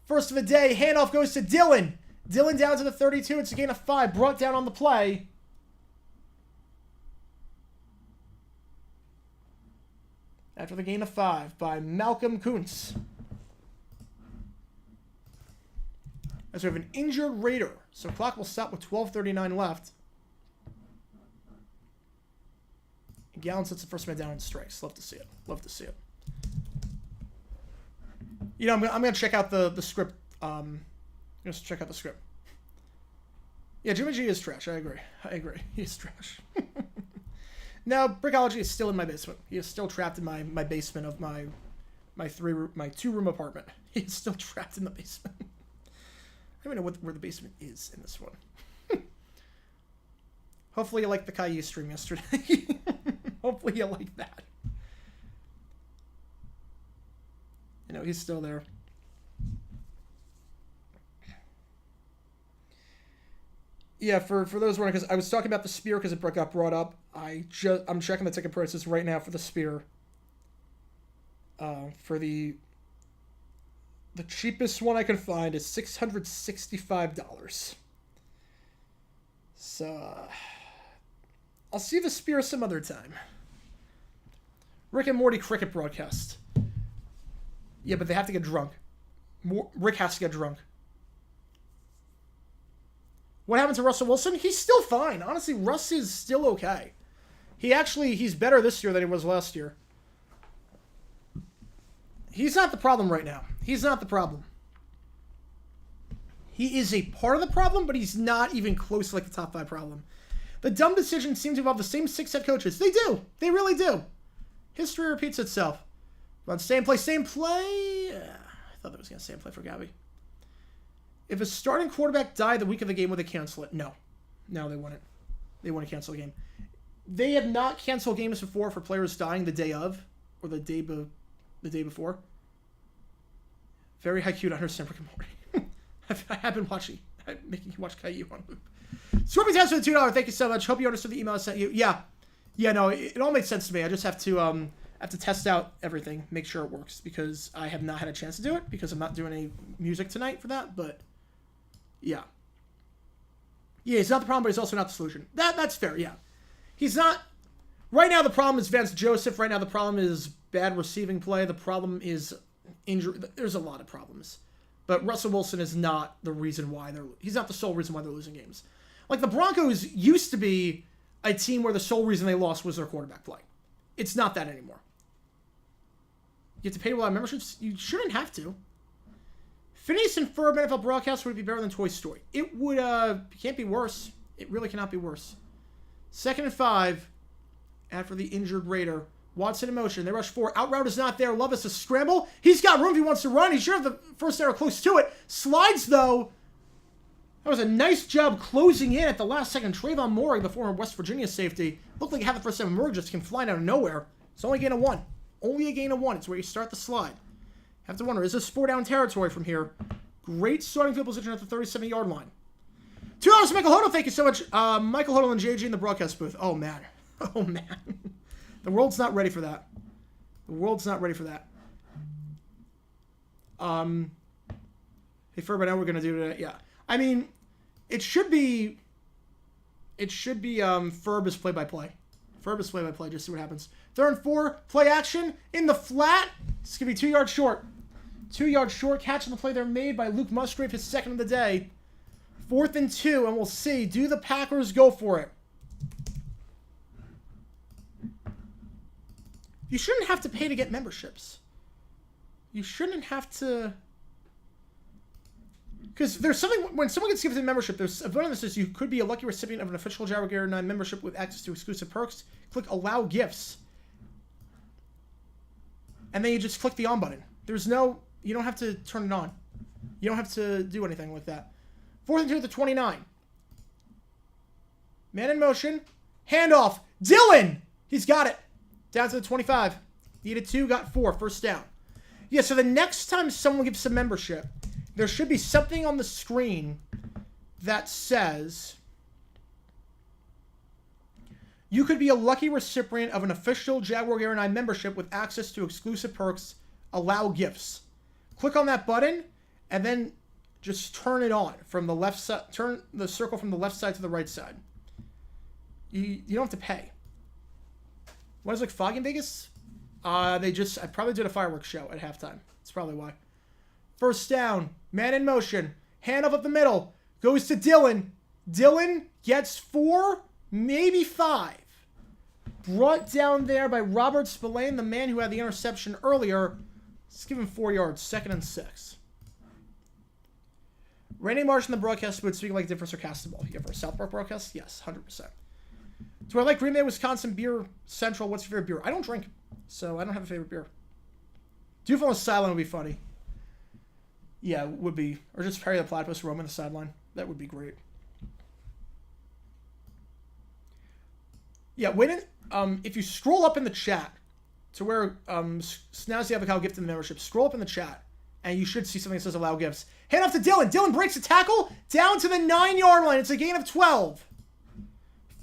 First of the day. Handoff goes to Dylan. Dylan down to the 32. It's a gain of 5. Brought down on the play. After the gain of 5 by Malcolm Kuntz. As we have an injured Raider. So clock will stop with 12:39 left. Gallen sets the first man down and strikes. Love to see it. Love to see it. You know, I'm gonna check out the script. Just check out the script. Yeah, Jimmy G is trash. I agree. He's trash. Now, Brickology is still in my basement. He is still trapped in my basement of my 2-room apartment. He is still trapped in the basement. I don't even know where the basement is in this one. Hopefully you liked the Caillou stream yesterday. Hopefully you like that. You know, he's still there. Yeah, for those wondering, because I was talking about the spear because it got brought up. I'm checking the ticket prices right now for the spear. For the cheapest one I can find is $665. So I'll see the spear some other time. Rick and Morty cricket broadcast. Yeah, but they have to get drunk. Rick has to get drunk. What happened to Russell Wilson? He's still fine. Honestly, Russ is still okay. He's better this year than he was last year. He's not the problem right now. He's not the problem. He is a part of the problem, but he's not even close to like the top 5 problem. The dumb decisions seem to involve the same 6 head coaches. They do. They really do. History repeats itself. But same play. I thought that was going to same play for Gabby. If a starting quarterback died the week of the game, would they cancel it? No. No, they wouldn't. They wouldn't cancel a game. They have not canceled games before for players dying the day of or the day before. Very high cute. I understand Rick and Morty. I have been watching. I'm making you watch Caillou on loop. Scorpion Test for the $2. Thank you so much. Hope you understood the email I sent you. Yeah. No, it all makes sense to me. I just have to test out everything, make sure it works, because I have not had a chance to do it because I'm not doing any music tonight for that. But yeah, he's not the problem, but he's also not the solution. That's fair. Yeah, he's not. Right now, the problem is Vance Joseph. Right now, the problem is bad receiving play. The problem is injury. There's a lot of problems. But Russell Wilson is not the reason why he's not the sole reason why they're losing games. Like the Broncos used to be a team where the sole reason they lost was their quarterback play. It's not that anymore. You have to pay a lot of memberships? You shouldn't have to. Phineas and Ferb NFL broadcast would be better than Toy Story. It would, can't be worse. It really cannot be worse. 2nd and 5. After the injured Raider. Watson in motion. They rush 4. Out route is not there. Levis a scramble. He's got room if he wants to run. He should have the first arrow close to it. Slides, though. That was a nice job closing in at the last second. Trayvon Morey, the former West Virginia safety. Looked like he had the first 7 more, just can fly out of nowhere. It's only a gain of 1. Only a gain of 1. It's where you start the slide. Have to wonder, is this 4-down territory from here? Great starting field position at the 37-yard line. $2 Michael Hodel. Thank you so much. Michael Hodel and JG in the broadcast booth. Oh, man. Oh, man. The world's not ready for that. The world's not ready for that. Hey, Ferb, I know we're going to do it. Yeah. I mean, it should be Ferb is play-by-play. Ferb is play-by-play. Just see what happens. 3rd and 4. Play action. In the flat. It's going to be 2 yards short. 2 yards short. Catch on the play there made by Luke Musgrave, his 2nd of the day. 4th and 2. And we'll see. Do the Packers go for it? You shouldn't have to pay to get memberships. You shouldn't have to... Because there's something... When someone gets gifted a membership, there's a button that says you could be a lucky recipient of an official Jaguar 9 membership with access to exclusive perks. Click Allow Gifts. And then you just click the on button. There's no... You don't have to turn it on. You don't have to do anything like that. 4th and 2 at the 29. Man in motion. Handoff. Dylan! He's got it. Down to the 25. Needed 2, got 4. First down. Yeah, so the next time someone gives a membership, there should be something on the screen that says you could be a lucky recipient of an official Jaguar Air 9 membership with access to exclusive perks, allow gifts. Click on that button and then just turn it on from the left side. Turn the circle from the left side to the right side. You don't have to pay. What is it, like fog in Vegas? I probably did a fireworks show at halftime. That's probably why. First down. Man in motion. Hand up the middle. Goes to Dylan. Dylan gets 4, maybe 5. Brought down there by Robert Spillane, the man who had the interception earlier. Let's give him 4 yards. 2nd and 6. Randy Marsh in the broadcast booth speaking like a different sarcastic ball. Yeah, for a South Park broadcast? Yes, 100%. Do I like Green Bay, Wisconsin beer central? What's your favorite beer? I don't drink, so I don't have a favorite beer. Doof on the sideline would be funny. Yeah, it would be. Or just Perry the Platypus roaming the sideline. That would be great. Yeah, if you scroll up in the chat to where Snazzy Avocado gifted the membership, scroll up in the chat, and you should see something that says allow gifts. Hand off to Dylan. Dylan breaks the tackle down to the 9-yard line. It's a gain of 12.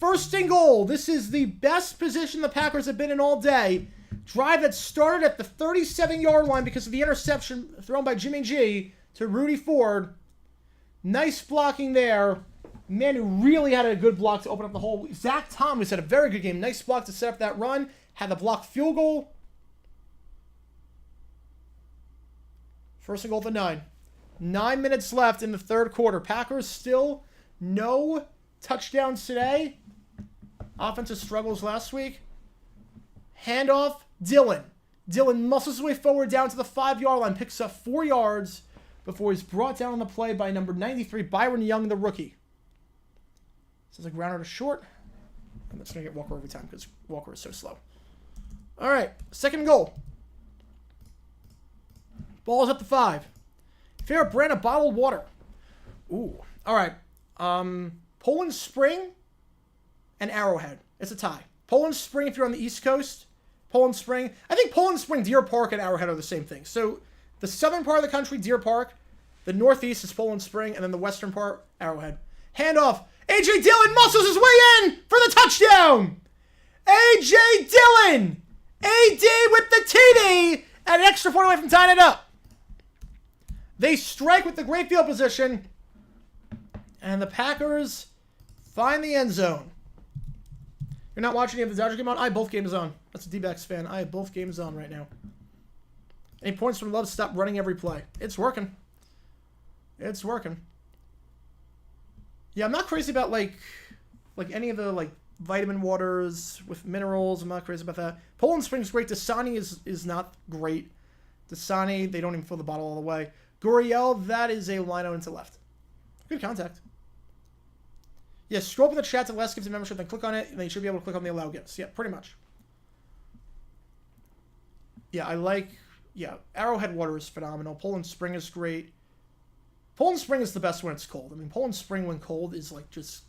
1st and goal. This is the best position the Packers have been in all day. Drive that started at the 37-yard line because of the interception thrown by Jimmy G to Rudy Ford. Nice blocking there. Man who really had a good block to open up the hole. Zach Thomas had a very good game. Nice block to set up that run. Had the blocked field goal. 1st and goal at the 9. 9 minutes left in the 3rd quarter. Packers still no touchdowns today. Offensive struggles last week. Handoff, Dylan. Dylan muscles his way forward down to the 5-yard line. Picks up 4 yards before he's brought down on the play by number 93, Byron Young, the rookie. This is a grounder to short. And that's going to get Walker every time because Walker is so slow. All right, 2nd and goal. Ball's at the 5. Favorite brand of bottled water. Ooh. All right. Poland Spring and Arrowhead. It's a tie. Poland Spring if you're on the East Coast. Poland Spring. I think Poland Spring, Deer Park, and Arrowhead are the same thing. So the southern part of the country, Deer Park. The northeast is Poland Spring. And then the western part, Arrowhead. Handoff. A.J. Dillon muscles his way in for the touchdown. A.J. Dillon. A.D. with the TD. And an extra point away from tying it up. They strike with the great field position. And the Packers find the end zone. You're not watching any of the Dodger game on? I have both games on. That's a D-backs fan. I have both games on right now. Any points from Love to stop running every play. It's working. It's working. Yeah, I'm not crazy about like any of the vitamin waters with minerals. I'm not crazy about that. Poland Spring's great. Dasani is not great. Dasani, they don't even fill the bottle all the way. Guriel, that is a lino into left. Good contact. Yeah, scroll up in the chat to last gift membership, then click on it, and then you should be able to click on the allow gifts. Yeah, pretty much. Yeah, Arrowhead water is phenomenal. Poland Spring is great. Poland Spring is the best when it's cold. I mean, Poland Spring when cold is just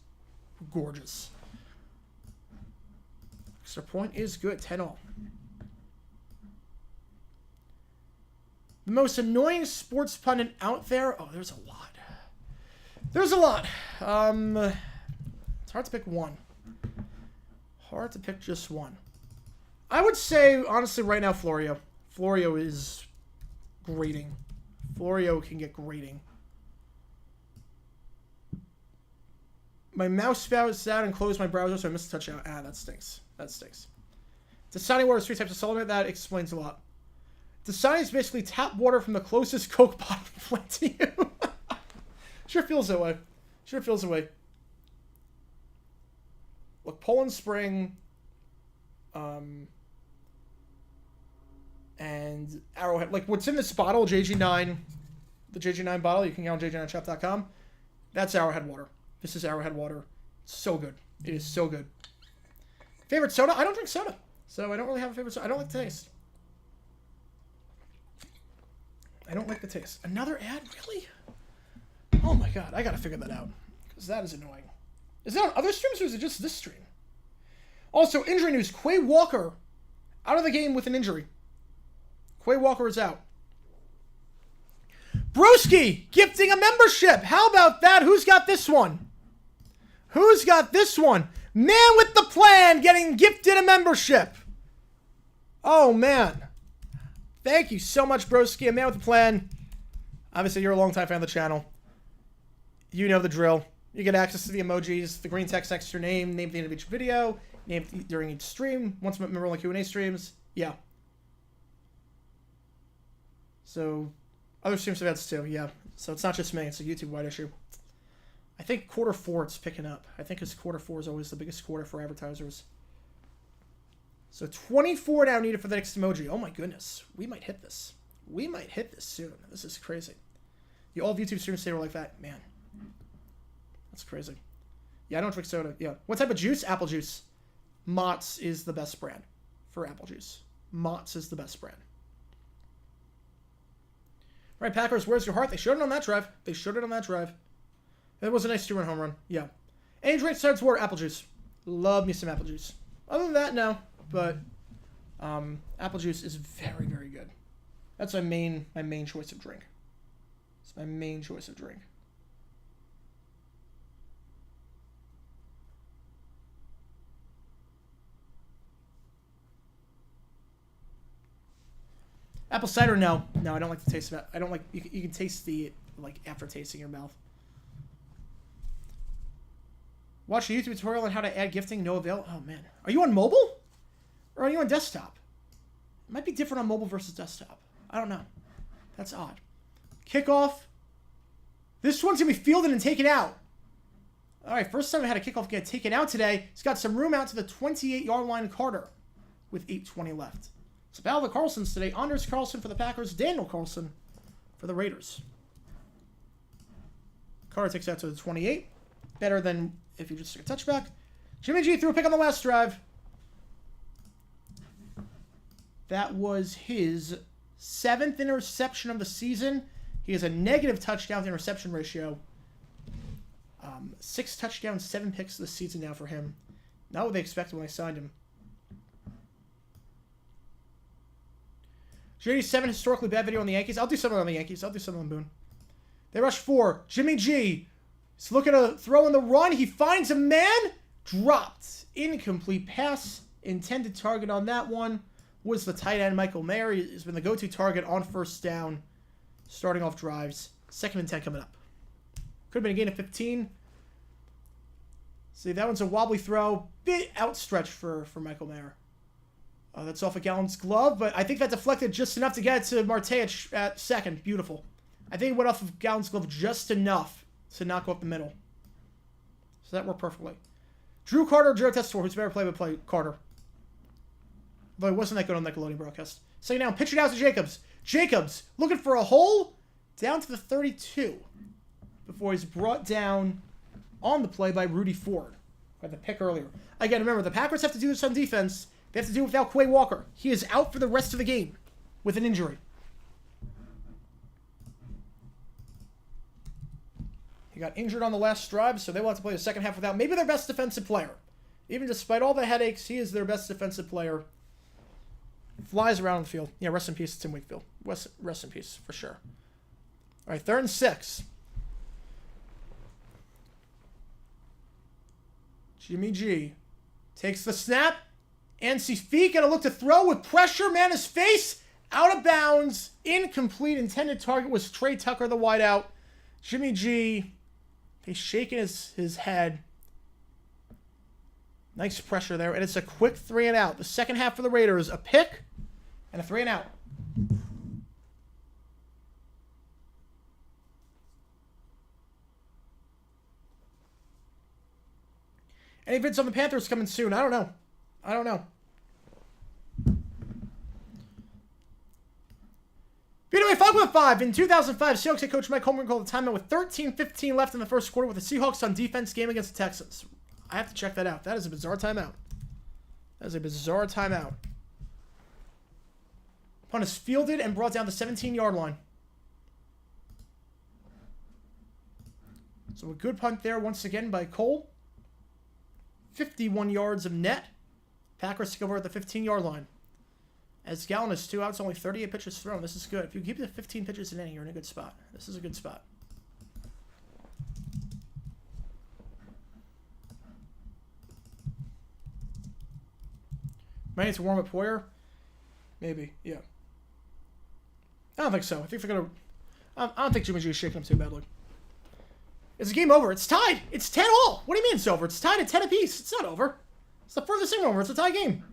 gorgeous. Extra point is good. 10-all. The most annoying sports pundit out there? Oh, there's a lot. There's a lot. It's hard to pick one. Hard to pick just one. I would say, honestly, right now, Florio. Florio is grating. Florio can get grating. My mouse spouts out and closed my browser, so I missed a touchdown. Ah, that stinks. That stinks. Dasani water is 3 types of supplement. That explains a lot. Dasani is basically tap water from the closest Coke bottling plant to you. Sure feels that way. Sure feels that way. Look, Poland Spring, and Arrowhead. Like, what's in this bottle, JG9, the JG9 bottle, you can get on JG9shop.com. That's Arrowhead water. This is Arrowhead water. It's so good. It is so good. Favorite soda? I don't drink soda, so I don't really have a favorite soda. I don't like the taste. I don't like the taste. Another ad? Really? Oh my god, I gotta figure that out. Because that is annoying. Is that on other streams or is it just this stream? Also, injury news. Quay Walker out of the game with an injury. Quay Walker is out. Broski gifting a membership. How about that? Who's got this one? Who's got this one? Man with the plan getting gifted a membership. Oh, man. Thank you so much, Broski. A man with the plan. Obviously, you're a longtime fan of the channel. You know the drill. You get access to the emojis, the green text next to your name at the end of each video, name during each stream, once a member on the Q&A streams. Yeah. So, other streams have ads too, yeah. So it's not just me, it's a YouTube-wide issue. I think quarter 4 it's picking up. I think because quarter 4 is always the biggest quarter for advertisers. So 24 now needed for the next emoji. Oh my goodness. We might hit this. We might hit this soon. This is crazy. Yeah, all of YouTube streamers say we're like that. Man. That's crazy. Yeah, I don't drink soda. Yeah. What type of juice? Apple juice. Mott's is the best brand for apple juice. Mott's is the best brand. All right, Packers, where's your heart? They showed it on that drive. They showed it on that drive. It was a nice 2-run home run. Yeah. Any drink starts water, apple juice. Love me some apple juice. Other than that, no. But apple juice is very, very good. That's my main choice of drink. It's my main choice of drink. Apple cider, no. No, I don't like the taste of it. I don't like, you can taste the, like, aftertaste in your mouth. Watch a YouTube tutorial on how to add gifting, no avail. Oh, man. Are you on mobile? Or are you on desktop? It might be different on mobile versus desktop. I don't know. That's odd. Kickoff. This one's going to be fielded and taken out. All right, first time I had a kickoff get taken out today. He's got some room out to the 28-yard line, Carter, with 8:20 left. So battle of the Carlsons today. Anders Carlson for the Packers. Daniel Carlson for the Raiders. Carter takes out to the 28. Better than if you just took a touchback. Jimmy G threw a pick on the last drive. That was his 7th interception of the season. He has a negative touchdown to interception ratio. 6 touchdowns, 7 picks this season now for him. Not what they expected when they signed him. JD7, historically bad video on the Yankees. I'll do something on the Yankees. I'll do something on Boone. They rush 4. Jimmy G. He's looking to throw in the run. He finds a man. Dropped. Incomplete pass. Intended target on that one was the tight end, Michael Mayer. He's been the go-to target on first down. Starting off drives. 2nd and 10 coming up. Could have been a gain of 15. See, that one's a wobbly throw. Bit outstretched for Michael Mayer. That's off of Gallen's glove, but I think that deflected just enough to get to Marte at second. Beautiful. I think it went off of Gallen's glove just enough to not go up the middle. So that worked perfectly. Drew Carter, Joe Tessitore, who's better play Carter. Though he wasn't that good on the Nickelodeon broadcast. Second down, pitch it out to Jacobs. Jacobs looking for a hole down to the 32 before he's brought down on the play by Rudy Ford. Got the pick earlier. Again, remember, the Packers have to do this on defense. They have to do it without Quay Walker. He is out for the rest of the game with an injury. He got injured on the last drive, so they will have to play the second half without maybe their best defensive player. Even despite all the headaches, he is their best defensive player. Flies around the field. Yeah, rest in peace, Tim Wakefield. Rest in peace, for sure. All right, 3rd and 6. Jimmy G takes the snap. And sees feet, gonna look to throw with pressure. Man, his face out of bounds. Incomplete. Intended target was Trey Tucker, the wideout. Jimmy G, he's shaking his head. Nice pressure there. And it's a quick 3 and out. The second half for the Raiders, a pick and a 3 and out. Any vids on the Panthers coming soon? I don't know. BWA 5 in 2005, Seahawks head coach Mike Holmgren called a timeout with 13:15 left in the first quarter with the Seahawks on defense game against the Texans. I have to check that out. That is a bizarre timeout. Punt is fielded and brought down the 17-yard line. So a good punt there once again by Cole. 51 yards of net. Packers to go over at the 15-yard line. As Gallen is 2 outs, only 38 pitches thrown. This is good. If you keep the 15 pitches in inning, you're in a good spot. This is a good spot. Might need to warm up Poyer. Maybe, yeah. I don't think so. I think they're gonna. I don't think Jimmy G is shaking him too badly. It's a game over. It's tied. It's 10-all. What do you mean it's over? It's tied at 10 apiece. It's not over. It's the furthest thing over. It's a tie game.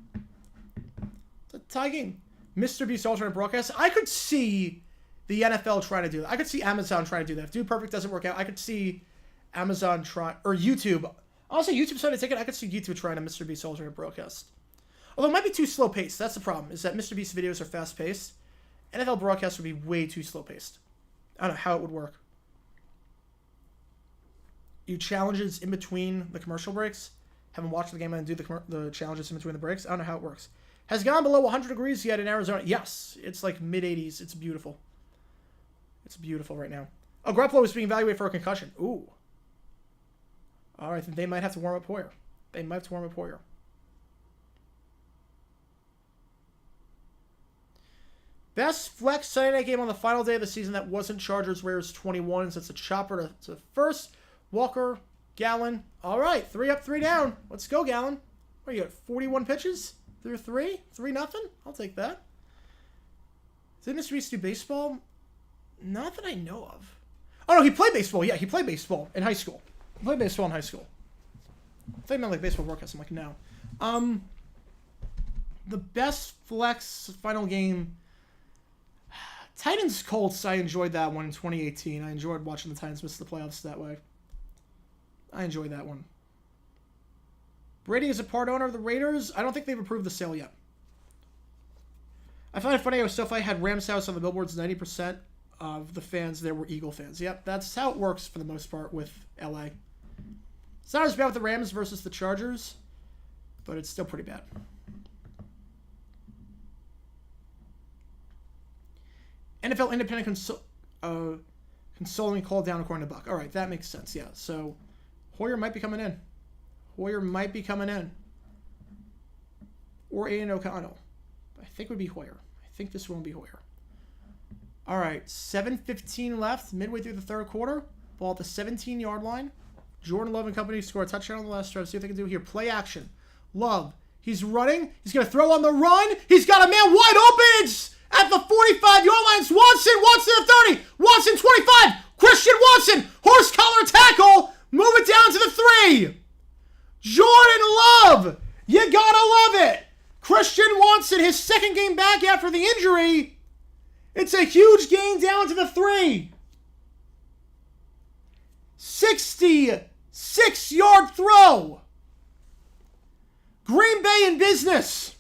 It's a tie game. Mr. Beast alternate broadcast. I could see the NFL trying to do that. I could see Amazon trying to do that. If Dude Perfect doesn't work out, I could see Amazon try, or YouTube. Honestly, YouTube's trying to take it. I could see YouTube trying a Mr. Beast alternate broadcast. Although it might be too slow paced. That's the problem, is that Mr. Beast videos are fast paced. NFL broadcast would be way too slow-paced. I don't know how it would work. You challenges in between the commercial breaks. Have them watch the game and do the challenges in between the breaks. I don't know how it works. Has it gone below 100 degrees yet in Arizona? Yes. It's like mid-80s. It's beautiful. It's beautiful right now. Oh, Garoppolo is being evaluated for a concussion. Ooh. All right, then they might have to warm up Hoyer. They might have to warm up Hoyer. Best flex Sunday night game on the final day of the season that wasn't Chargers Raiders 21. So it's a chopper to first. Walker, Gallon. All right, 3 up, 3 down. Let's go, Gallon. What, you got 41 pitches? Through 3? 3-0? I'll take that. Did Mr. Reese do baseball? Not that I know of. Oh, no, he played baseball. Yeah, he played baseball in high school. He played baseball in high school. I think I meant like baseball broadcast. I'm like, no. The best flex final game... Titans-Colts, I enjoyed that one in 2018. I enjoyed watching the Titans miss the playoffs that way. I enjoyed that one. Brady is a part owner of the Raiders. I don't think they've approved the sale yet. I find it funny how SoFi had Rams House on the billboards. 90% of the fans there were Eagle fans. Yep, that's how it works for the most part with LA. It's not as bad with the Rams versus the Chargers, but it's still pretty bad. NFL independent consulting called down according to Buck. All right, that makes sense. Yeah, so Hoyer might be coming in. Hoyer might be coming in. Or Aiden O'Connell. I think it would be Hoyer. I think this won't be Hoyer. All right, 7:15 left, midway through the third quarter. Ball at the 17-yard line. Jordan Love and company score a touchdown on the last drive. See what they can do here. Play action. Love. He's running. He's going to throw on the run. He's got a man wide open. It's at the 45-yard line. It's Watson. Watson at 30. Watson 25. Christian Watson. Horse collar tackle. Move it down to the 3. Jordan Love. You gotta love it. Christian Watson, his second game back after the injury. It's a huge gain down to the 3. 66-yard throw. Green Bay in business.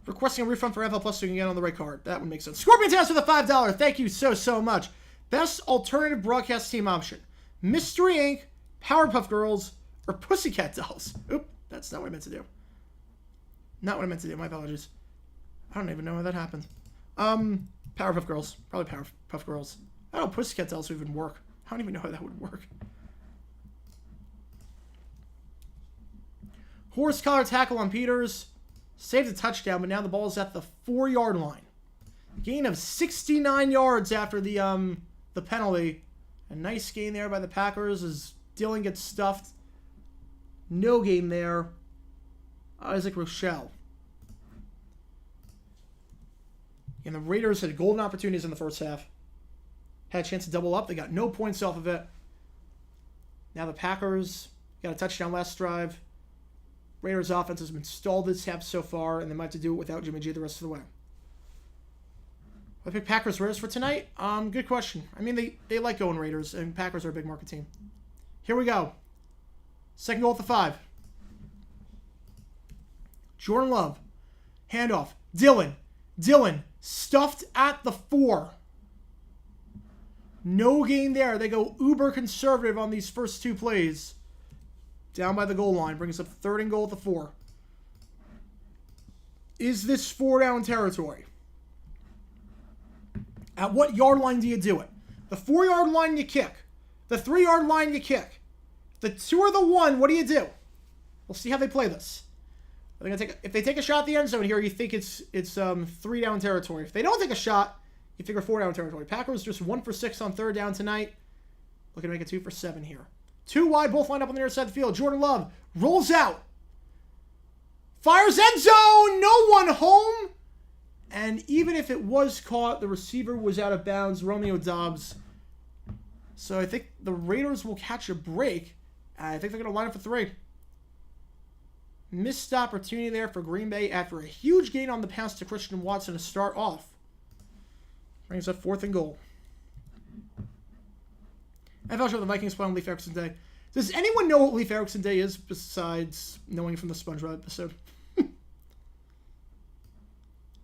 Requesting a refund for NFL Plus so you can get on the right card. That would make sense. Scorpion Towns for the $5. Thank you so much. Best alternative broadcast team option. Mystery Inc., Powerpuff Girls, or Pussycat Dolls. Oop, that's not what I meant to do. Not what I meant to do. My apologies. I don't even know how that happened. Powerpuff Girls. Probably Powerpuff Girls. I don't know Pussycat Dolls would even work. I don't even know how that would work. Horse collar tackle on Peters. Saved a touchdown, but now the ball is at the 4-yard line. Gain of 69 yards after the penalty. A nice gain there by the Packers as Dillon gets stuffed. No gain there. Isaac Rochelle. And the Raiders had golden opportunities in the first half. Had a chance to double up. They got no points off of it. Now the Packers got a touchdown last drive. Raiders offense has been stalled this half so far, and they might have to do it without Jimmy G the rest of the way. I pick Packers Raiders for tonight. Good question. I mean, they like going Raiders, and Packers are a big market team. Here we go. Second goal at the 5. Jordan Love. Handoff. Dillon. Stuffed at the 4. No gain there. They go uber conservative on these first 2 plays. Down by the goal line. Brings up 3rd and goal at the 4. Is this 4-down territory? At what yard line do you do it? The 4-yard line you kick. The 3-yard line you kick. The 2 or the 1, what do you do? We'll see how they play this. If they take a shot at the end zone here, you think it's 3-down territory. If they don't take a shot, you figure 4-down territory. Packers just 1 for 6 on 3rd down tonight. Looking to make it 2 for 7 here. 2 wide, both lined up on the near side of the field. Jordan Love rolls out. Fires end zone. No one home. And even if it was caught, the receiver was out of bounds. Romeo Doubs. So I think the Raiders will catch a break. I think they're going to line up for 3. Missed opportunity there for Green Bay after a huge gain on the pass to Christian Watson to start off. Brings up 4th and goal. NFL show the Vikings play on Leif Erikson Day. Does anyone know what Leif Erikson Day is besides knowing from the SpongeBob episode?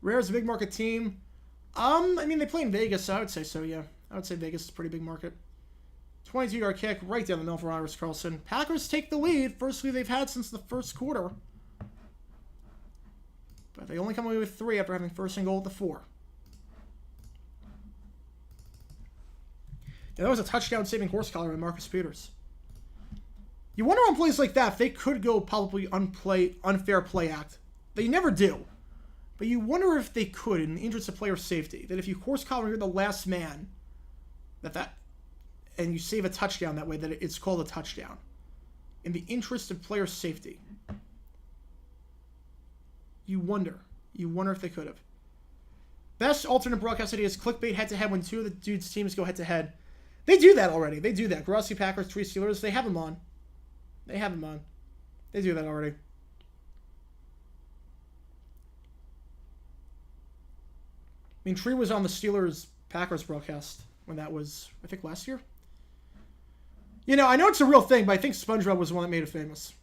Rare's a big market team. I mean, they play in Vegas, so I would say so, yeah. I would say Vegas is a pretty big market. 22-yard kick right down the middle for Iris Carlson. Packers take the lead. First lead they've had since the first quarter. But they only come away with 3 after having first and goal at the 4. Yeah, that was a touchdown-saving horse collar by Marcus Peters. You wonder on plays like that if they could go probably unfair play act. They never do. But you wonder if they could, in the interest of player safety, that if you horse collar and you're the last man, and you save a touchdown that way, that it's called a touchdown. In the interest of player safety. You wonder. You wonder if they could have. Best alternate broadcast idea is clickbait head-to-head when 2 of the dudes' teams go head-to-head. They do that already. They do that. Grossi Packers, 3 Steelers. They have them on. They have them on. They do that already. I mean, Tree was on the Steelers-Packers broadcast when that was, I think, last year. You know, I know it's a real thing, but I think SpongeBob was the one that made it famous.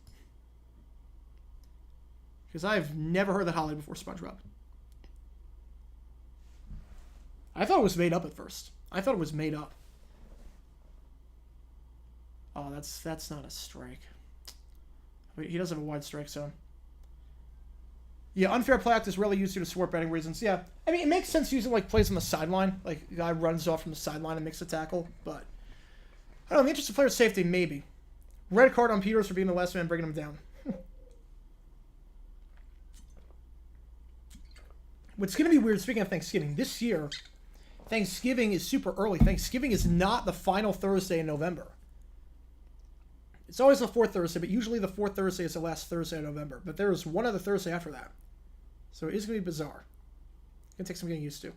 Because I've never heard that holiday before SpongeBob. I thought it was made up at first. I thought it was made up. Oh, that's not a strike. Wait, he does have a wide strike zone. Yeah, unfair play act is rarely used due to sport betting reasons. Yeah, I mean, it makes sense using, like, plays on the sideline. Like, a guy runs off from the sideline and makes a tackle. But, I don't know, in the interest of player safety, maybe. Red card on Peters for being the last man bringing him down. What's going to be weird, speaking of Thanksgiving, this year, Thanksgiving is super early. Thanksgiving is not the final Thursday in November. It's always the 4th Thursday, but usually the 4th Thursday is the last Thursday of November. But there is one other Thursday after that. So it is going to be bizarre. It's going to take some getting used to.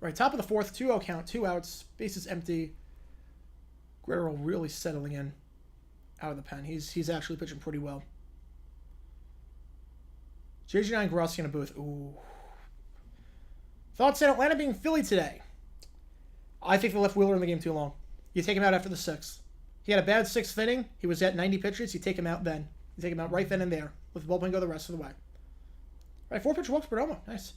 Right, top of the 4th, 2-0 count, 2 outs, bases empty. Guerrero really settling in out of the pen. He's actually pitching pretty well. JG9 Grossi in a booth. Ooh. Thoughts on Atlanta being Philly today? I think they left Wheeler in the game too long. You take him out after the 6th. He had a bad 6th inning. He was at 90 pitches. You take him out then. You take him out right then and there. Let the bullpen go the rest of the way. Right, 4-pitch walks Perdomo. Nice.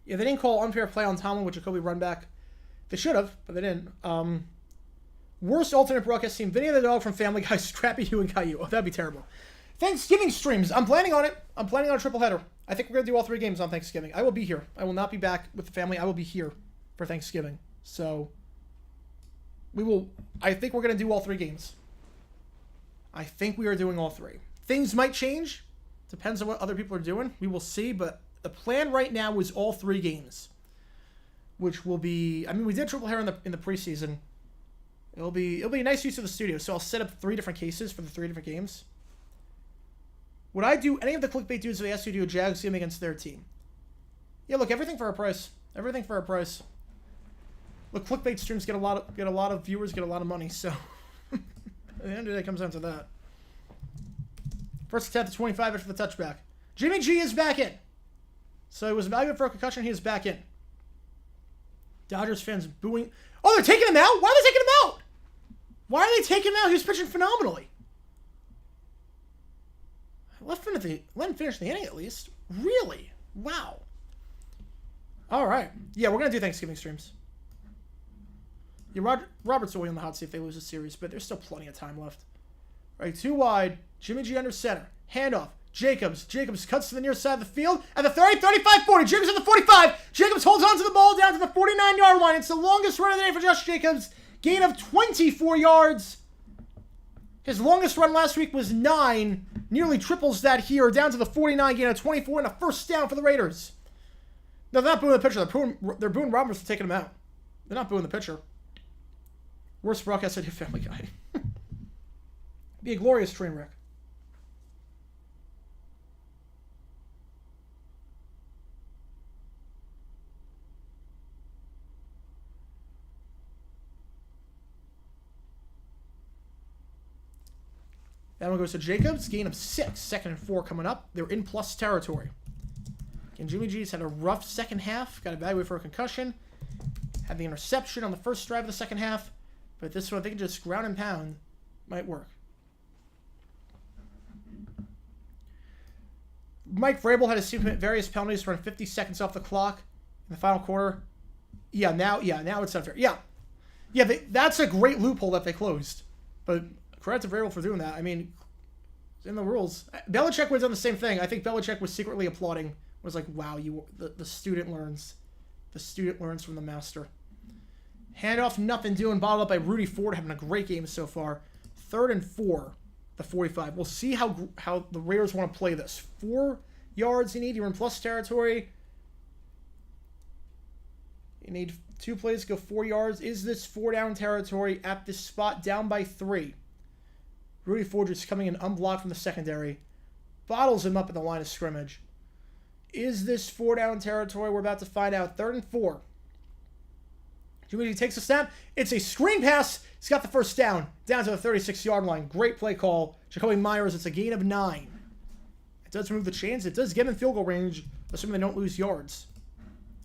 Yeah, they didn't call unfair play on Tomlin with Jacoby run back. They should have, but they didn't. Worst alternate broadcast team. Vinny the Dog from Family Guy, Scrappy Hugh and Caillou. Oh, that'd be terrible. Thanksgiving streams. I'm planning on it. I'm planning on a triple header. I think we're going to do all 3 games on Thanksgiving. I will be here. I will not be back with the family. I will be here for Thanksgiving. So, I think we're going to do all 3 games. I think we are doing all 3. Things might change. Depends on what other people are doing. We will see, but the plan right now is all 3 games. Which will be, I mean, we did triple header in the preseason. It'll be a nice use of the studio. So I'll set up 3 different cases for the 3 different games. Would I do any of the clickbait dudes if they asked you to do a Jags game against their team? Yeah, look, everything for a price. Everything for a price. Look, clickbait streams get a lot of viewers, get a lot of money, so at the end of the day, it comes down to that. First attempt at 25 after the touchback. Jimmy G is back in. So he was evaluated for a concussion. He is back in. Dodgers fans booing. Oh, they're taking him out? Why are they taking him out? Why are they taking him out? He was pitching phenomenally. Let him finish the inning at least. Really? Wow. All right. Yeah, we're going to do Thanksgiving streams. Yeah, Robert's only on the hot seat if they lose the series, but there's still plenty of time left. All right, 2 wide. Jimmy G under center. Handoff. Jacobs. Jacobs cuts to the near side of the field. At the 30, 35, 40. Jacobs at the 45. Jacobs holds on to the ball down to the 49-yard line. It's the longest run of the day for Josh Jacobs. Gain of 24 yards. His longest run last week was 9. Nearly triples that here. Down to the 49, gain of 24, and a first down for the Raiders. No, they're not booing the pitcher. They're booing Roberts for taking him out. They're not booing the pitcher. Worst broadcast idea, Family Guy. Be a glorious train wreck. That one goes to Jacobs. Gain of 6. 2nd and 4 coming up. They're in plus territory. And Jimmy G's had a rough second half. Got evaluated for a concussion. Had the interception on the first drive of the second half. But this one, I think just ground and pound might work. Mike Vrabel had to commit various penalties to run 50 seconds off the clock in the final quarter. Now it's unfair. That's a great loophole that they closed. But credit to Vrabel for doing that. I mean, it's in the rules. Belichick would have done the same thing. I think Belichick was secretly applauding. Was like, wow, the student learns. The student learns from the master. Handoff, nothing doing. Bottled up by Rudy Ford, having a great game so far. 3rd and 4, the 45. We'll see how the Raiders want to play this. 4 yards you need. You're in plus territory. You need 2 plays to go 4 yards. Is this 4 down territory at this spot? Down by 3. Rudy Ford just coming in unblocked from the secondary. Bottles him up at the line of scrimmage. Is this 4 down territory? We're about to find out. 3rd and 4. Jimmy takes a snap. It's a screen pass. He's got the first down to the 36-yard line. Great play call. Jacoby Myers, it's a gain of 9. It does remove the chains. It does get him in field goal range, assuming they don't lose yards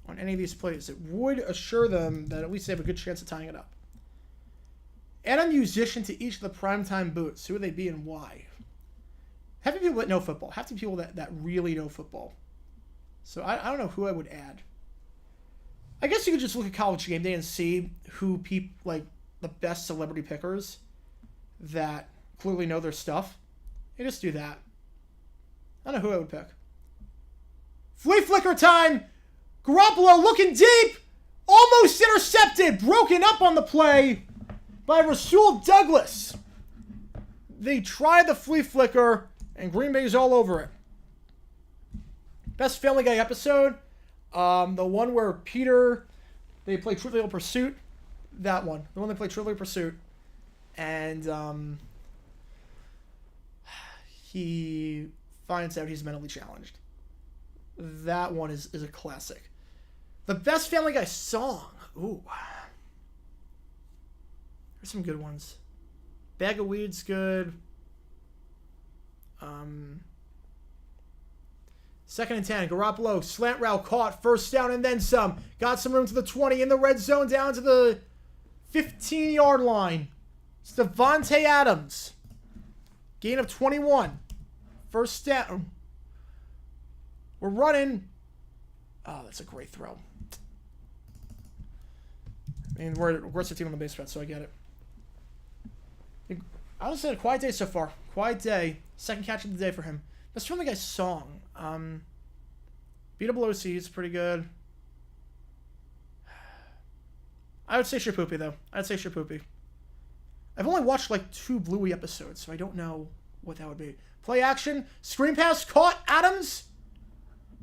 on any of these plays. It would assure them that at least they have a good chance of tying it up. Add a musician to each of the primetime booths. Who would they be and why? Half the people that know football. Half the people that really know football. So I don't know who I would add. I guess you could just look at College Game Day and see who the best celebrity pickers that clearly know their stuff. You just do that. I don't know who I would pick. Flea flicker time! Garoppolo looking deep! Almost intercepted! Broken up on the play by Rasul Douglas. They tried the flea flicker, and Green Bay's all over it. Best Family Guy episode. The one where they play Trivial Pursuit. That one. The one they play Trivial Pursuit. And he finds out he's mentally challenged. That one is a classic. The Best Family Guy song. Ooh. There's some good ones. Bag of Weed's good. 2nd and 10. Garoppolo, slant route caught. First down and then some. Got some room to the 20 in the red zone down to the 15-yard line. It's Devontae Adams. Gain of 21. First down. We're running. Oh, that's a great throw. I mean, we're the team on the base threat, so I get it. I would say a quiet day so far. Quiet day. 2nd catch of the day for him. Best Family Guy song. BWC is pretty good. I would say Shapoopy, though. I'd say Shapoopy. I've only watched 2 Bluey episodes, so I don't know what that would be. Play action. Screen pass. Caught. Adams.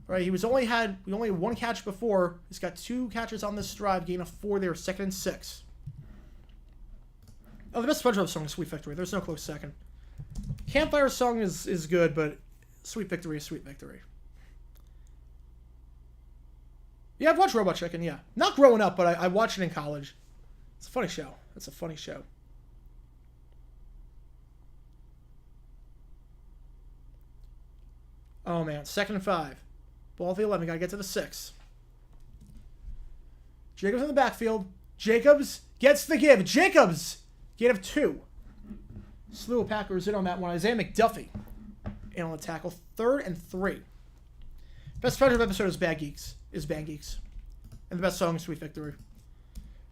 All right, we only had 1 catch before. He's got 2 catches on this drive. Gain of 4 there. 2nd and 6. Oh, the best SpongeBob song is Sweet Victory. There's no close second. Campfire song is good, but Sweet Victory is Sweet Victory. Yeah, I've watched Robot Chicken, yeah. Not growing up, but I watched it in college. It's a funny show. It's a funny show. Oh, man. 2nd and 5. Ball at the 11. Got to get to the 6. Jacobs in the backfield. Jacobs gets the give. Jacobs! Gain of 2. Slew of Packers in on that one. Isaiah McDuffie in on the tackle. 3rd and 3. Best SpongeBob episode is Band Geeks. And the best song is Sweet Victory.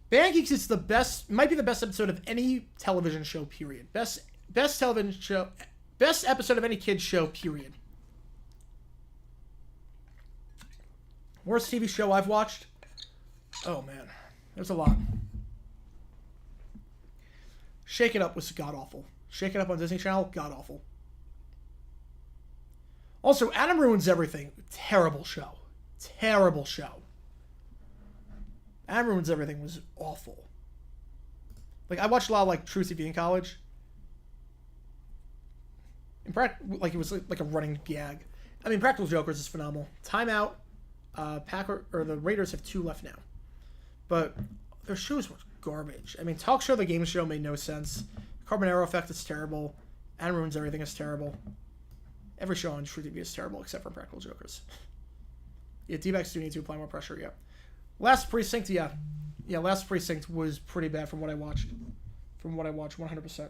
Band Geeks is the best, might be the best episode of any television show, period. Best television show, best episode of any kid's show, period. Worst TV show I've watched? Oh, man. There's a lot. Shake It Up was god-awful. Shake It Up on Disney Channel, god-awful. Also, Adam Ruins Everything. Terrible show. Terrible show. Adam Ruins Everything was awful. I watched a lot of, True TV in college. It was like a running gag. I mean, Practical Jokers is phenomenal. Timeout. The Raiders have 2 left now. But their shows were garbage. I mean, Talk Show, the game show made no sense. Carbonaro Effect is terrible. Adam Ruins Everything is terrible. Every show on True TV is terrible except for Practical Jokers. Yeah, D-backs do need to apply more pressure, yeah. Last Precinct, yeah. Yeah, Last Precinct was pretty bad from what I watched. 100%.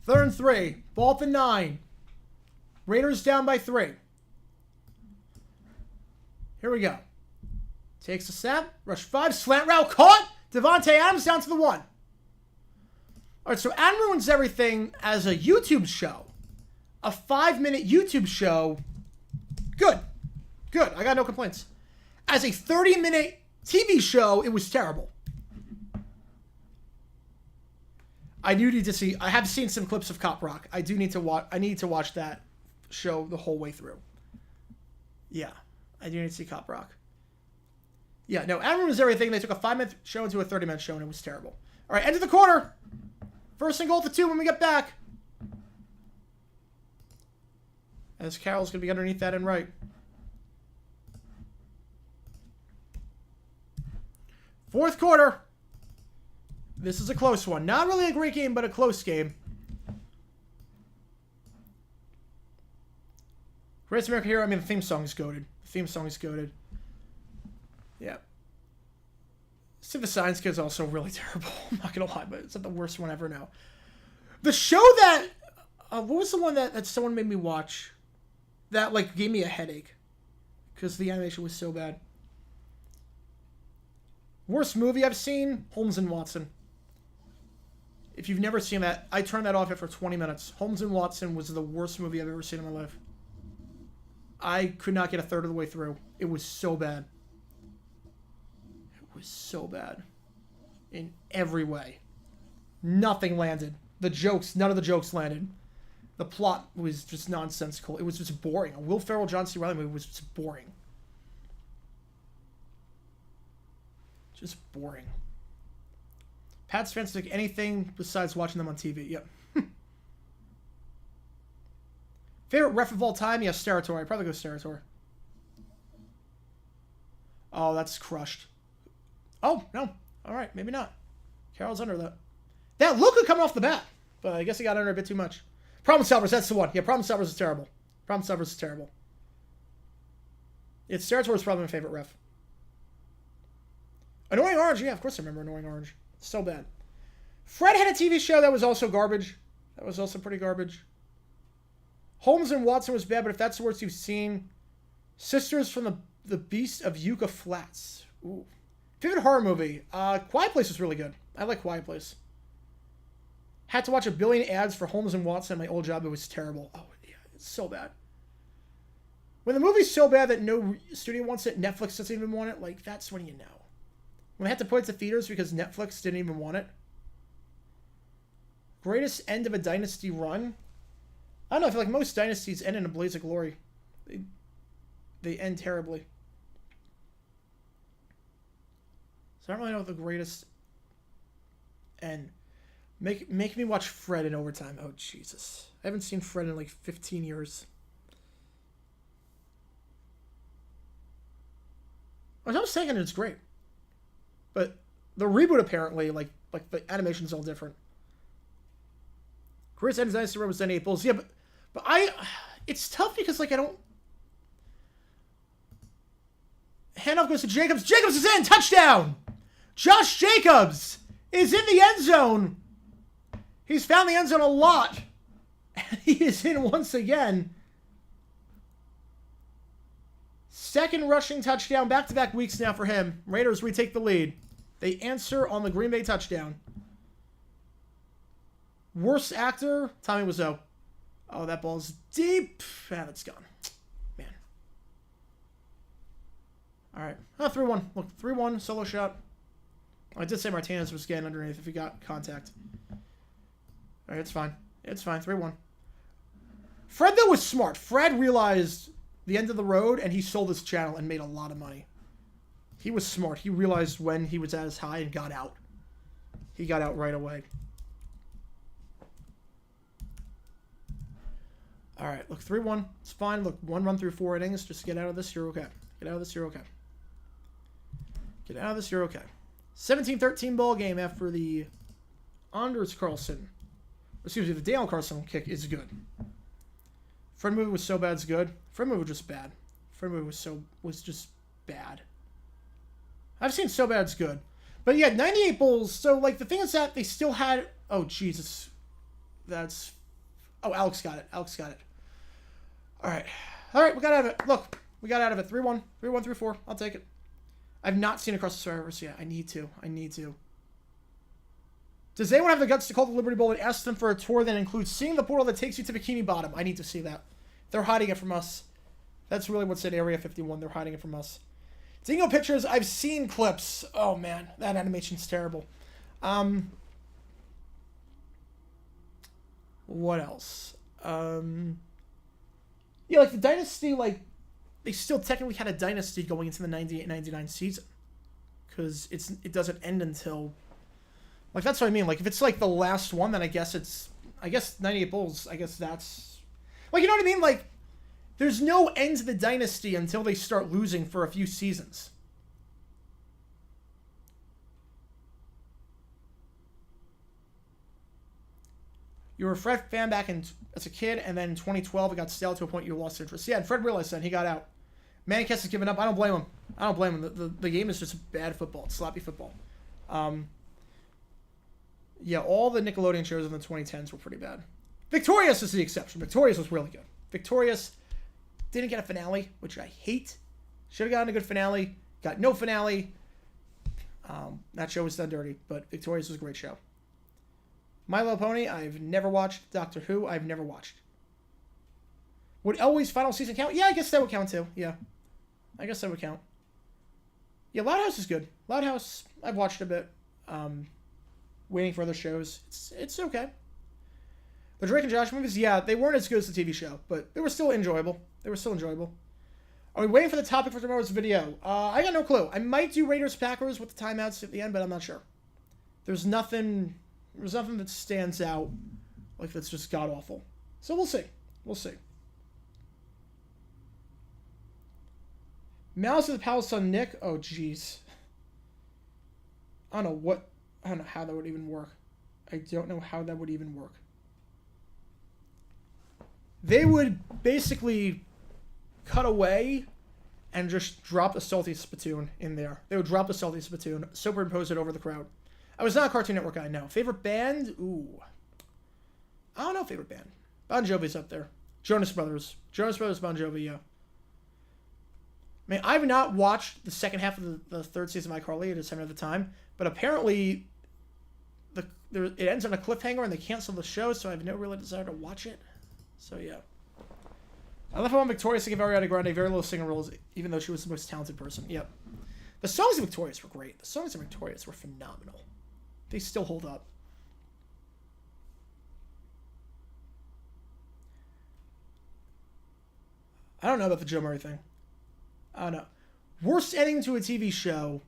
3rd and 3. Ball at the 9. Raiders down by 3. Here we go. Takes a snap. Rush 5. Slant route caught. Devontae Adams down to the 1. All right, so Adam Ruins Everything as a YouTube show. A 5-minute YouTube show. Good. Good. I got no complaints. As a 30-minute TV show, it was terrible. I do need to see. I have seen some clips of Cop Rock. I do need to watch. I need to watch that show the whole way through. Yeah, I do need to see Cop Rock. Yeah, no, Adam Ruins Everything. They took a 5-minute show into a 30-minute show, and it was terrible. All right, end of the quarter. 1st and goal to 2 when we get back. As Carroll's going to be underneath that and right. 4th quarter. This is a close one. Not really a great game, but a close game. Greatest American Hero. I mean, the theme song is goated. The theme song is goated. Yeah. See, the Science Kid's also really terrible. I'm not going to lie, but it's not the worst one ever now. The show that... what was the one that someone made me watch? That, like, gave me a headache. Because the animation was so bad. Worst movie I've seen? Holmes and Watson. If you've never seen that, I turned that off after 20 minutes. Holmes and Watson was the worst movie I've ever seen in my life. I could not get a third of the way through. It was so bad. It was so bad. In every way. Nothing landed. The jokes, none of the jokes landed. The plot was just nonsensical. It was just boring. A Will Ferrell, John C. Reilly movie was just boring. Just boring. Pats fans like anything besides watching them on TV. Yep. Favorite ref of all time? Yes, Steratore. I'd probably go Steratore. Oh, that's crushed. Oh, no. All right, maybe not. Carroll's under that. That Luka coming off the bat. But I guess he got under a bit too much. Problem Solvers, that's the one. Yeah, Problem Solvers is terrible. Problem Solvers is terrible. It's Steratore's probably my favorite ref. Annoying Orange. Yeah, of course I remember Annoying Orange. So bad. Fred had a TV show that was also garbage. That was also pretty garbage. Holmes and Watson was bad, but if that's the worst you've seen, Sisters from the Beast of Yucca Flats. Ooh. Favorite horror movie? Quiet Place was really good. I like Quiet Place. Had to watch a billion ads for Holmes and Watson at my old job. It was terrible. Oh, yeah, it's so bad. When the movie's so bad that no studio wants it, Netflix doesn't even want it, like, that's when you know. When I had to put it to theaters because Netflix didn't even want it. Greatest end of a dynasty run? I don't know. I feel like most dynasties end in a blaze of glory. They end terribly. So I don't really know what the greatest end. Make me watch Fred in overtime. Oh, Jesus. I haven't seen Fred in like 15 years. I was thinking it's great. But the reboot apparently, like the animation's all different. Chris Edmonds Dynasty represent 8 Bulls. Yeah, but it's tough because like I don't. Handoff goes to Jacobs. Jacobs is in! Touchdown! Josh Jacobs is in the end zone. He's found the end zone a lot. And he is in once again. Second rushing touchdown, back-to-back weeks now for him. Raiders retake the lead. They answer on the Green Bay touchdown. Worst actor, Tommy Wiseau. Oh, that ball's deep. Ah, that's gone. Man. All right. 3-1. Look, 3-1, solo shot. I did say Martinez was getting underneath if he got contact. All right, it's fine. It's fine. 3-1. Fred, though, was smart. Fred realized the end of the road, and he sold his channel and made a lot of money. He was smart. He realized when he was at his high and got out. He got out right away. All right, look, 3-1. It's fine. Look, 1 run through 4 innings. Just get out of this. You're okay. Get out of this. You're okay. Get out of this. You're okay. 17-13 ball game after the Anders Carlson. Excuse me, the Dale Carlson kick is good. Fred movie was so bad it's good. Fred movie was just bad. Fred movie was just bad. I've seen so bad it's good. But yeah, 98 Bulls. So like the thing is that they still had. Oh Jesus, that's Oh, Alex got it. Alex got it. All right. All right, we got out of it. Look, we got out of it. 3-1. 3-1, 3-4. I'll take it. I've not seen Across the Stars yet. I need to. Does anyone have the guts to call the Liberty Bowl and ask them for a tour that includes seeing the portal that takes you to Bikini Bottom? I need to see that. They're hiding it from us. That's really what's at Area 51. They're hiding it from us. Dingo pictures, I've seen clips. Oh, man. That animation's terrible. What else? Yeah, like the Dynasty, like, they still technically had a Dynasty going into the 98-99 season. Because it doesn't end until... Like, that's what I mean. Like, if it's, like, the last one, then I guess 98 Bulls, I guess that's... Like, you know what I mean? Like, there's no end to the Dynasty until they start losing for a few seasons. You were a Fred fan back as a kid, and then in 2012, it got stale to a point you lost interest. Yeah, and Fred realized that. He got out. Manicus has given up. I don't blame him. The game is just bad football. It's sloppy football. Yeah, all the Nickelodeon shows in the 2010s were pretty bad. Victorious is the exception. Victorious was really good. Victorious didn't get a finale, which I hate. Should have gotten a good finale. Got no finale. That show was done dirty, but Victorious was a great show. My Little Pony, I've never watched. Doctor Who, I've never watched. Would Elway's final season count? Yeah, I guess that would count too. Yeah. I guess that would count. Yeah, Loud House is good. Loud House, I've watched a bit. Waiting for other shows. It's okay. The Drake and Josh movies, yeah, they weren't as good as the TV show, but they were still enjoyable. Are we waiting for the topic for tomorrow's video? I got no clue. I might do Raiders-Packers with the timeouts at the end, but I'm not sure. There's nothing that stands out like that's just god-awful. So we'll see. Mouse of the Palace on Nick? Oh, jeez. I don't know how that would even work. They would basically cut away and just drop the Salty Spittoon in there. They would drop the Salty Spittoon, superimpose it over the crowd. I was not a Cartoon Network guy, no. Favorite band? Ooh. I don't know favorite band. Bon Jovi's up there. Jonas Brothers, Bon Jovi, yeah. I mean, I've not watched the second half of the third season of iCarly. I just haven't had the time. But apparently, it ends on a cliffhanger and they cancel the show, so I have no real desire to watch it. So, yeah. I love how Victorious to give Ariana Grande very little singing roles, even though she was the most talented person. Yep. The songs of Victorious were great. The songs of Victorious were phenomenal. They still hold up. I don't know about the Joe Murray thing. I don't know. Worst ending to a TV show.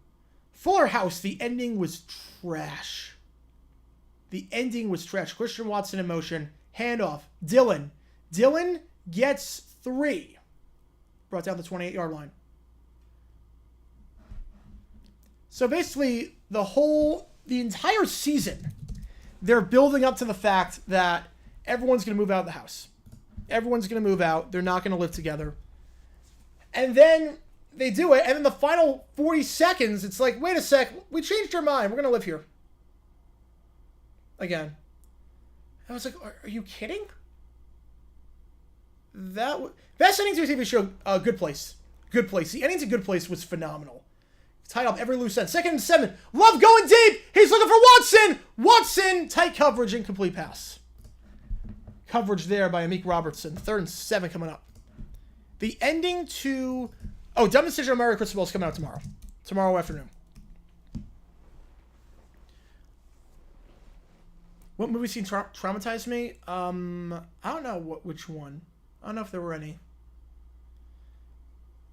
Fuller House, the ending was trash. Christian Watson in motion. Handoff. Dylan gets 3. Brought down the 28-yard line. So basically, the entire season, they're building up to the fact that everyone's going to move out of the house. Everyone's going to move out. They're not going to live together. And then they do it, and in the final 40 seconds, it's like, wait a sec, we changed our mind. We're going to live here. Again. I was like, are you kidding? Best ending to a TV show, Good Place. The ending to Good Place was phenomenal. Tied up every loose end. 2nd and 7. Love going deep. He's looking for Watson. Tight coverage, incomplete pass. Coverage there by Amik Robertson. 3rd and 7 coming up. The ending to... Oh, Dumb Decision on Mario Cristobal is coming out tomorrow. Tomorrow afternoon. What movie scene traumatized me? I don't know which one. I don't know if there were any.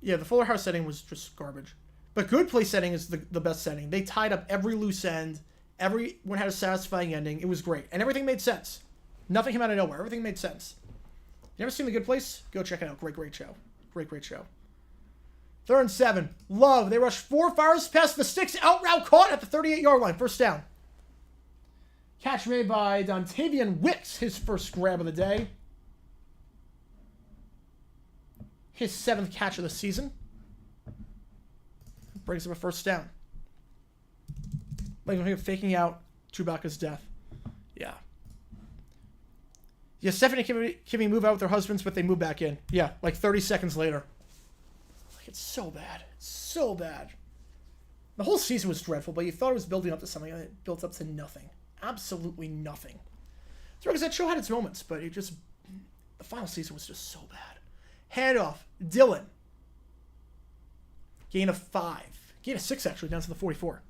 Yeah, the Fuller House setting was just garbage. But Good Place setting is the best setting. They tied up every loose end. Everyone had a satisfying ending. It was great. And everything made sense. Nothing came out of nowhere. Everything made sense. You ever seen The Good Place? Go check it out. Great show. Great show. 3rd and 7. Love. They rushed 4, fires past the sticks. Out route caught at the 38-yard line. First down. Catch made by Dontavian Wicks. His first grab of the day. His 7th catch of the season. Brings him a first down. Like him faking out Chewbacca's death. Yeah. Yeah, Stephanie and Kimmy move out with their husbands, but they move back in. Yeah, like 30 seconds later. Like, it's so bad. It's so bad. The whole season was dreadful, but you thought it was building up to something, and it built up to nothing. Absolutely nothing. So, because that show had its moments, but it just... The final season was just so bad. Handoff. Dylan. Gain of 5. Gain of 6, actually, down to the 44.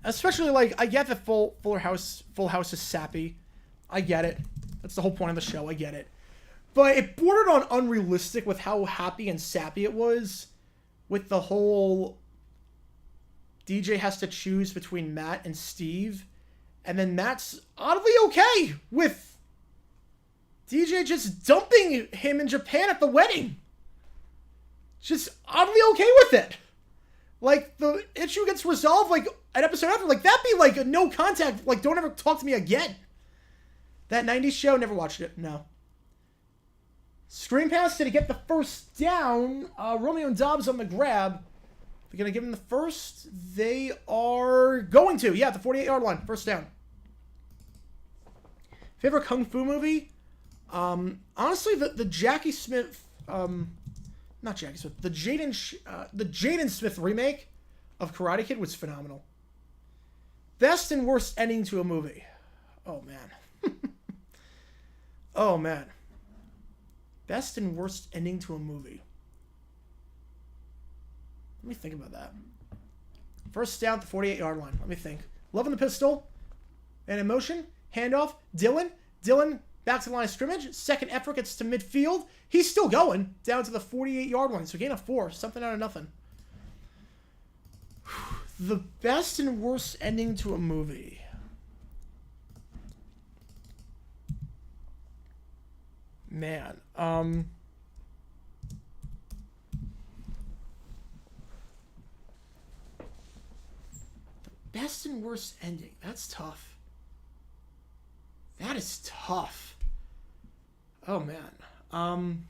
Especially, like, I get that Full House is sappy. I get it. That's the whole point of the show. I get it. But it bordered on unrealistic with how happy and sappy it was. With the whole... DJ has to choose between Matt and Steve. And then Matt's oddly okay with DJ just dumping him in Japan at the wedding. Just oddly okay with it. Like, the issue gets resolved, like, an episode after. Like, that'd be, like, a no contact. Like, don't ever talk to me again. That 90s show, never watched it. No. Screen pass to get the first down. Romeo and Dobbs on the grab. They're going to give him the first. They are going to. Yeah, at the 48-yard line. First down. Favorite Kung Fu movie? Honestly, the Jackie Smith... not Jackie Smith. The Jaden Smith remake of Karate Kid was phenomenal. Best and worst ending to a movie. Oh, man. Oh, man. Best and worst ending to a movie. Let me think about that. First down at the 48-yard line. Let me think. Loving the pistol. And in motion. Handoff. Dylan. Dylan back to the line of scrimmage. Second effort gets to midfield. He's still going. Down to the 48-yard line. So gain of 4. Something out of nothing. The best and worst ending to a movie. Man. Best and worst ending. That's tough. That is tough. Oh, man.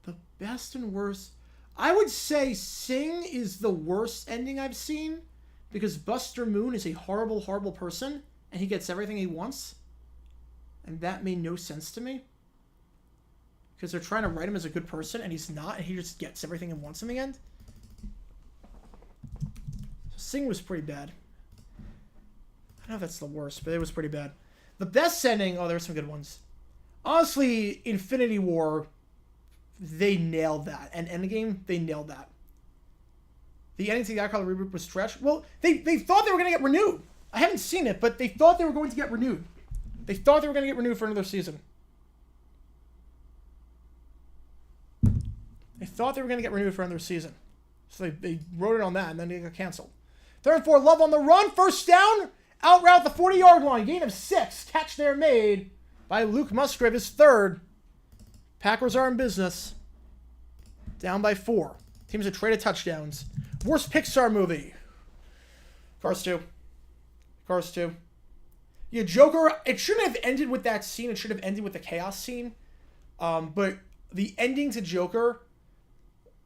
The best and worst... I would say Sing is the worst ending I've seen because Buster Moon is a horrible, horrible person and he gets everything he wants. And that made no sense to me. Because they're trying to write him as a good person and he's not and he just gets everything he wants in the end. Sing was pretty bad. I don't know if that's the worst, but it was pretty bad. The best ending... Oh, there were some good ones. Honestly, Infinity War, they nailed that. And Endgame, they nailed that. The ending to the iCarly reboot was trash. Well, they thought they were going to get renewed. I haven't seen it, but they thought they were going to get renewed. They thought they were going to get renewed for another season. They thought they were going to get renewed for another season. So they wrote it on that, and then they got canceled. 3rd and 4, Love on the run. First down. Out route the 40-yard line. Gain of 6. Catch there made by Luke Musgrave, his 3rd. Packers are in business. Down by 4. Teams have traded touchdowns. Worst Pixar movie. Cars 2. Cars 2. Yeah, Joker, it shouldn't have ended with that scene. It should have ended with the chaos scene. But the ending to Joker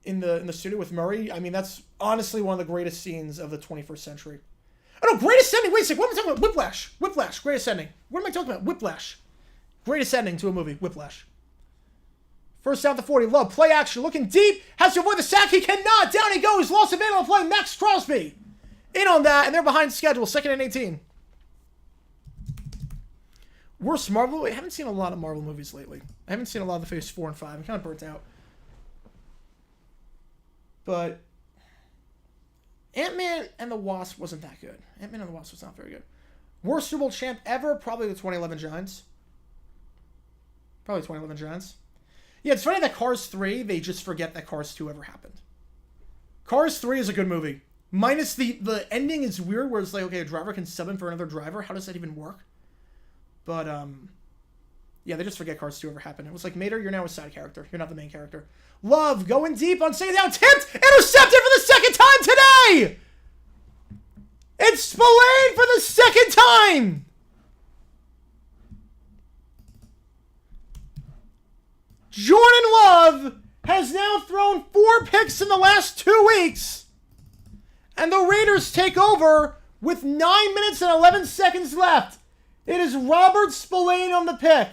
in the studio with Murray, I mean, that's honestly one of the greatest scenes of the 21st century. Oh, no, greatest ending. Wait a second. What am I talking about? Whiplash. Whiplash. Greatest ending. What am I talking about? Whiplash. Greatest ending to a movie. Whiplash. First down to 40. Love. Play action. Looking deep. Has to avoid the sack. He cannot. Down he goes. Lost a man on the play. Max Crosby. In on that. And they're behind schedule. 2nd and 18. Worst Marvel. I haven't seen a lot of Marvel movies lately. I haven't seen a lot of the Phase 4 and 5. I'm kind of burnt out. But... Ant-Man and the Wasp wasn't that good. Ant-Man and the Wasp was not very good. Worst Super Bowl champ ever? Probably the 2011 Giants. Probably 2011 Giants. Yeah, it's funny that Cars 3, they just forget that Cars 2 ever happened. Cars 3 is a good movie. Minus the ending is weird where it's like, okay, a driver can sub in for another driver. How does that even work? But, yeah, they just forget Cars 2 ever happened. It was like, Mater, you're now a side character. You're not the main character. Love going deep on second down. Tipped! Intercepted for the second time today! It's Spillane for the second time! Jordan Love has now thrown 4 picks in the last 2 weeks. And the Raiders take over With 9 minutes and 11 seconds left, it is Robert Spillane on the pick.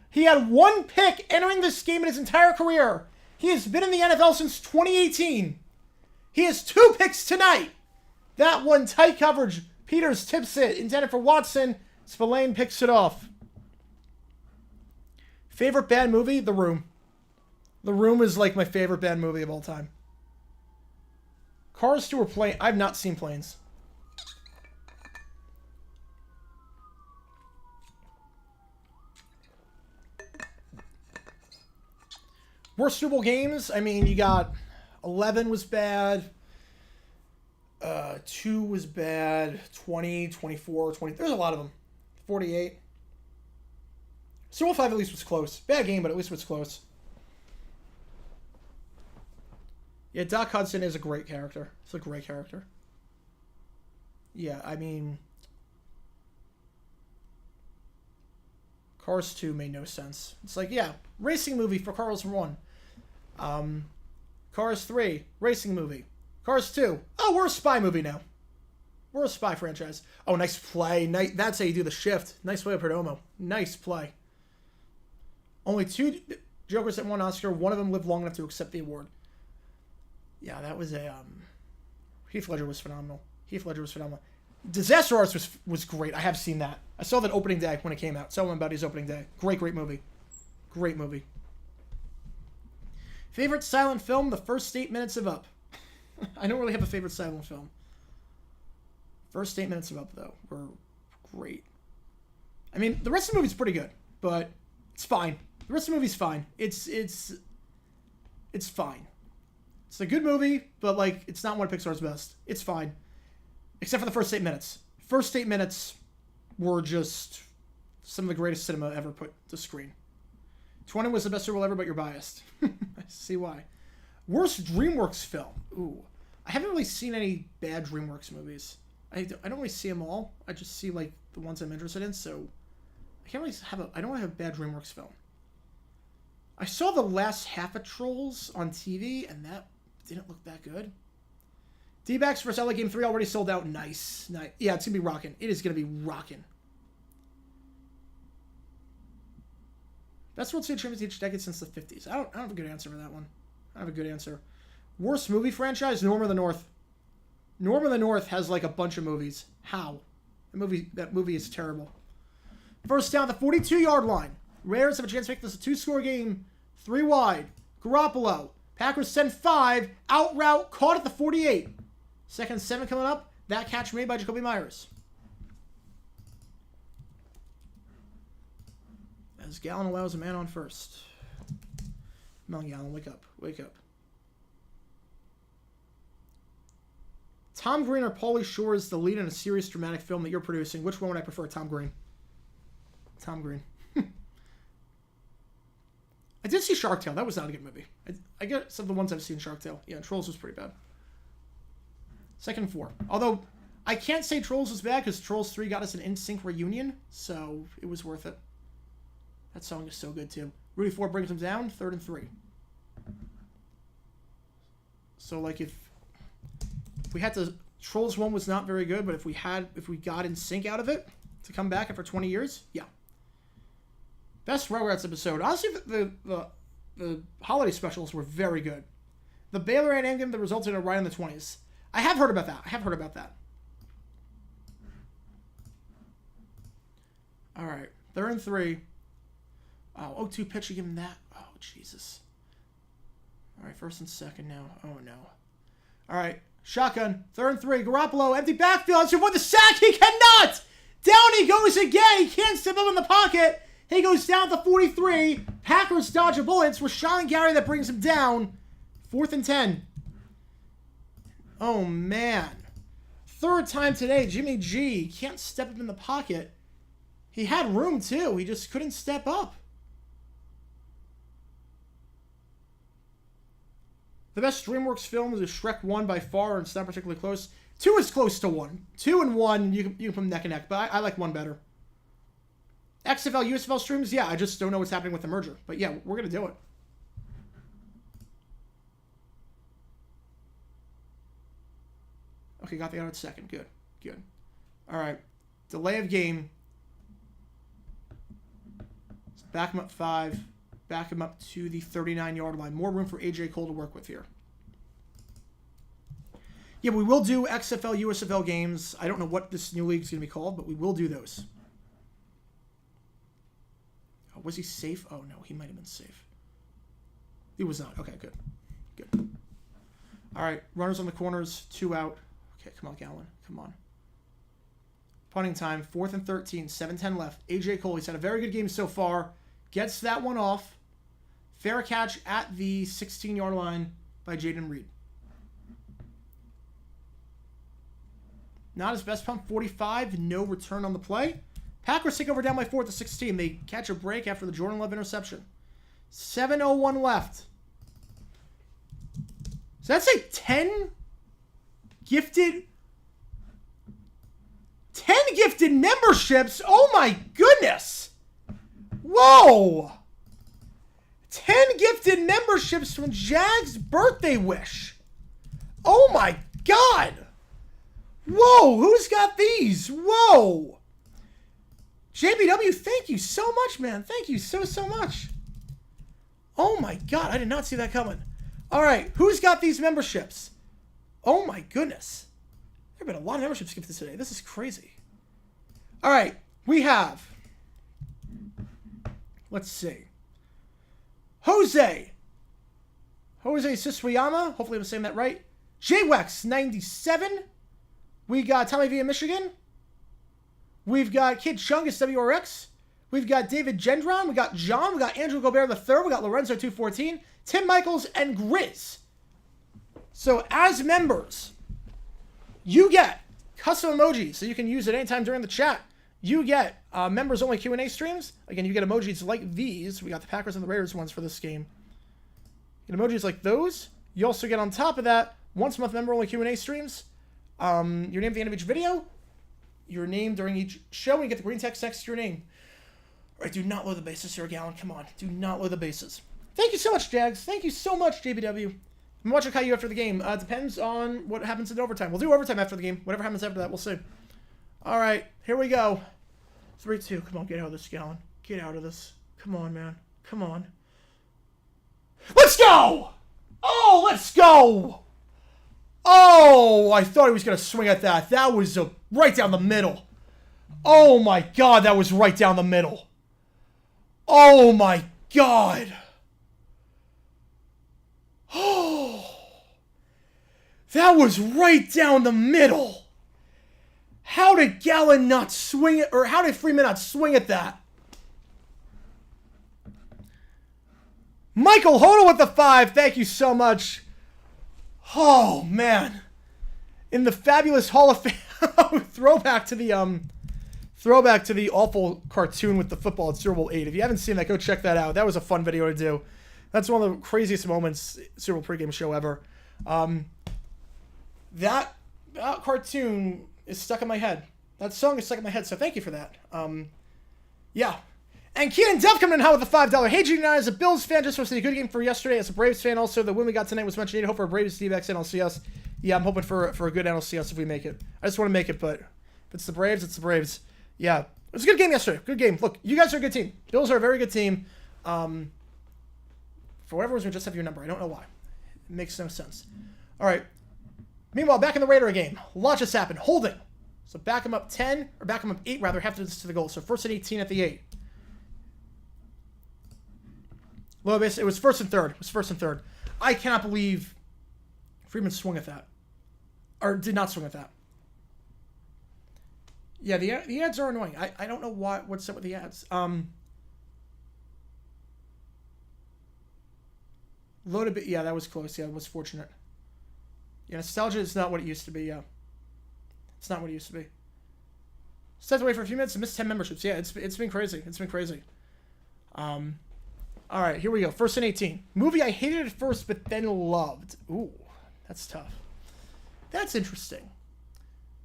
He had 1 pick entering this game in his entire career. He has been in the NFL since 2018. He has 2 picks tonight. That one, tight coverage. Peters tips it, intended for Watson. Spillane picks it off. Favorite bad movie? The Room. The Room is like my favorite bad movie of all time. Cars 2 or Plane. I've not seen Planes. Worst Super Bowl games? I mean, you got 11 was bad. 2 was bad. 20, 24, 20. There's a lot of them. 48. Super Bowl 5 at least was close. Bad game, but at least it was close. Yeah, Doc Hudson is a great character. He's a great character. Yeah, I mean... Cars 2 made no sense. It's like, yeah, racing movie for Cars 1. Cars 3, racing movie. Cars 2, oh, we're a spy movie now. We're a spy franchise. Oh, nice play. That's how you do the shift. Nice play of Perdomo. Nice play. Only 2 Jokers that won an Oscar. One of them lived long enough to accept the award. Yeah, that was a... Heath Ledger was phenomenal. Heath Ledger was phenomenal. Disaster Artist was great. I have seen that. I saw that opening day when it came out. Saw one about his opening day. Great movie. Great movie. Favorite silent film? The first 8 minutes of Up. I don't really have a favorite silent film. First 8 minutes of Up, though, were great. I mean, the rest of the movie's pretty good, but it's fine. The rest of the movie's fine. It's fine. It's a good movie, but, like, it's not one of Pixar's best. It's fine. Except for the first 8 minutes. First 8 minutes were just some of the greatest cinema ever put to screen. 20 was the best Super Bowl ever, but you're biased. I see why. Worst DreamWorks film. Ooh. I haven't really seen any bad DreamWorks movies. I don't really see them all. I just see, like, the ones I'm interested in, so... I can't really have I don't really have a bad DreamWorks film. I saw the last half of Trolls on TV, and that didn't look that good. D-backs vs. LA Game 3 already sold out. Nice. Yeah, it's going to be rocking. It is going to be rocking. Best World Series champions each decade since the 50s. I don't have a good answer for that one. I have a good answer. Worst movie franchise? Norm of the North. Norm of the North has like a bunch of movies. How? That movie is terrible. First down, the 42-yard line. Raiders have a chance to make this a 2-score game. 3 wide. Garoppolo. Packers send 5. Out route. Caught at the 48. Second 7 coming up. That catch made by Jacoby Myers. As Gallen allows a man on first. Come on, Gallen. Wake up. Wake up. Tom Green or Pauly Shore is the lead in a serious dramatic film that you're producing. Which one would I prefer? Tom Green. Tom Green. I did see Shark Tale. That was not a good movie. I get some of the ones I've seen Shark Tale. Yeah, Trolls was pretty bad. Second 4. Although, I can't say Trolls was bad because Trolls 3 got us an NSYNC reunion, so it was worth it. That song is so good, too. Rudy Ford brings him down, 3rd and 3. So, like, if we had to... Trolls 1 was not very good, but if we got NSYNC out of it to come back after 20 years, yeah. Best Rugrats episode. Honestly, the holiday specials were very good. The Baylor and Game that resulted in a ride in the 20s. I have heard about that. All right. 3rd and 3. Oh, 0-2 pitch. You give him that. Oh, Jesus. All right. 1st and 2nd now. Oh, no. All right. Shotgun. 3rd and 3. Garoppolo. Empty backfield. To avoid the sack. He cannot. Down he goes again. He can't step up in the pocket. He goes down to 43. Packers dodge a bullet. It's Rashawn Gary that brings him down. 4th and 10. Oh, man. 3rd time today, Jimmy G can't step up in the pocket. He had room, too. He just couldn't step up. The best DreamWorks film is Shrek 1 by far, and it's not particularly close. 2 is close to 1. 2 and 1, you can put them neck and neck, but I like 1 better. XFL, USFL streams, yeah, I just don't know what's happening with the merger. But yeah, we're going to do it. Okay, got the out at 2nd. Good. Good. All right. Delay of game. Let's back him up 5. Back him up to the 39-yard line. More room for A.J. Cole to work with here. Yeah, we will do XFL, USFL games. I don't know what this new league is going to be called, but we will do those. Oh, was he safe? Oh, no, he might have been safe. He was not. Okay, good. Good. All right, runners on the corners, 2 out. Okay, come on, Gallen. Come on. Punting time, 4th and 13, 7:10 left. A.J. Cole, he's had a very good game so far. Gets that one off. Fair catch at the 16-yard line by Jaden Reed. Not his best pump, 45, no return on the play. Packers take over down by 4 at the 16. They catch a break after the Jordan Love interception. 7:01 left. So that's a 10 gifted memberships. Oh my goodness. Whoa. 10 gifted memberships from Jag's birthday wish. Oh my God. Whoa, who's got these? Whoa. JBW, thank you so much, man. Thank you so much. Oh my God, I did not see that coming. All right, who's got these memberships? Oh my goodness. There have been a lot of memberships gifted today. This is crazy. All right, we have, let's see, Jose Siswayama, hopefully I'm saying that right. JWEX 97. We got Tommy V in Michigan. We've got Kid Chungus WRX. We've got David Gendron. We got John. We got Andrew Gobert III. We got Lorenzo 214. Tim Michaels and Grizz. So as members, you get custom emojis, so you can use it anytime during the chat. You get members only Q&A streams. Again, you get emojis like these. We got the Packers and the Raiders ones for this game. You get emojis like those. You also get on top of that once a month member only Q&A streams. Your name at the end of each video, your name during each show, and you get the green text next to your name. All right, do not load the bases here, Gallon. Come on, do not load the bases. Thank you so much, Jags. Thank you so much, JBW. I'm watching Caillou after the game. Depends on what happens in overtime. We'll do overtime after the game. Whatever happens after that, we'll see. All right, here we go. 3-2. Come on, get out of this, Gallon. Get out of this. Come on, man. Come on. Let's go! Oh, let's go! Oh, I thought he was going to swing at that. That was right down the middle. Oh, my God, that was right down the middle. Oh, my God. Oh, that was right down the middle. How did Gallon not swing it, or how did Freeman not swing at that? Michael Hodel with the 5. Thank you so much. Oh, man. In the fabulous Hall of Fame. throwback to the awful cartoon with the football at Super Bowl 8. If you haven't seen that, go check that out. That was a fun video to do. That's one of the craziest moments Super Bowl pregame show ever. That cartoon is stuck in my head. That song is stuck in my head, so thank you for that. Yeah. And Keenan Duff coming in hot with a $5. Hey, G9, as a Bills fan, just want to see a good game for yesterday. As a Braves fan, also, the win we got tonight was much needed. Hope for a Braves DVX NLCS. Yeah, I'm hoping for a good NLCS if we make it. I just want to make it, but if it's the Braves, it's the Braves. Yeah. It was a good game yesterday. Good game. Look, you guys are a good team. Bills are a very good team. For whatever reason, we just have your number. I don't know why. It makes no sense. All right. Meanwhile, back in the Raider game, a lot just happened. Holding. So back him up 10, or back him up 8, rather, half distance to the goal. So 1st and 18 at the 8. Low base. It was 1st and 3rd. It was 1st and 3rd. I cannot believe Freeman swung at that. Or did not swing at that. Yeah, the ads are annoying. I don't know what's up with the ads. Loaded bit. Yeah, that was close. Yeah, it was fortunate. Yeah, nostalgia is not what it used to be. Yeah, it's not what it used to be. Stepped away for a few minutes and missed 10 memberships. Yeah, it's been crazy. It's been crazy. All right, here we go. 1st and 18. Movie I hated at first, but then loved. Ooh, that's tough. That's interesting.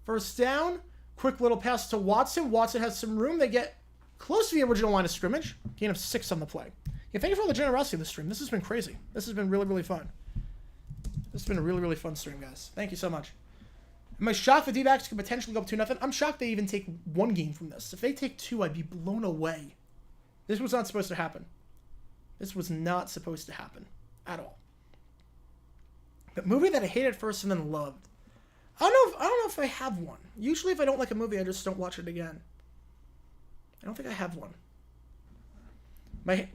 1st down. Quick little pass to Watson. Watson has some room. They get close to the original line of scrimmage. Gain of 6 on the play. Yeah, thank you for all the generosity of the stream. This has been crazy. This has been really, really fun. This has been a really, really fun stream, guys. Thank you so much. Am I shocked the D-backs could potentially go up 2-0? I'm shocked they even take one game from this. If they take two, I'd be blown away. This was not supposed to happen. This was not supposed to happen at all. But movie that I hated first and then loved. I don't know if I have one. Usually if I don't like a movie, I just don't watch it again. I don't think I have one. My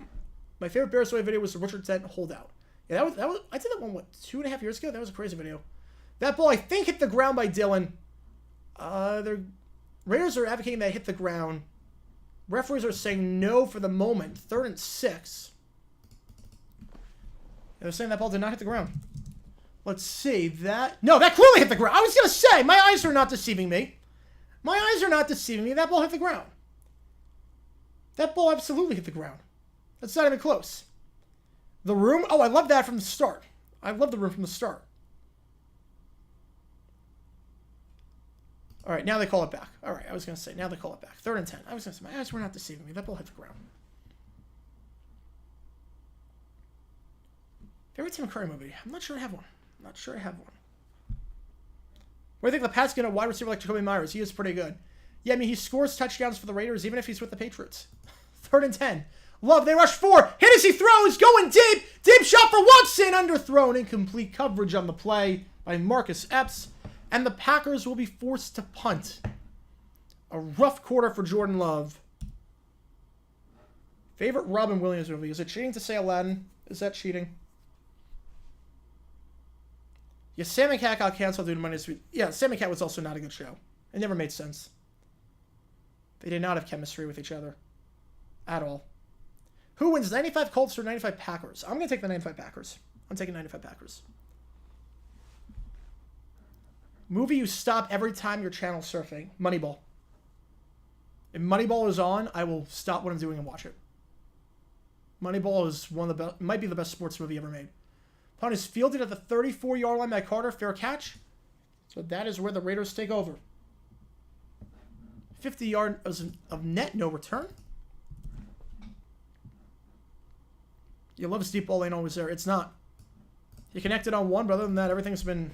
favorite Bears Away video was the Richard Dent holdout. Yeah, that was I did that one, what, 2.5 years ago? That was a crazy video. That ball, I think, hit the ground by Dylan. The Raiders are advocating that it hit the ground. Referees are saying no for the moment. 3rd and 6. They're saying that ball did not hit the ground. Let's see. No, that clearly hit the ground. I was going to say, my eyes are not deceiving me. My eyes are not deceiving me. That ball hit the ground. That ball absolutely hit the ground. That's not even close. The room. Oh, I love that from the start. I love the room from the start. All right, now they call it back. All right, I was going to say, now they call it back. 3rd and 10. I was going to say, my eyes were not deceiving me. That ball hit the ground. Favorite Tim Curry movie? I'm not sure I have one. What do you think the Pats get a wide receiver like Jacoby Myers? He is pretty good. Yeah, I mean, he scores touchdowns for the Raiders even if he's with the Patriots. 3rd and 10. Love, they rush 4. Hennessy throws, going deep. Deep shot for Watson. Underthrown. Incomplete coverage on the play by Marcus Epps. And the Packers will be forced to punt. A rough quarter for Jordan Love. Favorite Robin Williams movie? Is it cheating to say Aladdin? Is that cheating? Yeah, Sam and Cat got canceled due to Monday. Yeah, Sam and Cat was also not a good show. It never made sense. They did not have chemistry with each other. At all. Who wins, 95 Colts or 95 Packers? I'm going to take the 95 Packers. I'm taking 95 Packers. Movie you stop every time you're channel surfing. Moneyball. If Moneyball is on, I will stop what I'm doing and watch it. Moneyball is one of the best, might be the best sports movie ever made. Punt is fielded at the 34-yard line by Carter. Fair catch. So that is where the Raiders take over. 50 yards of net, no return. You love a steep ball lane always there. It's not. You connected on one, but other than that, everything's been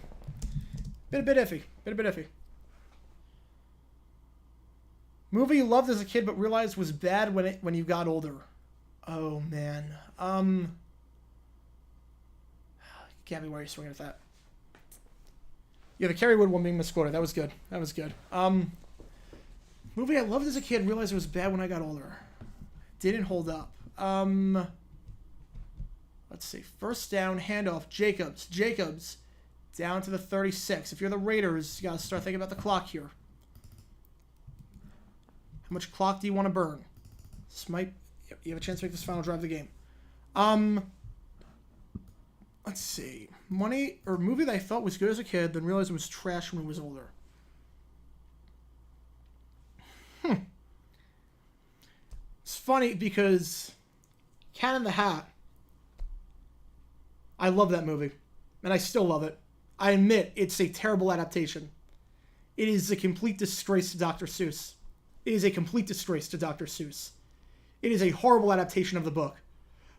a bit iffy. Been a bit iffy. Movie you loved as a kid but realized was bad when you got older. Oh, man. Gabby, why are you swinging at that? Yeah, the Kerry Wood one being misquoted. That was good. That was good. Movie I loved as a kid, realized it was bad when I got older. Didn't hold up. Let's see. First down, handoff. Jacobs. Jacobs down to the 36. If you're the Raiders, you got to start thinking about the clock here. How much clock do you want to burn? This might... You have a chance to make this final drive of the game. Let's see. Movie that I thought was good as a kid, then realized it was trash when I was older. It's funny because Cat in the Hat, I love that movie. And I still love it. I admit it's a terrible adaptation. It is a complete disgrace to Dr. Seuss. It is a complete disgrace to Dr. Seuss. It is a horrible adaptation of the book.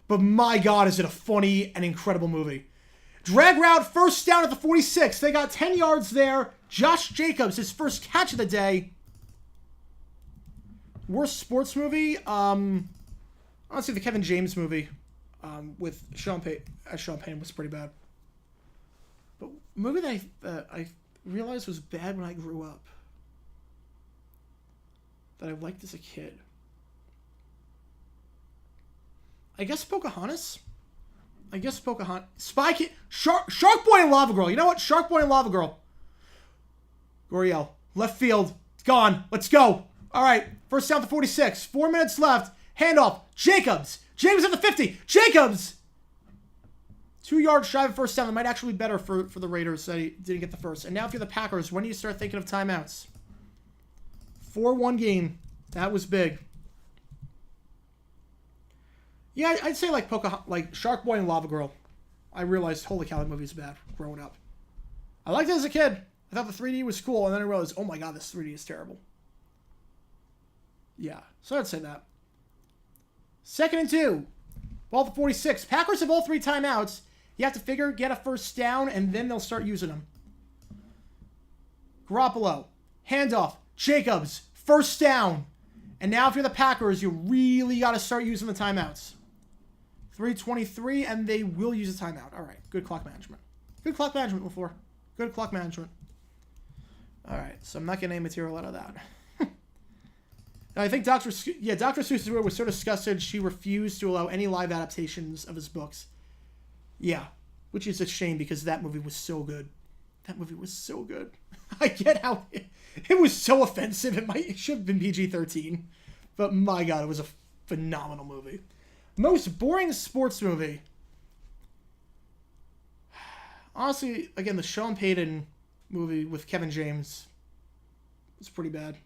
But my God, is it a funny and incredible movie. Drag route, first down at the 46. They got 10 yards there. Josh Jacobs, his first catch of the day. Worst sports movie? Honestly, the Kevin James movie with Sean Payne was pretty bad. But a movie that I realized was bad when I grew up. That I liked as a kid. I guess Pocahontas. Spy Kid. Shark Boy and Lava Girl. You know what? Shark Boy and Lava Girl. Goriel. Left field. It's gone. Let's go. All right. First down to 46. 4 minutes left. Handoff. Jacobs. James at the 50. Jacobs. 2 yards shy of first down. That might actually be better for the Raiders that he didn't get the first. And now if you're the Packers, when do you start thinking of timeouts? 4-1 game. That was big. Yeah, I'd say like Shark Boy and Lava Girl. I realized, holy cow, that movie's bad growing up. I liked it as a kid. I thought the 3D was cool, and then I realized, oh my God, this 3D is terrible. Yeah, so I'd say that. 2nd and 2. Ball to 46. Packers have all 3 timeouts. You have to get a first down, and then they'll start using them. Garoppolo. Handoff. Jacobs. First down. And now if you're the Packers, you really got to start using the timeouts. 3:23, and they will use a timeout. All right. Good clock management. Good clock management, LaFleur. Good clock management. All right. So I'm not getting any material out of that. I think Dr. Seuss's rule was so disgusted she refused to allow any live adaptations of his books. Yeah. Which is a shame because that movie was so good. That movie was so good. I get how it was so offensive. It should have been PG-13. But my God, it was a phenomenal movie. Most boring sports movie. Honestly, again, the Sean Payton movie with Kevin James was pretty bad.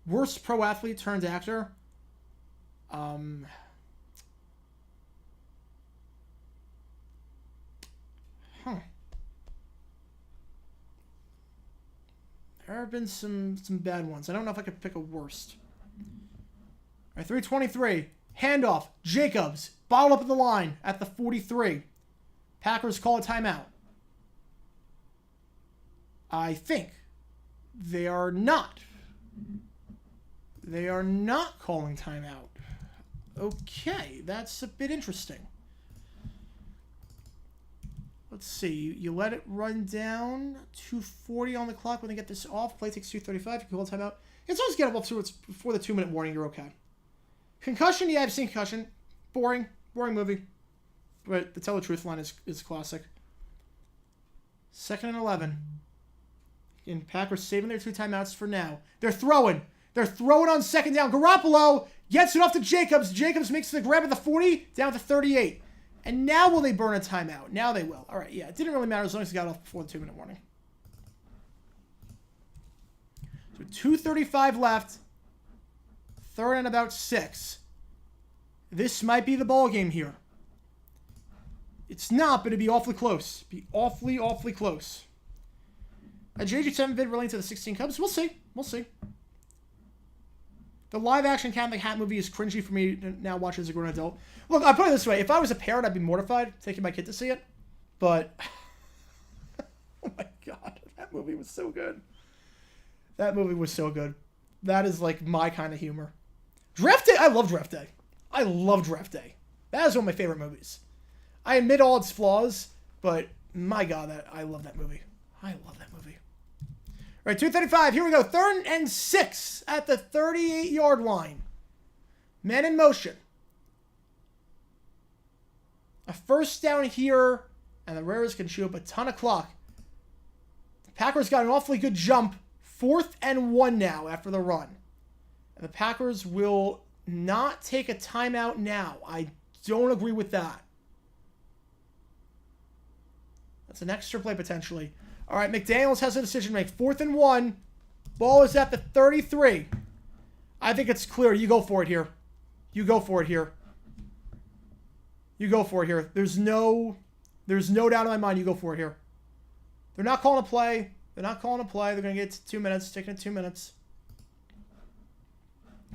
Worst pro athlete turned actor. There have been some bad ones. I don't know if I could pick a worst. All right, 3:23. Handoff. Jacobs. Bottled up at the line at the 43. Packers call a timeout. I think they are not. They are not calling timeout. Okay, that's a bit interesting. Let's see. You let it run down. 2:40 on the clock when they get this off. Play takes 2:35. You can call timeout. It's always get up to it's before the 2-minute warning. You're okay. Concussion. Yeah, I've seen Concussion. Boring movie. But the tell the truth line is classic. 2nd and 11. And Packers saving their 2 timeouts for now. They're throwing. They're throwing on 2nd down. Garoppolo gets it off to Jacobs. Jacobs makes the grab at the 40, down to 38. And now will they burn a timeout? Now they will. All right, yeah. It didn't really matter as long as he got off before the 2-minute warning. So 2:35 left. 3rd and about 6. This might be the ball game here. It's not, but it'd be awfully close. Be awfully, awfully close. A JG7 vid relating to the 16 Cubs? We'll see. We'll see. The live-action Cat in the Hat movie is cringy for me to now watch as a grown adult. Look, I'll put it this way. If I was a parent, I'd be mortified taking my kid to see it. But, oh my God, that movie was so good. That movie was so good. That is like my kind of humor. Draft Day, I love Draft Day. I love Draft Day. That is one of my favorite movies. I admit all its flaws, but my God, I love that movie. I love that movie. All right, 2:35. Here we go. 3rd and 6 at the 38-yard line. Men in motion. A first down here, and the Raiders can chew up a ton of clock. The Packers got an awfully good jump. 4th and 1 now after the run. And the Packers will not take a timeout now. I don't agree with that. That's an extra play potentially. All right, McDaniels has a decision to make. 4th and 1. Ball is at the 33. I think it's clear. You go for it here. You go for it here. You go for it here. There's no doubt in my mind you go for it here. They're not calling a play. They're not calling a play. They're going to get to 2 minutes. Taking it 2 minutes.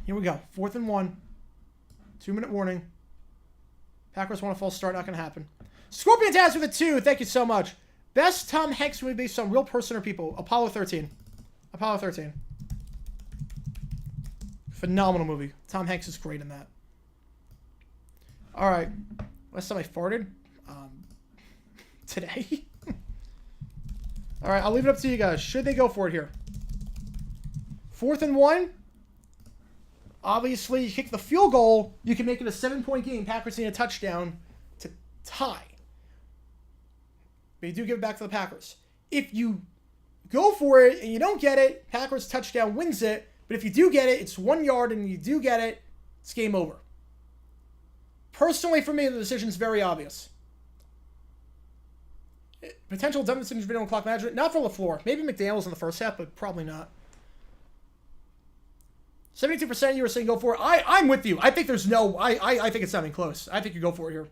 Here we go. 4th and 1. 2-minute warning. Packers want a false start. Not going to happen. Scorpion Taz with a 2. Thank you so much. Best Tom Hanks movie based on real person or people. Apollo 13. Apollo 13. Phenomenal movie. Tom Hanks is great in that. All right. Last time I farted. Today. All right. I'll leave it up to you guys. Should they go for it here? 4th and 1. Obviously, you kick the field goal. You can make it a 7-point game. Packers need a touchdown to tie. But you do give it back to the Packers. If you go for it and you don't get it, Packers touchdown wins it. But if you do get it, it's 1 yard and you do get it, it's game over. Personally, for me, the decision is very obvious. Potential dumb decision video on clock management. Not for LaFleur. Maybe McDaniels in the first half, but probably not. 72% of you are saying go for it. I'm with you. I think there's no... I think it's not even close. I think you go for it here.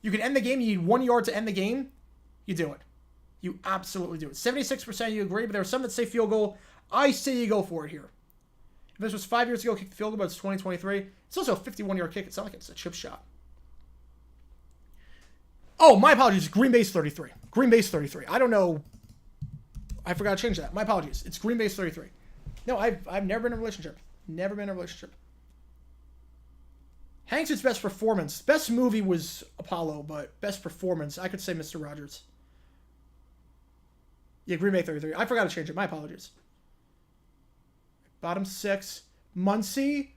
You can end the game. You need 1 yard to end the game. You do it. You absolutely do it. 76% of you agree, but there are some that say field goal. I say you go for it here. If this was 5 years ago, kick the field goal, but it's 2023. It's also a 51-yard kick. It's not like it's a chip shot. Oh, my apologies. Green Bay's 33. Green Bay's 33. I don't know I forgot to change that. My apologies. It's Green Bay's 33. No, I've never been in a relationship. Never been in a relationship. Hanks' best performance. Best movie was Apollo, but best performance, I could say Mr. Rogers. Yeah, Green Bay 33. I forgot to change it. My apologies. Bottom 6. Muncie.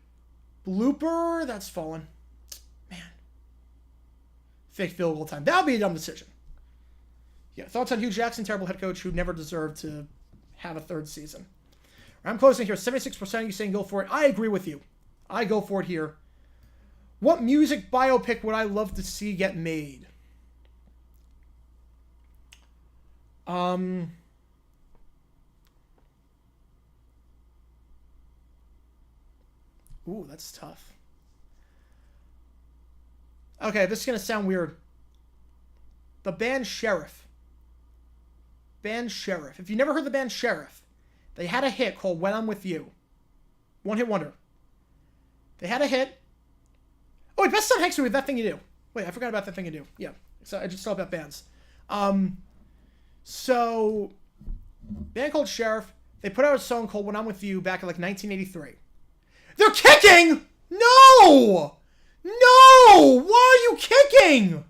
Blooper. That's fallen. Man. Fake field goal time. That would be a dumb decision. Yeah, thoughts on Hugh Jackson, terrible head coach who never deserved to have a third season. I'm closing here. 76% of you saying go for it. I agree with you. I go for it here. What music biopic would I love to see get made? Ooh, that's tough. Okay, this is going to sound weird. The band Sheriff. Band Sheriff. If you never heard the band Sheriff, they had a hit called When I'm With You. One hit wonder. They had a hit. Oh, wait, best song Hanks with That Thing You Do. Wait, I forgot about That Thing You Do. Yeah. So I just thought about bands. So, band called Sheriff. They put out a song called When I'm With You back in like 1983. They're kicking! No! No! Why are you kicking?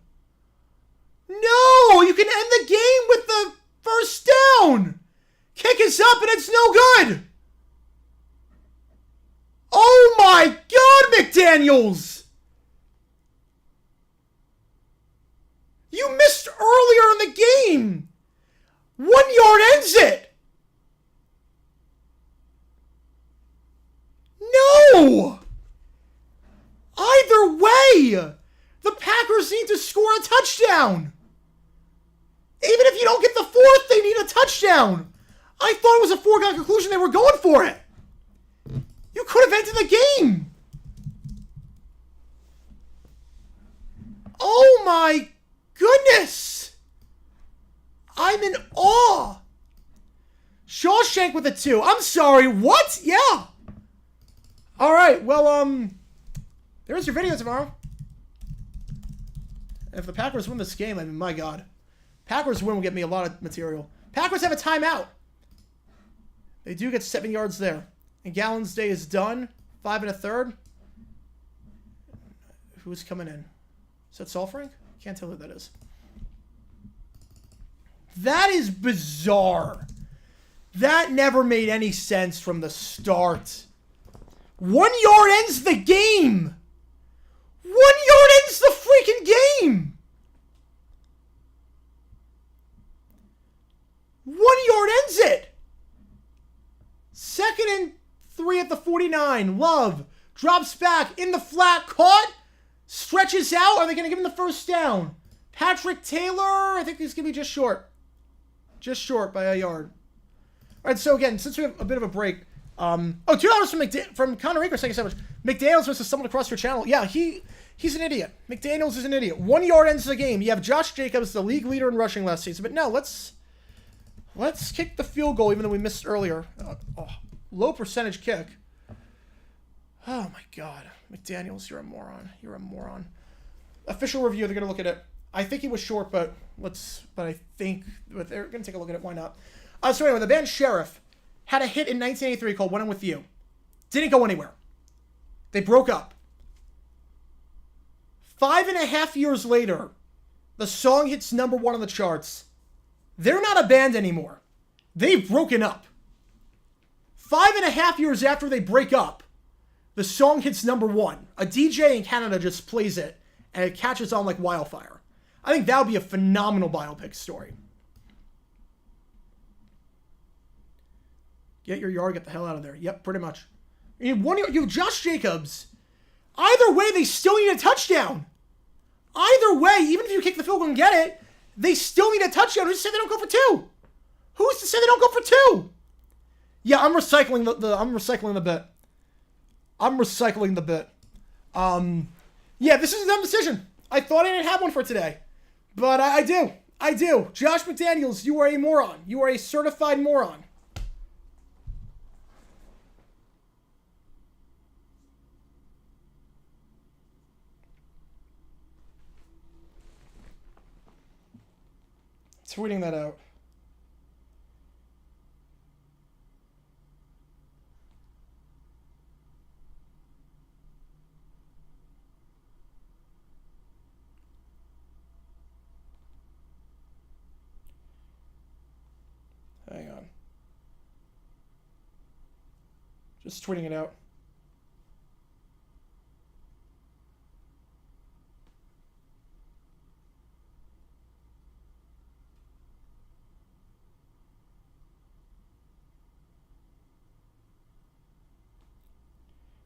No! You can end the game with the first down! Kick is up and it's no good! Oh my God, McDaniels! You missed earlier in the game! 1 yard ends it! No! Either way, the Packers need to score a touchdown! Even if you don't get the fourth, they need a touchdown! I thought it was a foregone conclusion they were going for it! You could have ended the game! Oh my goodness! I'm in awe! Shawshank with a 2. I'm sorry, what? Yeah! Alright, well, there's your video tomorrow. If the Packers win this game, I mean, my God. Packers win will get me a lot of material. Packers have a timeout. They do get 7 yards there. And Gallon's day is done. 5 1/3. Who's coming in? Is that Saul Frank? Can't tell who that is. That is bizarre. That never made any sense from the start. 1 yard ends the game. 1 yard ends the freaking game. 1 yard ends it. 2nd and 3 at the 49. Love drops back in the flat, caught, stretches out. Are they going to give him the first down? Patrick Taylor, I think he's going to be just short. Just short by a yard. All right, so again, since we have a bit of a break, $2 from Connor Akers, thank you so much. McDaniels versus someone across your channel. Yeah, he's an idiot. McDaniels is an idiot. 1 yard ends the game. You have Josh Jacobs, the league leader in rushing last season. But no, let's kick the field goal, even though we missed earlier. Low percentage kick. Oh my God, McDaniels, you're a moron. You're a moron. Official review. They're gonna look at it. I think he was short, but they're gonna take a look at it. Why not? So anyway, the band Sheriff had a hit in 1983 called When I'm With You. Didn't go anywhere. They broke up. 5.5 years later, the song hits #1 on the charts. They're not a band anymore. They've broken up. 5.5 years after they break up, the song hits #1. A DJ in Canada just plays it, and it catches on like wildfire. I think that would be a phenomenal biopic story. Get your yard, get the hell out of there. Yep, pretty much. You have Josh Jacobs. Either way, they still need a touchdown. Either way, even if you kick the field goal and get it, they still need a touchdown. Who's to say they don't go for 2? Who's to say they don't go for 2? Yeah, I'm recycling I'm recycling the bit. I'm recycling the bit. Yeah, this is a dumb decision. I thought I didn't have one for today. But I do. I do. Josh McDaniels, you are a moron. You are a certified moron. Tweeting that out. Just tweeting it out.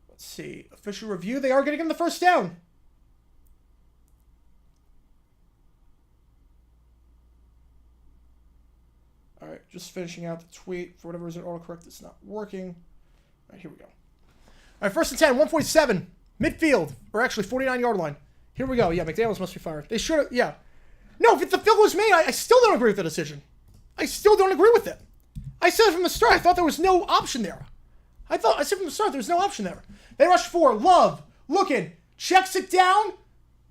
Let's see. Official review. They are getting him the first down. All right, just finishing out the tweet. For whatever reason, autocorrect is not working. All right, here we go. All right, 1st and 10, 147. Midfield, or actually 49-yard line. Here we go. Yeah, McDaniels must be fired. They should have, yeah. No, if the field was made, I still don't agree with the decision. I still don't agree with it. I said from the start, I thought there was no option there. I said from the start, there was no option there. They rush 4. Love, looking, checks it down.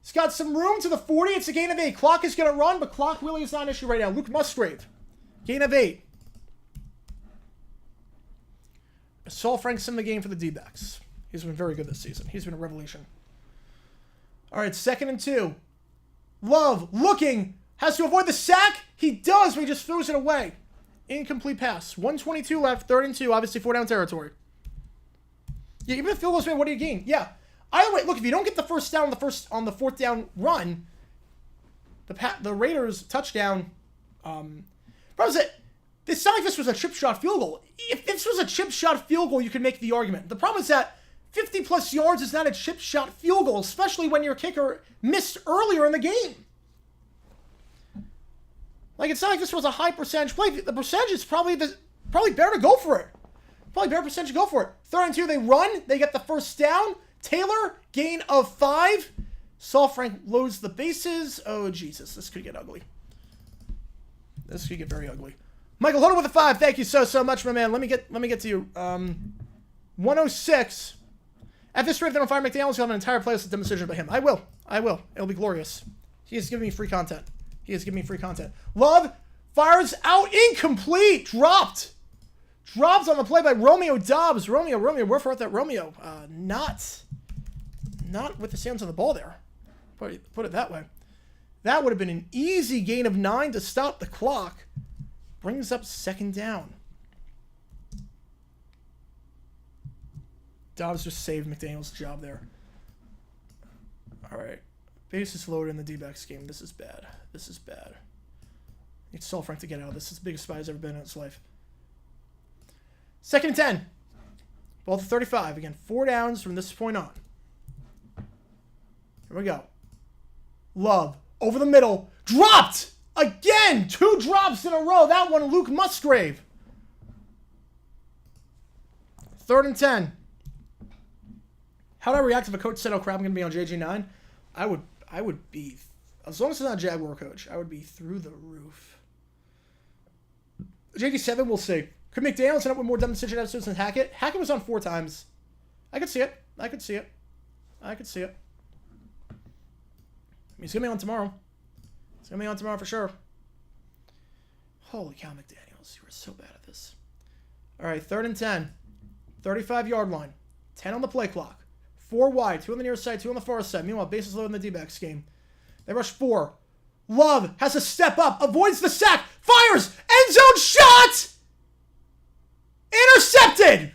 He's got some room to the 40. It's a gain of 8. Clock is going to run, but clock really is not an issue right now. Luke Musgrave, gain of 8. Saul Frank's in the game for the D-backs. He's been very good this season. He's been a revelation. All right, 2nd and 2. Love, looking, has to avoid the sack. He does, but he just throws it away. Incomplete pass. 1:22 left, 3rd and 2, obviously 4-down territory. Yeah, even if field goes made, what do you gain? Yeah. Either way, look, if you don't get the first down on the 4th down run, the Raiders touchdown. Problem is that it's not like this was a chip shot field goal. If this was a chip shot field goal, you could make the argument. The problem is that 50-plus yards is not a chip shot field goal, especially when your kicker missed earlier in the game. Like, it's not like this was a high percentage play. The percentage is probably better to go for it. Probably better percentage to go for it. 3rd and 2, they run. They get the first down. Taylor, gain of 5. Saul Frank loads the bases. Oh, Jesus. This could get ugly. This could get very ugly. Michael, hold on with a 5. Thank you so much, my man. Let me get to you. 106. At this rate, if they don't fire McDaniels, you'll have an entire playlist of dumb decisions about him. I will. It'll be glorious. He is giving me free content. Love fires out, incomplete. Dropped on the play by Romeo Dobbs. Romeo, where for that Romeo? Not with the hands on the ball there. Put it that way. That would have been an easy gain of 9 to stop the clock. Brings up 2nd down. Dobbs just saved McDaniels' job there. All right. Bases loaded in the D-backs game. This is bad. Need Saul Frank to get out of this. It's the biggest spy he's ever been in his life. 2nd and 10. Ball to 35. Again, 4 downs from this point on. Here we go. Love. Over the middle. Dropped! Again! 2 drops in a row. That one, Luke Musgrave. 3rd and 10. How would I react if a coach said, "Oh crap, I'm gonna be on JG9"? I would be, as long as it's not a Jaguar coach, I would be through the roof. JG7, we'll see. Could McDaniels end up with more dumb decision episodes than Hackett? Hackett was on 4 times. I could see it. He's gonna be on tomorrow. For sure. Holy cow, McDaniels, you were so bad at this. All right, 3rd and 10. 35-yard line. 10 on the play clock. 4 wide, 2 on the near side, 2 on the far side. Meanwhile, bases loaded in the D-backs game. They rush 4. Love has to step up, avoids the sack, fires, end zone shot! Intercepted!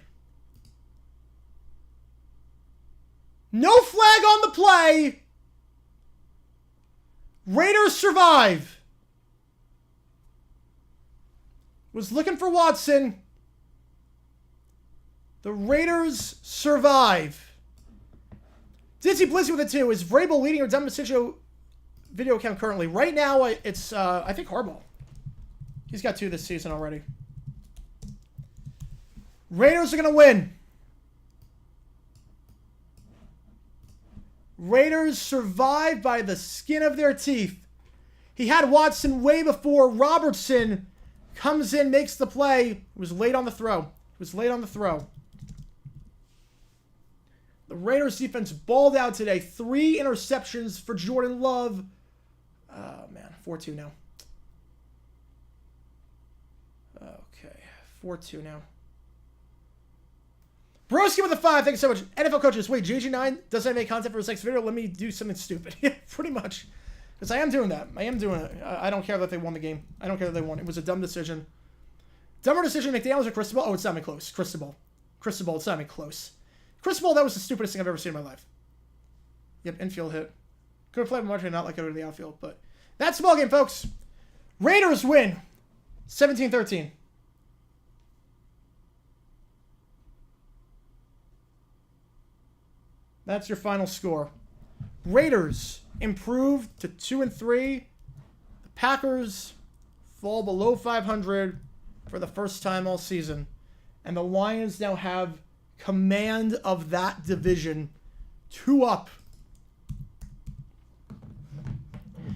No flag on the play. Raiders survive. Was looking for Watson. The Raiders survive. Dizzy Blizzy with it too. Is Vrabel leading your dumb decision video account currently? Right now, it's I think Harbaugh. He's got 2 this season already. Raiders are going to win. Raiders survive by the skin of their teeth. He had Watson way before Robertson comes in, makes the play. It was late on the throw. The Raiders defense balled out today. 3 interceptions for Jordan Love. Oh, man. 4-2 now. Okay. 4-2 now. Broski with a 5. Thank you so much. NFL coaches. Wait, JG9 doesn't make content for his next video? Let me do something stupid. Yeah, pretty much. Because I am doing that. I don't care that they won the game. It was a dumb decision. Dumber decision, McDaniels or Cristobal? Oh, it's not even close. Cristobal. Cristobal, it's not even close. Cristobal, that was the stupidest thing I've ever seen in my life. Yep, infield hit. Could have played much and not like go to the outfield, but that's the ball game, folks. Raiders win 17-13. That's your final score. Raiders improved to 2-3. The Packers fall below 500 for the first time all season. And the Lions now have command of that division. 2 up.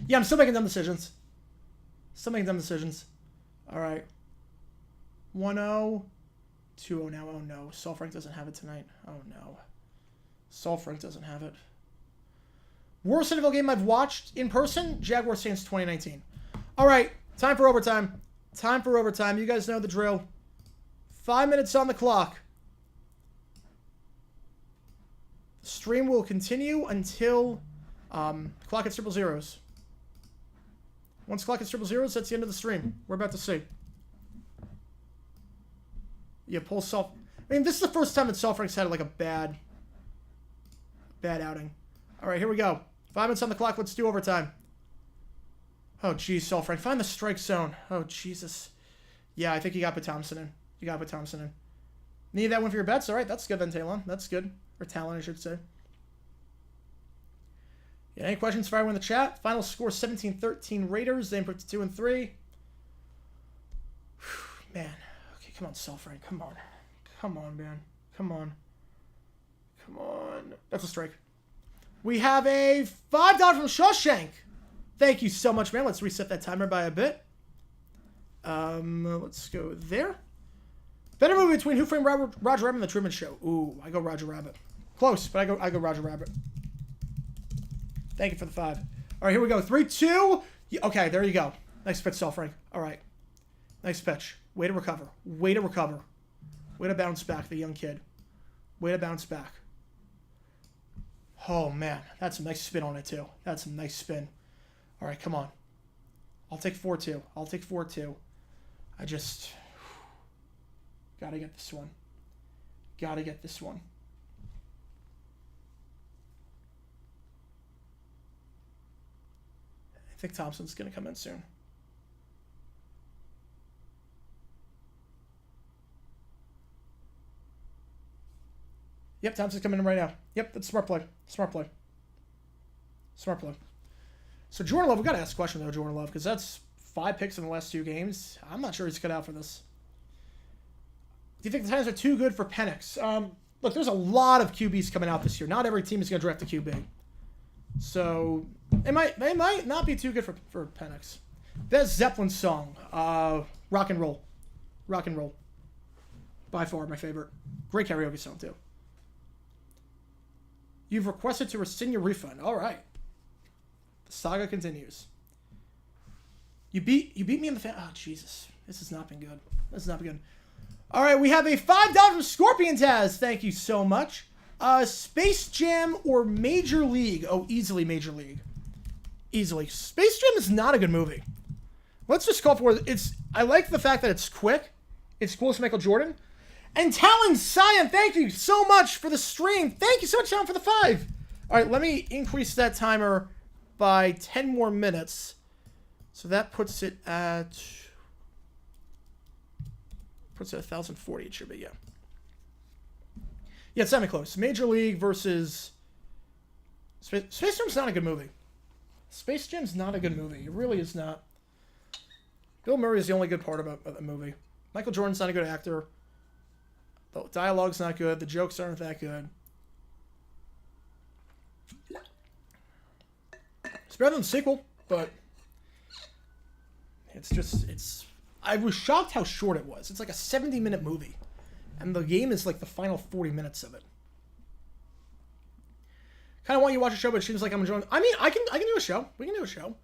Yeah, I'm still making dumb decisions. All right. 1-0. 2-0 now. Oh, no. Saul Frank doesn't have it tonight. Oh, no. Saul Frank doesn't have it. Worst NFL game I've watched in person? Jaguars Saints 2019. All right. Time for overtime. You guys know the drill. 5 minutes on the clock. The stream will continue until clock hits triple zeros. Once clock hits triple zeros, that's the end of the stream. We're about to see. Yeah, pull Saul. I mean, this is the first time that Saul Frank's had like a bad outing. All right, here we go. 5 minutes on the clock. Let's do overtime. Oh, geez, Saul Frank. Find the strike zone. Oh, Jesus. Yeah, I think you got to put Thompson in. Need that one for your bets? All right, that's good then, Talon. That's good. Or Talon, I should say. Yeah, any questions for everyone in the chat? Final score 17-13 Raiders. They improved to 2-3. Man. Okay, come on, Saul Frank. Come on, man. Come on. That's a strike. We have a $5 from Shawshank. Thank you so much, man. Let's reset that timer by a bit. Let's go there. Better movie between Who Framed Roger Rabbit and The Truman Show. Ooh, I go Roger Rabbit. Close, but I go Roger Rabbit. Thank you for the 5. All right, here we go. 3, 2. Okay, there you go. Nice pitch, Saul Frank. All right. Nice pitch. Way to recover. Way to bounce back, the young kid. Way to bounce back. Oh, man. That's a nice spin on it, too. That's a nice spin. All right, come on. I'll take 4-2. I just... Gotta get this one. I think Thompson's going to come in soon. Yep, Thompson's coming in right now. Yep, that's smart play. So Jordan Love, we got to ask a question, though, Jordan Love, because that's 5 picks in the last 2 games. I'm not sure he's cut out for this. Do you think the Titans are too good for Penix? Look, there's a lot of QBs coming out this year. Not every team is going to draft a QB. So they might not be too good for Penix. Best Zeppelin song, Rock and Roll. By far my favorite. Great karaoke song, too. You've requested to rescind your refund. All right. The saga continues. You beat me in the Oh, Jesus. This has not been good. All right, we have a $5 from Scorpion Taz. Thank you so much. Space Jam or Major League? Oh, easily Major League. Easily. Space Jam is not a good movie. Let's just call for it. I like the fact that it's quick. It's close to Michael Jordan. And Talon Cyan, thank you so much for the stream. Thank you so much, Talon, for the 5. All right, let me increase that timer by 10 more minutes. So that puts it at 1,040. It should be, yeah. Yeah, it's semi-close. Major League versus... Space Jam's not a good movie. Space Jam's not a good movie. It really is not. Bill Murray is the only good part about the movie. Michael Jordan's not a good actor. The dialogue's not good. The jokes aren't that good. It's better than the sequel, but I was shocked how short it was. It's like a 70-minute movie, and the game is like the final 40 minutes of it. Kind of want you to watch a show, but it seems like I'm enjoying. I mean, I can do a show. We can do a show.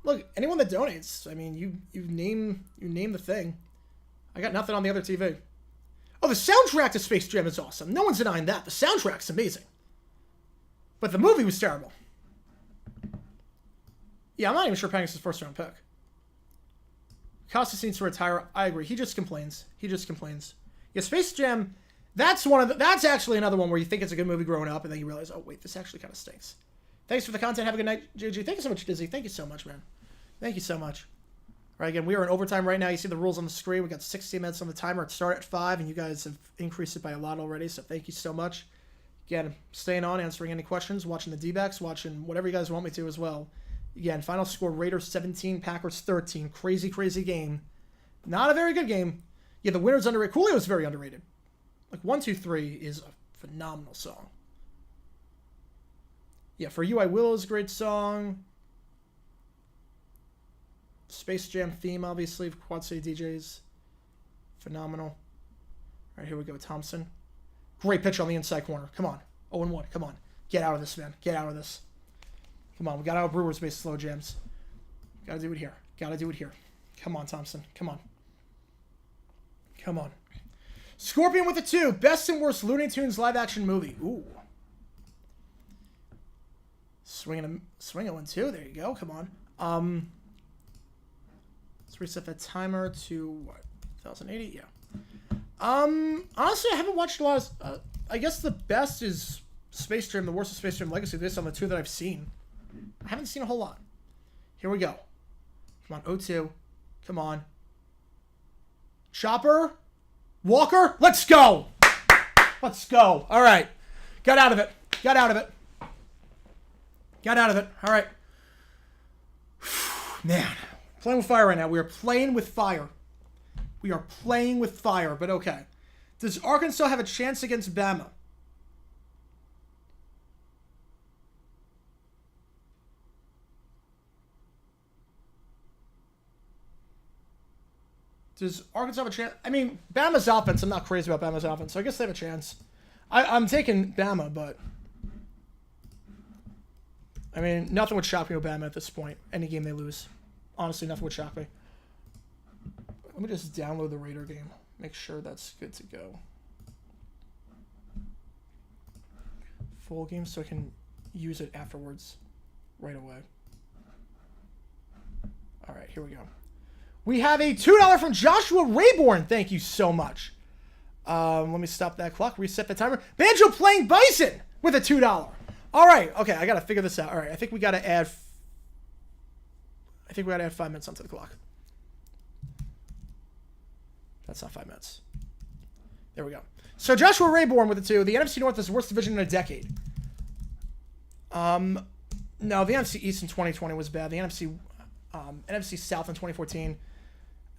Look, anyone that donates, I mean, you name the thing. I got nothing on the other TV. Oh, the soundtrack to Space Jam is awesome. No one's denying that. The soundtrack's amazing. But the movie was terrible. Yeah, I'm not even sure Penix is a first-round pick. Costas needs to retire. I agree. He just complains. Yeah, Space Jam. That's actually another one where you think it's a good movie growing up, and then you realize, oh wait, this actually kind of stinks. Thanks for the content. Have a good night, JG. Thank you so much, Dizzy. Thank you so much, man. Thank you so much. All right, again, we are in overtime right now. You see the rules on the screen. We got 60 minutes on the timer. It started at 5, and you guys have increased it by a lot already, so thank you so much. Again, staying on, answering any questions, watching the D-backs, watching whatever you guys want me to as well. Again, final score, Raiders 17, Packers 13. Crazy, crazy game. Not a very good game. Yeah, the winner's underrated. Coolio's very underrated. Like, 1, 2, 3 is a phenomenal song. Yeah, For You I Will is a great song. Space Jam theme, obviously, Quad City DJs. Phenomenal. All right, here we go, Thompson. Great pitch on the inside corner. Come on. 0-1. Come on. Get out of this, man. Get out of this. Come on. We got out of Brewers base slow jams. Gotta do it here. Gotta do it here. Come on, Thompson. Come on. Come on. Scorpion with a 2. Best and worst Looney Tunes live action movie. Ooh. Swing a 1, 2. There you go. Come on. Let's reset that timer to what? 1080? Yeah. Honestly, I haven't watched a lot of, I guess the best is Space Jam, the worst is Space Jam Legacy, based on the 2 that I've seen. I haven't seen a whole lot. Here we go. Come on, 0-2. Come on. Chopper. Walker. Let's go. Let's go. All right. Got out of it. Got out of it. Got out of it. All right. Man. Playing with fire right now. We are playing with fire. We are playing with fire, but okay. Does Arkansas have a chance against Bama? Does Arkansas have a chance? I mean, Bama's offense, I'm not crazy about Bama's offense, so I guess they have a chance. I'm taking Bama, but I mean, nothing would shock me with Bama at this point. Any game they lose. Honestly, nothing would shock me. Let me just download the Raider game. Make sure that's good to go. Full game so I can use it afterwards right away. All right, here we go. We have a $2 from Joshua Rayborn. Thank you so much. Let me stop that clock. Reset the timer. Banjo playing Bison with a $2. All right. Okay, I got to figure this out. All right, I think we got to add 5 minutes onto the clock. That's not 5 minutes. There we go. So Joshua Rayborn with a 2. The NFC North is the worst division in a decade. No, the NFC East in 2020 was bad. The NFC South in 2014.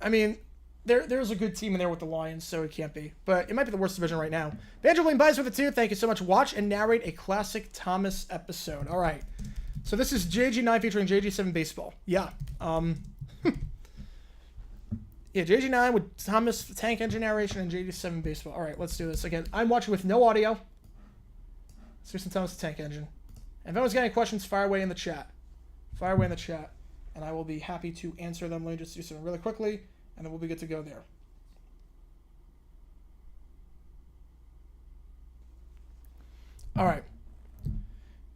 I mean, there's a good team in there with the Lions, so it can't be. But it might be the worst division right now. Banjo Bling buys with a 2. Thank you so much. Watch and narrate a classic Thomas episode. All right. So this is JG9 featuring JG7 Baseball. Yeah. Yeah, JG9 with Thomas Tank Engine narration and JG7 Baseball. All right, let's do this. Again, I'm watching with no audio. Let's do some Thomas Tank Engine. And if anyone's got any questions, fire away in the chat. Fire away in the chat. And I will be happy to answer them. Let me just do something really quickly, and then we'll be good to go there. All right.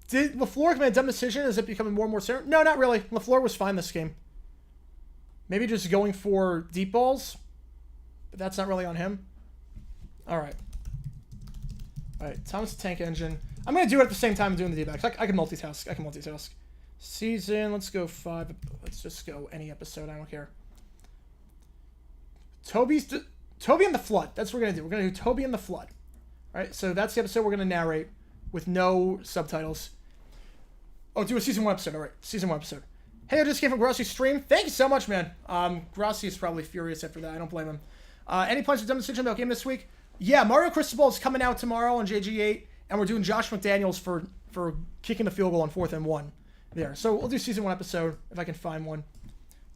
Did LaFleur make a dumb decision? Is it becoming more and more certain? No, not really. LaFleur was fine this game. Maybe just going for deep balls, but that's not really on him. All right. All right, Thomas the Tank Engine. I'm going to do it at the same time I'm doing the D-backs. I can multitask. Season, let's go 5. Let's just go any episode. I don't care. Toby and the Flood. That's what we're going to do. We're going to do Toby and the Flood. All right, so that's the episode we're going to narrate with no subtitles. Oh, do a Season 1 episode. All right, Season 1 episode. Hey, I just came from Grossi's stream. Thank you so much, man. Grossi is probably furious after that. I don't blame him. Any plans for dumb decision about game this week? Yeah, Mario Cristobal is coming out tomorrow on JG8, and we're doing Josh McDaniels for kicking the field goal on 4th and 1 there. So we'll do Season 1 episode if I can find one.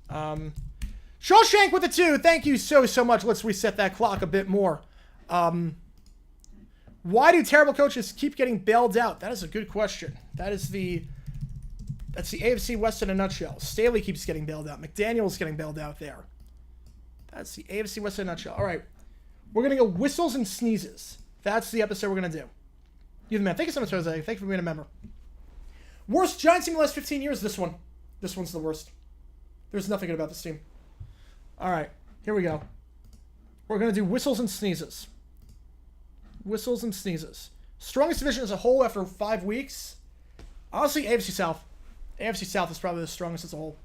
Shawshank with a 2. Thank you so much. Let's reset that clock a bit more. Why do terrible coaches keep getting bailed out? That is a good question. That's the AFC West in a nutshell. Staley keeps getting bailed out. McDaniel's getting bailed out there. That's the AFC West in a nutshell. All right. We're going to go whistles and sneezes. That's the episode we're going to do. You're the man. Thank you so much, Jose. Thank you for being a member. Worst Giants team in the last 15 years, this one. This one's the worst. There's nothing good about this team. All right. Here we go. We're going to do whistles and sneezes. Whistles and sneezes. Strongest division as a whole after 5 weeks. Honestly, AFC South. AFC South is probably the strongest as a whole.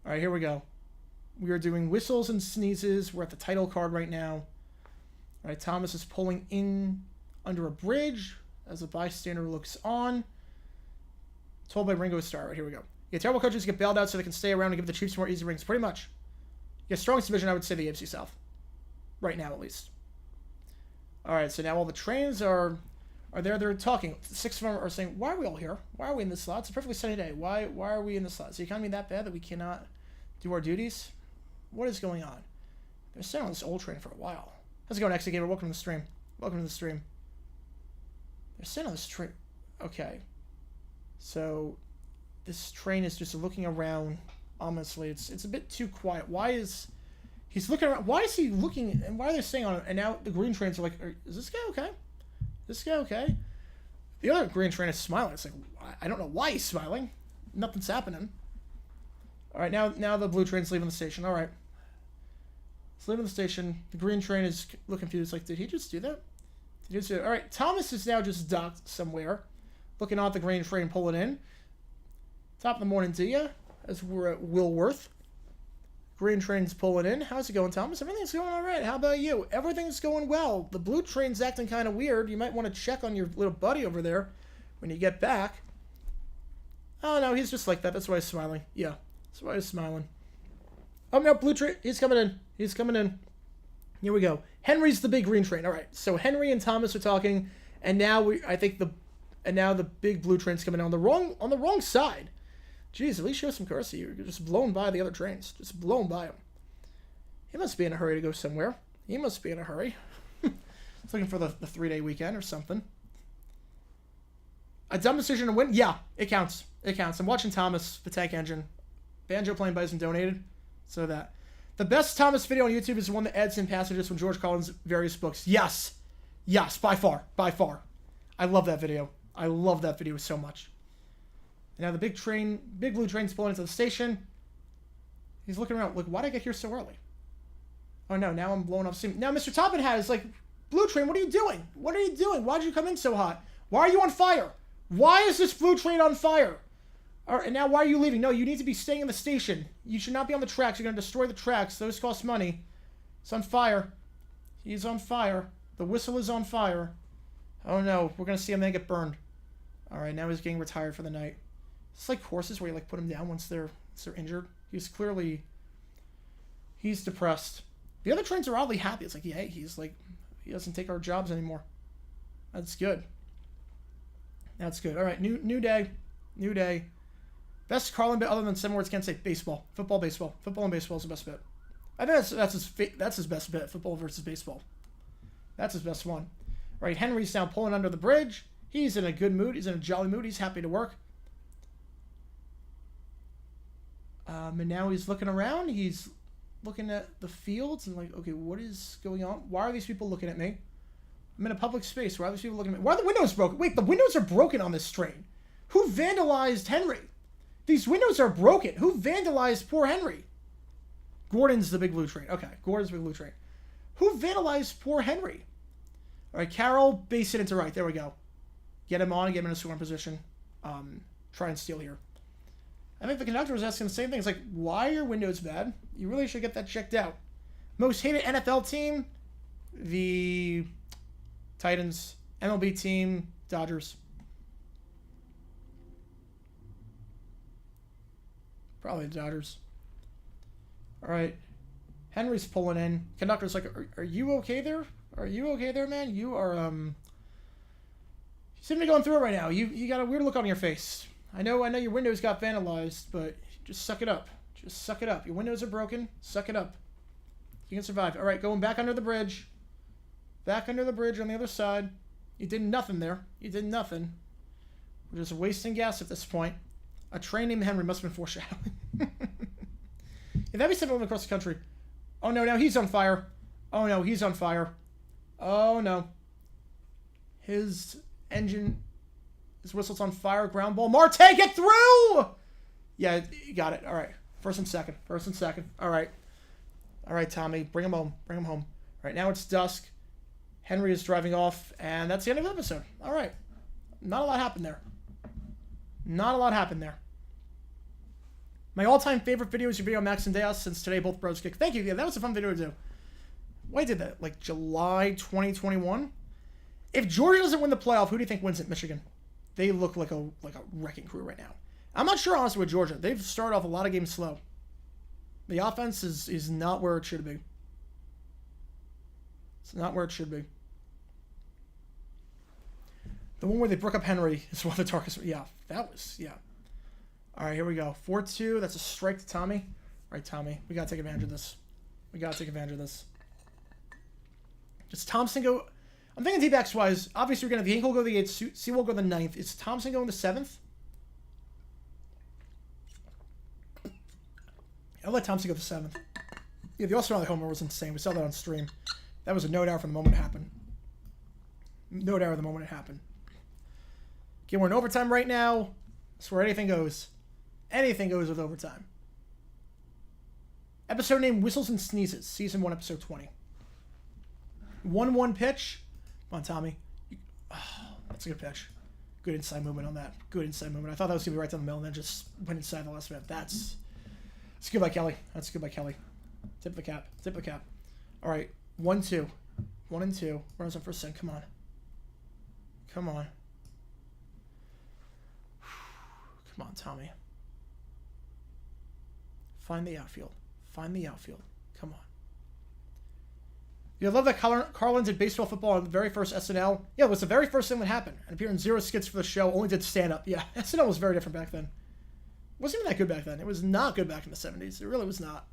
All right, here we go. We are doing whistles and sneezes. We're at the title card right now. All right, Thomas is pulling in under a bridge as a bystander looks on. Told by Ringo Starr. Right, here we go. Yeah, terrible coaches get bailed out so they can stay around and give the Chiefs more easy rings. Pretty much. Yeah, strongest division, I would say the AFC South. Right now, at least. All right, so now all the trains are there. They're talking. 6 of them are saying, why are we all here? Why are we in this slot? It's a perfectly sunny day. Why are we in this slot? Is the economy that bad that we cannot do our duties? What is going on? They're sitting on this old train for a while. How's it going, Exit Gamer? Welcome to the stream. Welcome to the stream. They're sitting on this train. Okay. So, this train is just looking around. Honestly, it's a bit too quiet. Why is... He's looking around. Why is he looking... And why are they staying on it? And now the green trains are like, is this guy okay? Is this guy okay? The other green train is smiling. It's like, I don't know why he's smiling. Nothing's happening. All right, now the blue train's leaving the station. All right. It's leaving the station. The green train is looking confused. Like, did he just do that? Did he just do that? All right, Thomas is now just docked somewhere. Looking out the green train pulling in. Top of the morning to you, as we're at Wilworth. Green train's pulling in. How's it going, Thomas? Everything's going all right. How about you? Everything's going well. The blue train's acting kind of weird. You might want to check on your little buddy over there when you get back. Oh, no, he's just like that. That's why he's smiling. Yeah, that's why he's smiling. Oh, no, blue train. He's coming in. He's coming in. Here we go. Henry's the big green train. All right, so Henry and Thomas are talking, and now the big blue train's coming in on the wrong side. Jeez, at least show some courtesy. You're just blown by the other trains. Just blown by them. He must be in a hurry to go somewhere. He must be in a hurry. He's looking for the 3-day weekend or something. A dumb decision to win? Yeah, it counts. It counts. I'm watching Thomas, the tank engine. Banjo playing Bison donated. So that. The best Thomas video on YouTube is the one that adds in passages from George Carlin's various books. Yes. Yes, by far. By far. I love that video. I love that video so much. And now the big blue train's pulling into the station. He's looking around, like, why did I get here so early? Oh no, now I'm blowing off steam. Now Mr. Toppin Hat is like, blue train, what are you doing? What are you doing? Why did you come in so hot? Why are you on fire? Why is this blue train on fire? All right, and now why are you leaving? No, you need to be staying in the station. You should not be on the tracks. You're going to destroy the tracks. Those cost money. It's on fire. He's on fire. The whistle is on fire. Oh no, we're going to see him then get burned. All right, now he's getting retired for the night. It's like horses where you like put them down once they're injured. He's depressed. The other trains are oddly happy. It's like, yeah, he's like, he doesn't take our jobs anymore. That's good. That's good. All right, new day. New day. Best Carlin bit other than 7 words can't say baseball. Football, baseball. Football and baseball is the best bit. I think that's his best bit. Football versus baseball. That's his best one. All right, Henry's now pulling under the bridge. He's in a good mood. He's in a jolly mood. He's happy to work. And now he's looking around. He's looking at the fields and like, okay, what is going on? Why are these people looking at me? I'm in a public space. Why are these people looking at me? Why are the windows broken? Wait, the windows are broken on this train. Who vandalized Henry? These windows are broken. Who vandalized poor Henry? Gordon's the big blue train. Okay, Gordon's the big blue train. Who vandalized poor Henry? All right, Carol, base it into right. There we go. Get him on, get him in a scoring position. Try and steal here. I think the conductor was asking the same thing. It's like, why are your windows bad? You really should get that checked out. Most hated NFL team? The Titans. MLB team? Dodgers. Probably the Dodgers. All right. Henry's pulling in. Conductor's like, are you okay there? Are you okay there, man? You are, you seem to be going through it right now. You got a weird look on your face. I know your windows got vandalized, but just suck it up. Just suck it up. Your windows are broken. Suck it up. You can survive. All right, going back under the bridge. Back under the bridge on the other side. You did nothing there. You did nothing. We're just wasting gas at this point. A train named Henry must have been foreshadowing. If that'd be something across the country. Oh no, now he's on fire. Oh no, he's on fire. Oh no. His engine... His whistle's on fire. Ground ball. Marte, get through! Yeah, you got it. All right. First and second. All right. All right, Tommy, bring him home. Bring him home. All right, now it's dusk. Henry is driving off, and that's the end of the episode. All right. Not a lot happened there. Not a lot happened there. My all-time favorite video is your video on Max and Deus since today both bros kick. Thank you. Yeah, that was a fun video to do. Why did that? Like July 2021? If Georgia doesn't win the playoff, who do you think wins it? Michigan. They look like a wrecking crew right now. I'm not sure, honestly, with Georgia. They've started off a lot of games slow. The offense is not where it should be. It's not where it should be. The one where they broke up Henry is one of the darkest. Yeah, that was, yeah. All right, here we go. 4-2. That's a strike to Tommy. All right, Tommy. We got to take advantage of this. We got to take advantage of this. Does Thompson go... I'm thinking D-backs-wise. Obviously, we're going to have Hinkle go the 8th. Sewell go the 9th. Is Thompson going the 7th? I'll let Thompson go the 7th. Yeah, the Australian homer was insane. We saw that on stream. That was a no doubt from the moment it happened. No doubt from the moment it happened. Okay, we're in overtime right now. That's where anything goes. Anything goes with overtime. Episode name, Whistles and Sneezes. Season 1, episode 20. 1-1 pitch. Come on, Tommy. Oh, that's a good pitch. Good inside movement on that. Good inside movement. I thought that was going to be right down the middle and then just went inside the last minute. That's good by Kelly. That's good by Kelly. Tip of the cap. Tip of the cap. All right. 1-2. 1-2. Runners on first second. Come on. Come on. Come on, Tommy. Find the outfield. Find the outfield. Come on. I love that Carlin did baseball football on the very first SNL. Yeah, it was the very first thing that happened. And appeared in 0 skits for the show. Only did stand-up. Yeah, SNL was very different back then. It wasn't even that good back then. It was not good back in the 70s. It really was not.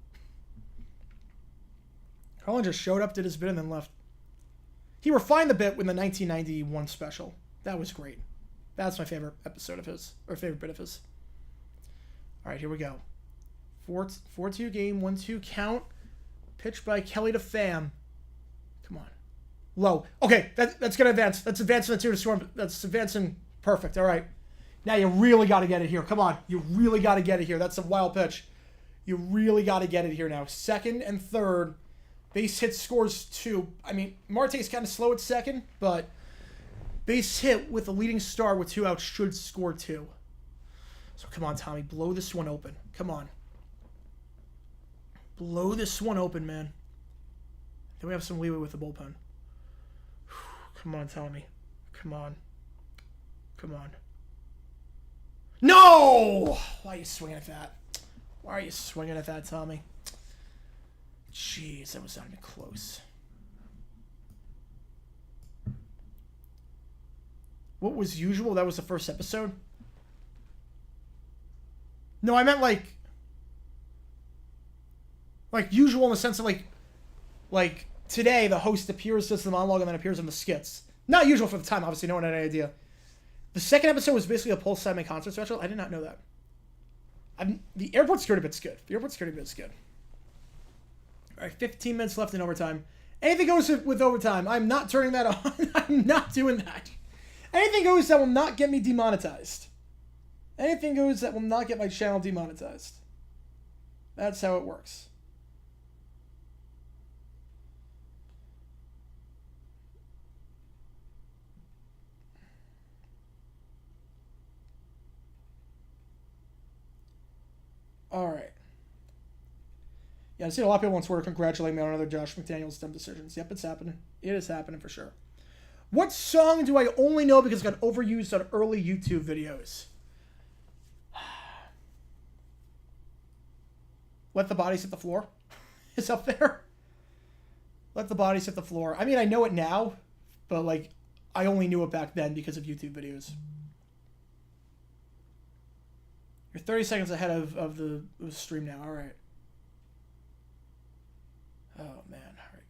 Carlin just showed up, did his bit, and then left. He refined the bit with the 1991 special. That was great. That's my favorite episode of his, or favorite bit of his. All right, here we go. 4-2 game, 1-2 count. Pitch by Kelly to Pham. Come on. Low. Okay, that's going to advance. That's advancing the 2 to Storm. That's advancing perfect. All right. Now you really got to get it here. Come on. You really got to get it here. That's a wild pitch. You really got to get it here now. Second and third. Base hit scores 2. I mean, Marte's kind of slow at second, but base hit with a leading star with 2 outs should score 2. So come on, Tommy. Blow this one open. Come on. Blow this one open, man. Then we have some leeway with the bullpen. Come on, Tommy. Come on. Come on. No! Why are you swinging at that? Why are you swinging at that, Tommy? Jeez, that was not even close. What was usual? That was the first episode? No, I meant like usual in the sense of like today the host appears, does the monologue, and then appears in the skits. Not usual for the time, obviously, no one had any idea. The second episode was basically a Pulse Simon concert special. I did not know that. The airport security bit's good. The airport security bit's good. All right, 15 minutes left in overtime. Anything goes with overtime. I'm not turning that on. I'm not doing that. Anything goes that will not get me demonetized. Anything goes that will not get my channel demonetized. That's how it works. All right. Yeah, I've seen a lot of people on Twitter congratulate me on another Josh McDaniels dumb decisions. Yep, it's happening. It is happening for sure. What song do I only know because it got overused on early YouTube videos? Let the Bodies Hit the Floor is up there. Let the Bodies Hit the Floor. I mean, I know it now, but like, I only knew it back then because of YouTube videos. You're 30 seconds ahead of the stream now. All right. Oh, man. All right.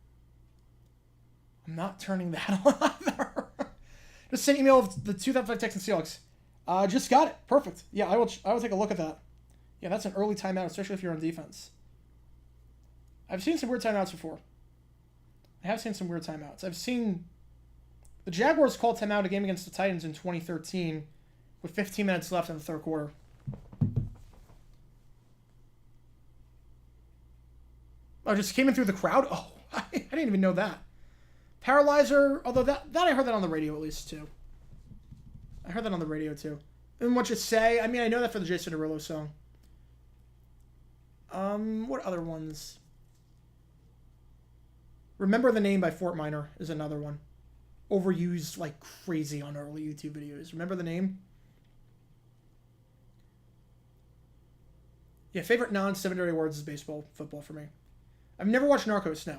I'm not turning that on either. Just sent email of the 2005 Texans Seahawks. Just got it. Perfect. Yeah, I will take a look at that. Yeah, that's an early timeout, especially if you're on defense. I've seen some weird timeouts before. I have seen some weird timeouts. I've seen the Jaguars call timeout a game against the Titans in 2013 with 15 minutes left in the third quarter. Oh, just came in through the crowd? Oh, I didn't even know that. Paralyzer, although that I heard that on the radio at least, too. I heard that on the radio, too. And what you say? I mean, I know that for the Jason Derulo song. What other ones? Remember the Name by Fort Minor is another one. Overused like crazy on early YouTube videos. Remember the Name? Yeah, favorite non-secondary words is baseball, football for me. I've never watched Narcos, no.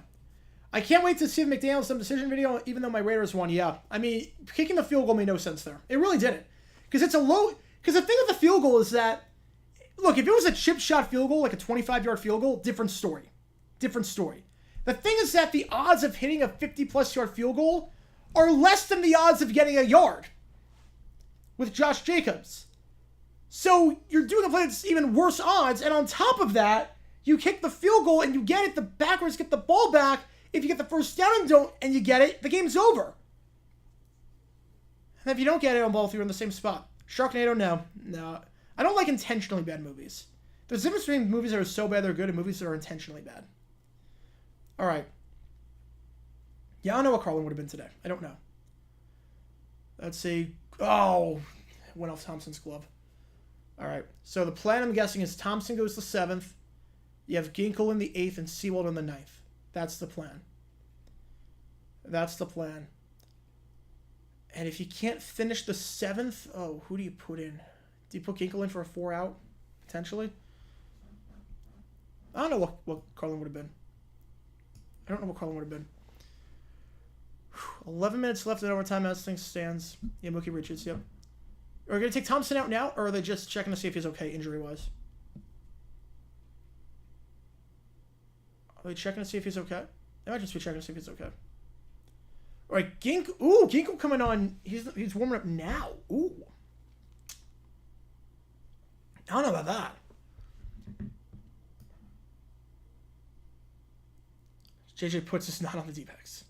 I can't wait to see the McDaniels some decision video, even though my Raiders won. Yeah, I mean, kicking the field goal made no sense there. It really didn't. Because it's a low... Because the thing with the field goal is that... Look, if it was a chip shot field goal, like a 25-yard field goal, different story. Different story. The thing is that the odds of hitting a 50-plus yard field goal are less than the odds of getting a yard with Josh Jacobs. So you're doing a play that's even worse odds, and on top of that, you kick the field goal and you get it, the backwards get the ball back. If you get the first down and you get it, the game's over. And if you don't get it on ball 3, you're in the same spot. Sharknado, no. I don't like intentionally bad movies. There's a difference between movies that are so bad they're good and movies that are intentionally bad. All right. Yeah, I don't know what Carlin would have been today. I don't know. Let's see. Oh, went off Thompson's glove. All right. So the plan, I'm guessing, is Thompson goes the 7th. You have Ginkel in the 8th and Sewald in the 9th. That's the plan. That's the plan. And if you can't finish the 7th, oh, who do you put in? Do you put Ginkel in for a 4-out, potentially? I don't know what Carlin would have been. I don't know what Carlin would have been. 11 minutes left in overtime as things stands. Yeah, Mookie Richards, yep. Are we going to take Thompson out now, or are they just checking to see if he's okay injury-wise? Are they checking to see if he's okay? They might just be checking to see if he's okay. All right, Ginkel coming on. He's warming up now. Ooh. I don't know about that. JJ puts us not on the D-backs.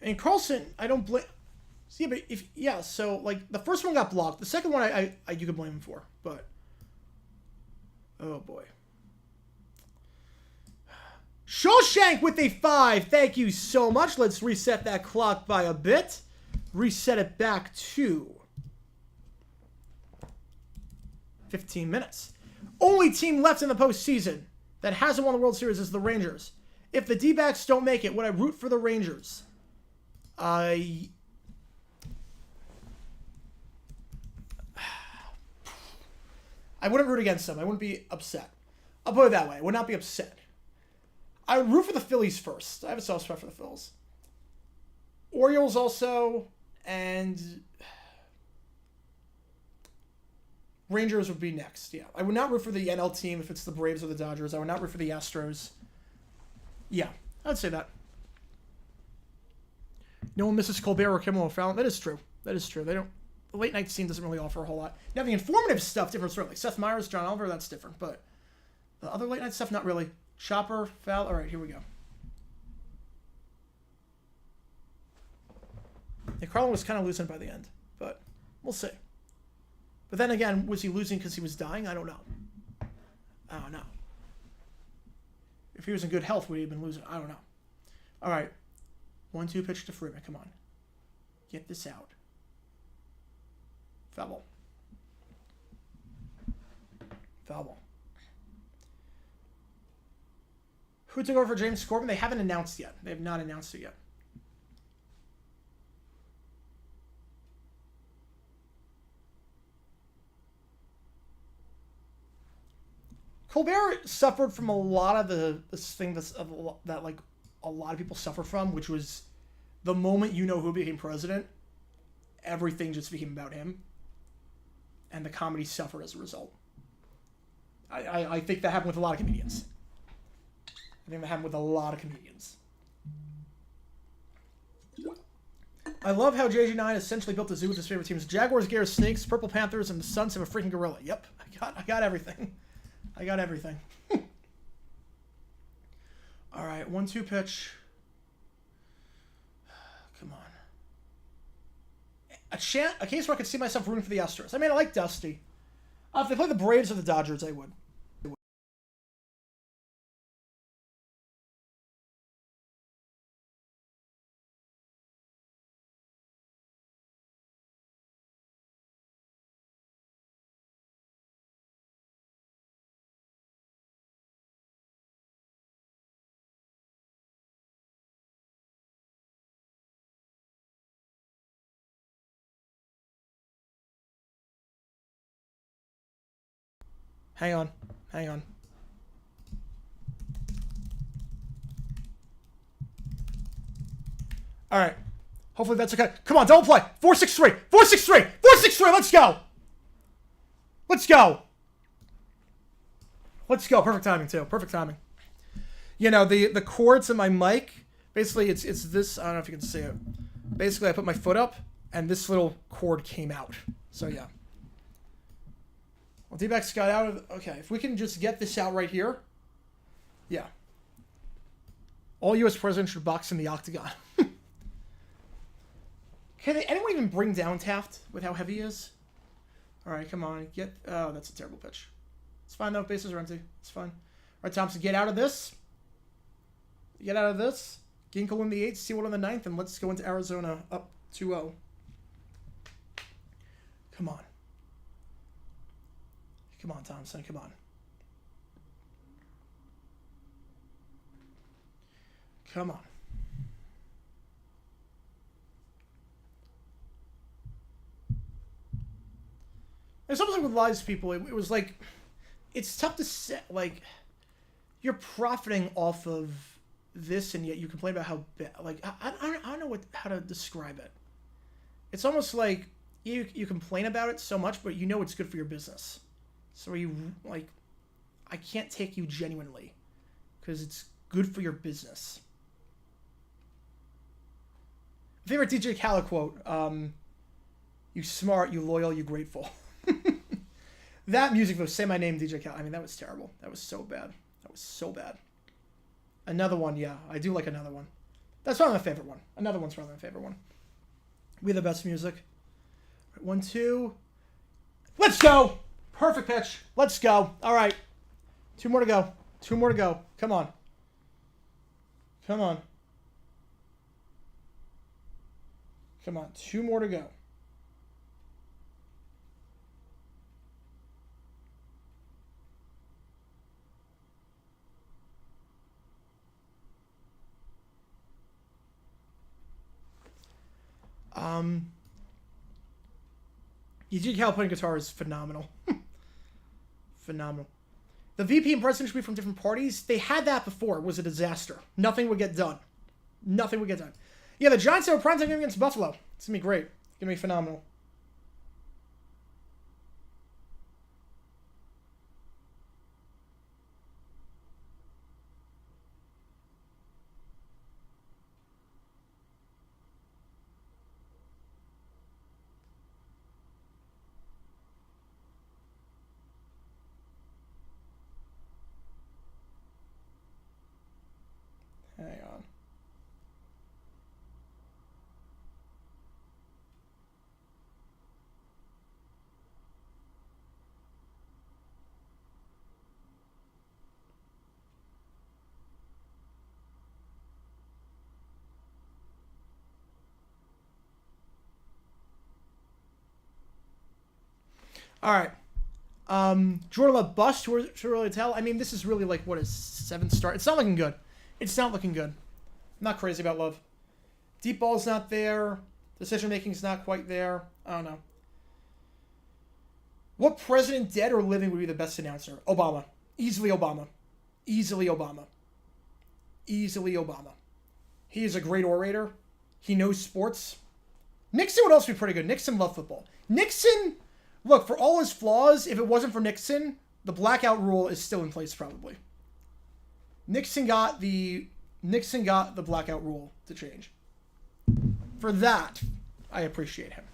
And Carlson, I don't blame. See, but so like the first one got blocked. The second one, I you could blame him for, but oh boy. Shawshank with a 5. Thank you so much. Let's reset that clock by a bit. Reset it back to 15 minutes. Only team left in the postseason that hasn't won the World Series is the Rangers. If the D-backs don't make it, would I root for the Rangers? I wouldn't root against them. I wouldn't be upset. I'll put it that way. I would not be upset. I would root for the Phillies first. I have a soft spot for the Phils. Orioles also, and Rangers would be next. Yeah, I would not root for the NL team if it's the Braves or the Dodgers. I would not root for the Astros. Yeah, I'd say that. No one misses Colbert or Kimmel or Fallon. That is true. That is true. They don't. The late night scene doesn't really offer a whole lot. Now the informative stuff, different story. Like Seth Meyers, John Oliver, that's different. But the other late night stuff, not really. Chopper, Foul. All right, here we go. Yeah, Carlin was kind of losing by the end, but we'll see. But then again, was he losing because he was dying? I don't know. I don't know. If he was in good health, would he have been losing? I don't know. All right. 1-2 pitch to Freeman. Come on. Get this out. Foul ball. Foul ball. Who took over for James Corbin? They haven't announced yet. They have not announced it yet. Colbert suffered from a lot of this thing that like a lot of people suffer from, which was the moment you know who became president, everything just became about him, and the comedy suffered as a result. I think that happened with a lot of comedians. I love how JG9 essentially built a zoo with his favorite teams: Jaguars, Bears, Snakes, Purple Panthers, and the Suns have a freaking gorilla. Yep, I got everything. I got everything. All right, 1-2 pitch. Come on. A case where I could see myself rooting for the Astros. I mean, I like Dusty. If they play the Braves or the Dodgers, I would. Hang on. Hang on. All right. Hopefully that's okay. Come on, double play. 4-6-3. 4-6-3. 4-6-3. Let's go. Let's go. Let's go. Perfect timing, too. Perfect timing. You know, the cords in my mic, basically it's this. I don't know if you can see it. Basically, I put my foot up, and this little cord came out. So, yeah. Well, D-backs got out of... Okay, if we can just get this out right here. Yeah. All U.S. presidents should box in the octagon. Can anyone even bring down Taft with how heavy he is? All right, come on. Get... Oh, that's a terrible pitch. It's fine, though. Bases are empty. It's fine. All right, Thompson, get out of this. Get out of this. Ginkel in the 8th, Sewell in the 9th, and let's go into Arizona up 2-0. Come on. Come on, Thompson. Come on. Come on. There's something with lives, people. It was like, it's tough to say, like, you're profiting off of this, and yet you complain about how bad. Like, I don't know how to describe it. It's almost like you complain about it so much, but you know it's good for your business. So you, like, I can't take you genuinely because it's good for your business. Favorite DJ Khaled quote, you smart, you loyal, you grateful. That music was Say My Name, DJ Khaled. I mean, that was terrible. That was so bad. That was so bad. Another one, yeah. I do like another one. That's probably my favorite one. Another one's probably my favorite one. We have the best music. 1, 2. Let's go! Perfect pitch. Let's go. All right. 2 more to go. 2 more to go. Come on. Come on. Come on. 2 more to go. EG Cal playing guitar is phenomenal. Phenomenal. The VP and president should be from different parties. They had that before. It was a disaster. Nothing would get done. Nothing would get done. Yeah, the Giants have a prime time game against Buffalo. It's going to be great. It's going to be phenomenal. Hang on. All right. Jordan Love bust. Too early to tell. I mean, this is really like, what is 7th start? It's not looking good. It's not looking good. I'm not crazy about Love. Deep ball's not there. Decision making's not quite there. I don't know. What president, dead or living, would be the best announcer? Obama. Easily Obama. Easily Obama. Easily Obama. He is a great orator. He knows sports. Nixon would also be pretty good. Nixon loved football. Nixon, look, for all his flaws, if it wasn't for Nixon, the blackout rule is still in place probably. Nixon got the blackout rule to change. For that, I appreciate him.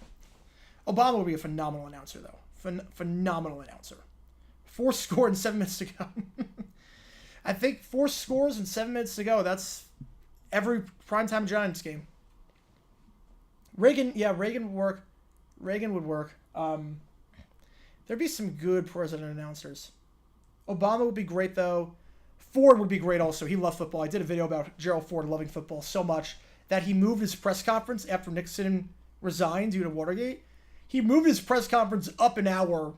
Obama would be a phenomenal announcer, though. Phenomenal announcer. 4 score and 7 minutes to go. I think 4 scores and 7 minutes to go. That's every primetime Giants game. Reagan would work. Reagan would work. There'd be some good president announcers. Obama would be great, though. Ford would be great also. He loved football. I did a video about Gerald Ford loving football so much that he moved his press conference after Nixon resigned due to Watergate. He moved his press conference up an hour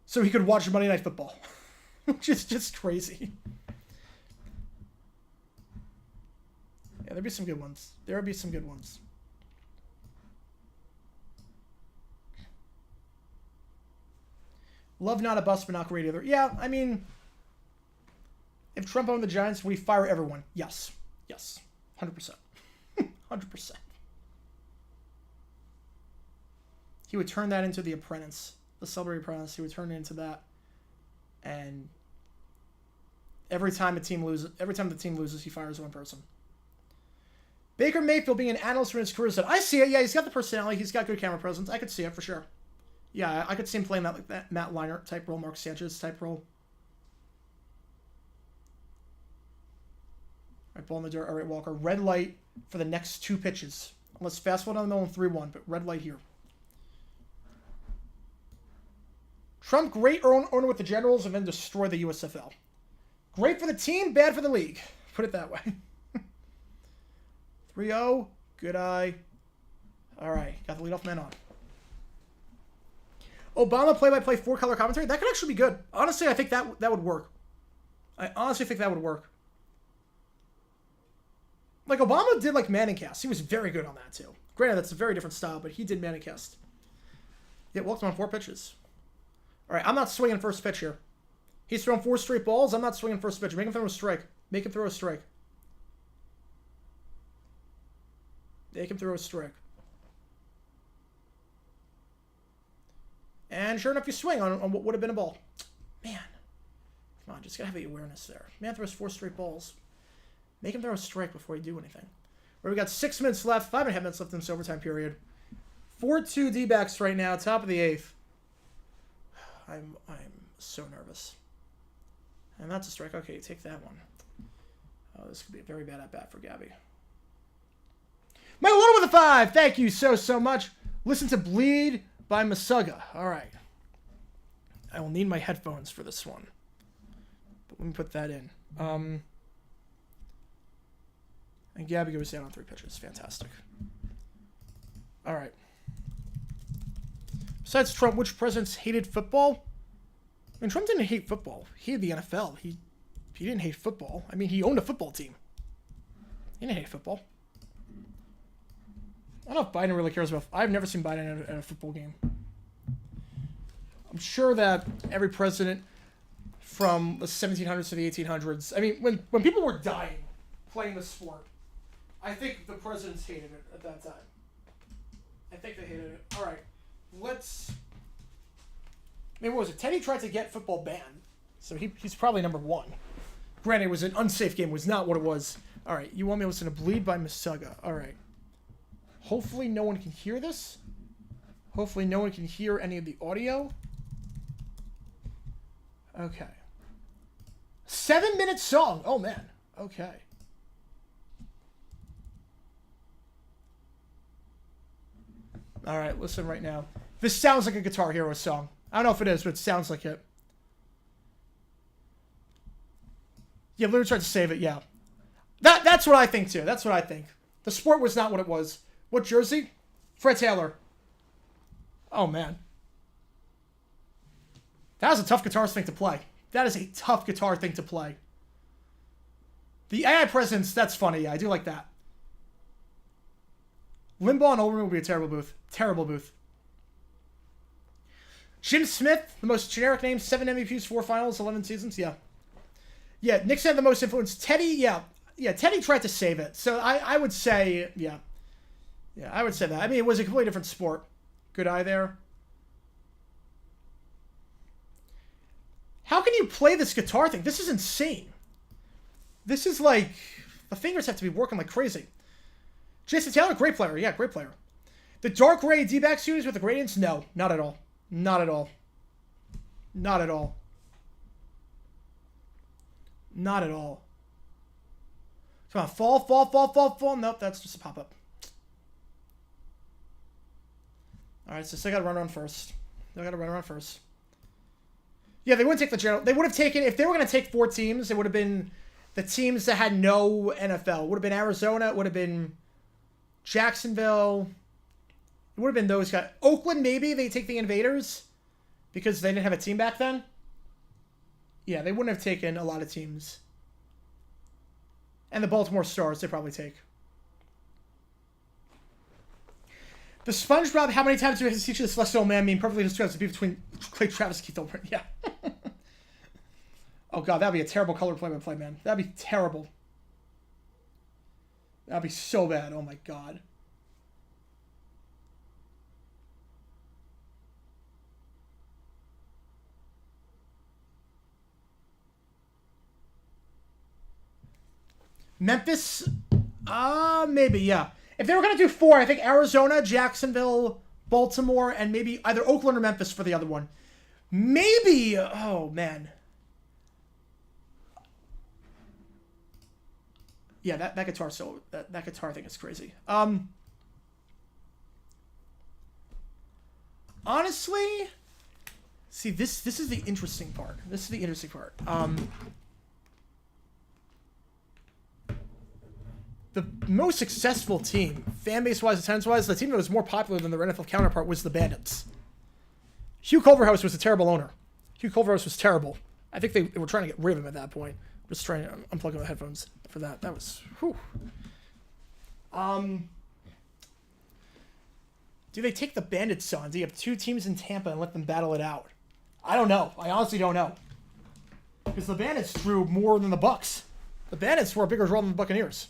so he could watch Monday Night Football, which is just crazy. Yeah, there'd be some good ones. There would be some good ones. Love not a bust, but not great either. Yeah, I mean, if Trump owned the Giants, would he fire everyone? Yes. Yes. 100%. 100%. He would turn that into The Apprentice. The Celebrity Apprentice. He would turn it into that. And every time the team loses, he fires one person. Baker Mayfield being an analyst for his career said, I see it. Yeah, he's got the personality. He's got good camera presence. I could see it for sure. Yeah, I could see him playing that Matt Leinart type role, Mark Sanchez type role. All right, ball in the dirt. All right, Walker. Red light for the next 2 pitches. Let's fastball down the middle and 3-1, but red light here. Trump, great owner with the Generals, and then destroy the USFL. Great for the team, bad for the league. Put it that way. 3-0. Good eye. All right, got the leadoff man on. Obama play-by-play 4-color commentary. That could actually be good. Honestly, I think that would work. I honestly think that would work. Like, Obama did, like, Manningcast. He was very good on that, too. Granted, that's a very different style, but he did Manningcast. Yeah, walked him on 4 pitches. All right, I'm not swinging first pitch here. He's thrown 4 straight balls. I'm not swinging first pitch. Make him throw a strike. Make him throw a strike. Make him throw a strike. And sure enough, you swing on what would have been a ball. Man. Come on, just gotta have the awareness there. Man throws 4 straight balls. Make him throw a strike before you do anything. Where we got 6 minutes left, 5.5 minutes left in this overtime period. 4-2 D-backs right now, top of the 8th. I'm so nervous. And that's a strike. Okay, take that one. Oh, this could be a very bad at-bat for Gabby. Michael Little with a 5. Thank you so much. Listen to Bleed by Masuga. All right. I will need my headphones for this one. But let me put that in. And Gabby goes down on 3 pitches. Fantastic. All right. Besides Trump, which presidents hated football? I mean, Trump didn't hate football. He hated the NFL. He didn't hate football. I mean, he owned a football team. He didn't hate football. I don't know if Biden really cares about... I've never seen Biden at a football game. I'm sure that every president from the 1700s to the 1800s... I mean, when people were dying playing the sport, I think the presidents hated it at that time. I think they hated it. All right. Let's... I mean, what was it? Teddy tried to get football banned, so he's probably number 1. Granted, it was an unsafe game. It was not what it was. All right. You want me to listen to Bleed by Masuga. All right. Hopefully no one can hear this. Hopefully no one can hear any of the audio. Okay. 7-minute song. Oh, man. Okay. All right, listen right now. This sounds like a Guitar Hero song. I don't know if it is, but it sounds like it. Yeah, literally tried to save it, yeah. That's what I think, too. That's what I think. The sport was not what it was. What jersey? Fred Taylor. Oh, man. That was a tough guitar thing to play. That is a tough guitar thing to play. The AI presence, that's funny. Yeah, I do like that. Limbaugh and Olbermann would be a terrible booth. Terrible booth. Jim Smith, the most generic name, 7 MVPs, 4 finals, 11 seasons. Yeah. Yeah, Nixon had the most influence. Teddy, yeah. Yeah, Teddy tried to save it. So I would say, yeah. Yeah, I would say that. I mean, it was a completely different sport. Good eye there. How can you play this guitar thing? This is insane. This is like... The fingers have to be working like crazy. Jason Taylor, great player. Yeah, great player. The dark gray D-back series with the gradients? No, not at all. Not at all. Not at all. Not at all. Come on, fall, fall, fall, fall, fall. Nope, that's just a pop-up. All right, so still got to run around first. Still got to run around first. Yeah, they wouldn't take the general. They would have taken, if they were going to take 4 teams, it would have been the teams that had no NFL. It would have been Arizona. It would have been Jacksonville. It would have been those guys. Oakland, maybe they take the Invaders because they didn't have a team back then. Yeah, they wouldn't have taken a lot of teams. And the Baltimore Stars, they probably take. The SpongeBob, how many times do we have to teach you the celestial man meme perfectly describes the beef between Clay Travis and Keith Olbermann? Yeah. Oh god, that'd be a terrible color play-by-play, man. That'd be terrible. That'd be so bad. Oh my god. Memphis? Maybe, yeah. If they were going to do 4, I think Arizona, Jacksonville, Baltimore, and maybe either Oakland or Memphis for the other one. Maybe, oh man. Yeah, that guitar solo, that guitar thing is crazy. Honestly, see, this is the interesting part. This is the interesting part. The most successful team, fan base-wise, attendance-wise, the team that was more popular than their NFL counterpart was the Bandits. Hugh Culverhouse was a terrible owner. Hugh Culverhouse was terrible. I think they were trying to get rid of him at that point. Just trying to unplug my headphones for that. That was, whew. Do they take the Bandits on? Do you have 2 teams in Tampa and let them battle it out? I don't know. I honestly don't know. Because the Bandits drew more than the Bucks. The Bandits were a bigger draw than the Buccaneers.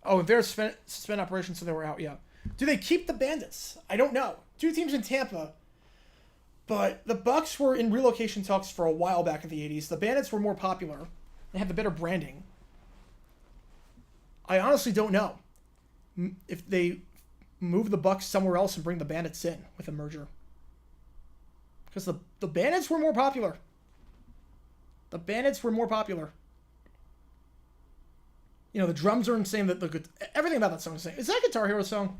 Oh, they're suspend operations, so they were out, yeah. Do they keep the Bandits? I don't know. 2 teams in Tampa. But the Bucks were in relocation talks for a while back in the 80s. The Bandits were more popular. They had the better branding. I honestly don't know if they move the Bucks somewhere else and bring the Bandits in with a merger. Because the Bandits were more popular. The Bandits were more popular. You know, the drums are insane. Everything about that song is insane. Is that a Guitar Hero song?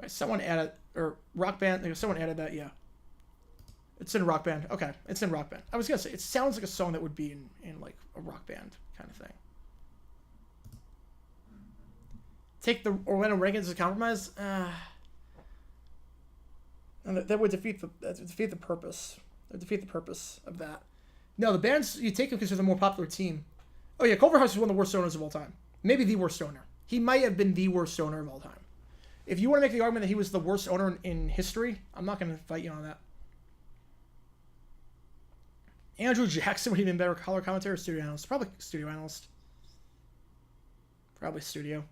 All right, someone added, or Rock Band, someone added that, yeah. It's in Rock Band. Okay, it's in Rock Band. I was going to say, it sounds like a song that would be in like a rock band kind of thing. Take the Orlando Rankins as a compromise? That would defeat the purpose. That would defeat the purpose of that. No, the bands, you take them because they're the more popular team. Oh yeah, Culverhouse is one of the worst owners of all time. Maybe the worst owner. He might have been the worst owner of all time. If you want to make the argument that he was the worst owner in history, I'm not going to fight you on that. Andrew Jackson would he been better color commentator or studio analyst? Probably studio analyst. Probably studio.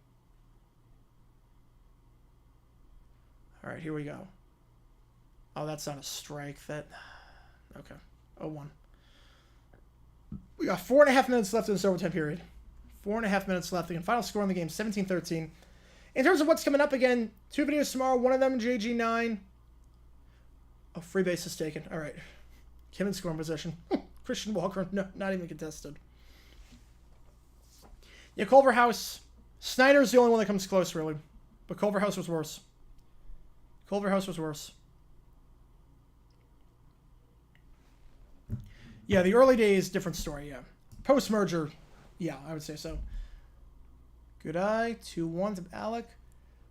All right, here we go. Oh, that's not a strike. Okay. 0-1. We got 4.5 minutes left in this overtime period. 4.5 minutes left. The final score in the game, 17-13. In terms of what's coming up again, 2 videos tomorrow. One of them, JG9. Oh, free base is taken. All right. Kim in scoring position. Christian Walker, no, not even contested. Yeah, Culverhouse. Snyder's the only one that comes close, really. But Culverhouse was worse. Culverhouse was worse. Yeah, the early days, different story, yeah. Post-merger, yeah, I would say so. Good eye, 2-1 to Alec.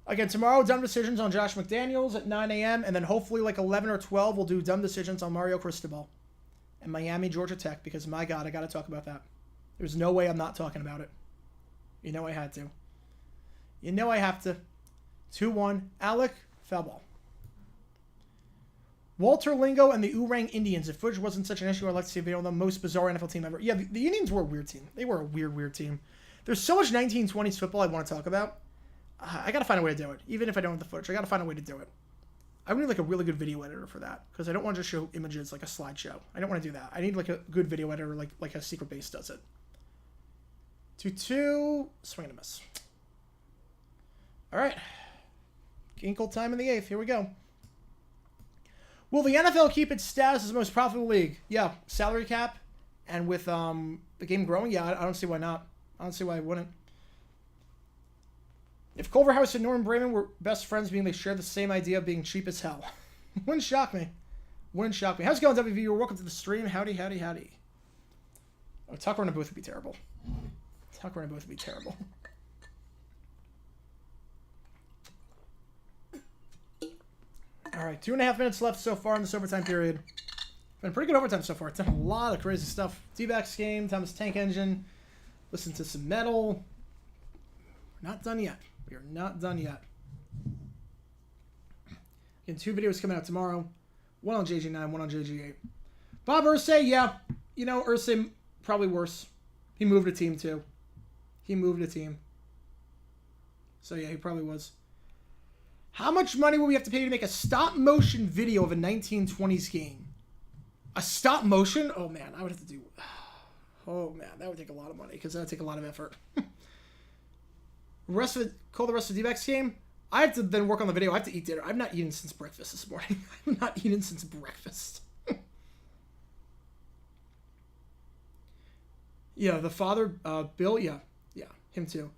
Again, tomorrow, dumb decisions on Josh McDaniels at 9 a.m. And then hopefully like 11 or 12, we'll do dumb decisions on Mario Cristobal. And Miami, Georgia Tech, because my God, I got to talk about that. There's no way I'm not talking about it. You know I had to. You know I have to. 2-1, Alec, foul ball. Walter Lingo and the Oorang Indians. If footage wasn't such an issue, I'd like to see a video of the most bizarre NFL team ever. Yeah, the Indians were a weird team. They were a weird team. There's so much 1920s football I want to talk about. I got to find a way to do it. Even if I don't have the footage, I got to find a way to do it. I would need like a really good video editor for that because I don't want to just show images like a slideshow. I don't want to do that. I need like a good video editor like how Secret Base does it. 2-2. Swing and a miss. All right. Ginkle time in the 8th. Here we go. Will the NFL keep its status as the most profitable league? Yeah, salary cap, and with the game growing, yeah, I don't see why not. I don't see why I wouldn't. If Culverhouse and Norman Brayman were best friends, meaning they share the same idea of being cheap as hell, wouldn't shock me. Wouldn't shock me. How's it going, WV? Welcome to the stream. Howdy, howdy, howdy. Oh, Tucker and I both would be terrible. Tucker and I both would be terrible. All right, 2.5 minutes left so far in this overtime period. Been pretty good overtime so far. It's done a lot of crazy stuff. D-backs game, Thomas Tank Engine. Listen to some metal. We're not done yet. We are not done yet. Again, 2 videos coming out tomorrow. One on JG9, one on JG8. Bob Irsay, yeah. You know, Irsay probably worse. He moved a team too. He moved a team. So yeah, he probably was. How much money will we have to pay to make a stop motion video of a 1920s game? A stop motion? Oh man, I would have to do... Oh man, that would take a lot of money because that would take a lot of effort. Call the rest of the D-backs game? I have to then work on the video. I have to eat dinner. I've not eaten since breakfast this morning. I've not eaten since breakfast. Yeah, the father, Bill, yeah, him too.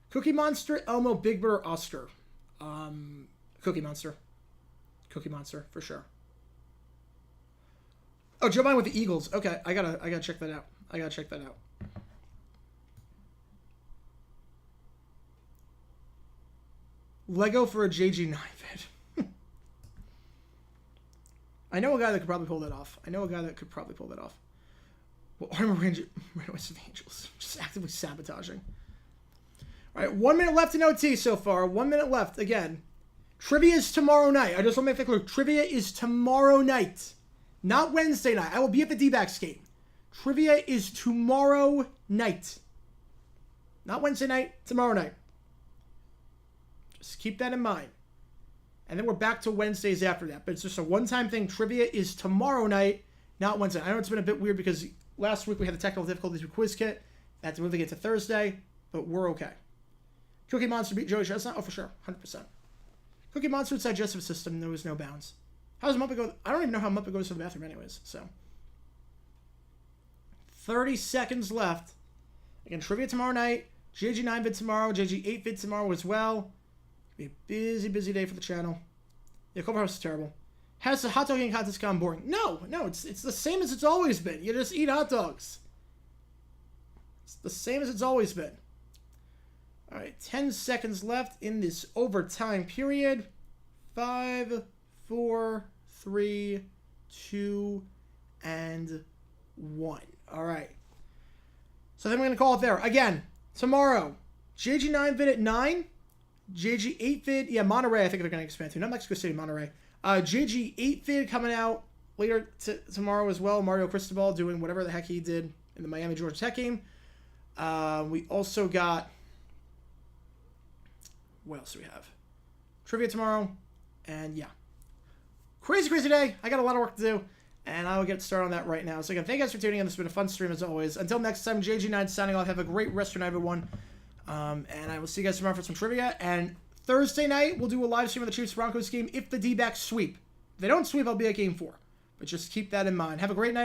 Cookie Monster, Elmo, Big Bird, Oscar. Cookie Monster. Cookie Monster, for sure. Oh, Joe Biden with the Eagles. Okay, I gotta check that out. I gotta check that out. Lego for a JG9 vid. I know a guy that could probably pull that off. Well, Armor Ranger, West of the Angels, just actively sabotaging. All right, 1 minute left in OT so far. 1 minute left. Again, trivia is tomorrow night. I just want to make that clear. Trivia is tomorrow night, not Wednesday night. I will be at the D-backs game. Trivia is tomorrow night. Not Wednesday night, tomorrow night. Just keep that in mind. And then we're back to Wednesdays after that. But it's just a one-time thing. Trivia is tomorrow night, not Wednesday. I know it's been a bit weird because last week we had the technical difficulties with Quiz Kit. I had to move it to Thursday, but we're okay. Cookie Monster beat Joey Chestnut? Oh, for sure. 100%. Cookie Monster with digestive system. There was no bounds. How does Muppet go? I don't even know how Muppet goes to the bathroom anyways, so. 30 seconds left. Again, trivia tomorrow night. JG9 vid tomorrow. JG8 vid tomorrow as well. Be a busy, busy day for the channel. Yeah, Clubhouse is terrible. Has the hot dog eating contest gone boring? No, it's the same as it's always been. You just eat hot dogs. It's the same as it's always been. All right, 10 seconds left in this overtime period. 5, 4, 3, 2, and 1. All right. So then we're going to call it there. Again, tomorrow, JG9 vid at 9. JG8 vid, yeah, Monterey, I think they're going to expand to. Not Mexico City, Monterey. JG8 vid coming out later tomorrow as well. Mario Cristobal doing whatever the heck he did in the Miami Georgia Tech game. We also got... What else do we have? Trivia tomorrow. And yeah. Crazy, crazy day. I got a lot of work to do. And I will get started on that right now. So again, thank you guys for tuning in. This has been a fun stream as always. Until next time, JG9 signing off. Have a great rest of your night, everyone. And I will see you guys tomorrow for some trivia. And Thursday night, we'll do a live stream of the Chiefs-Broncos game if the D-backs sweep. If they don't sweep, I'll be at Game 4. But just keep that in mind. Have a great night.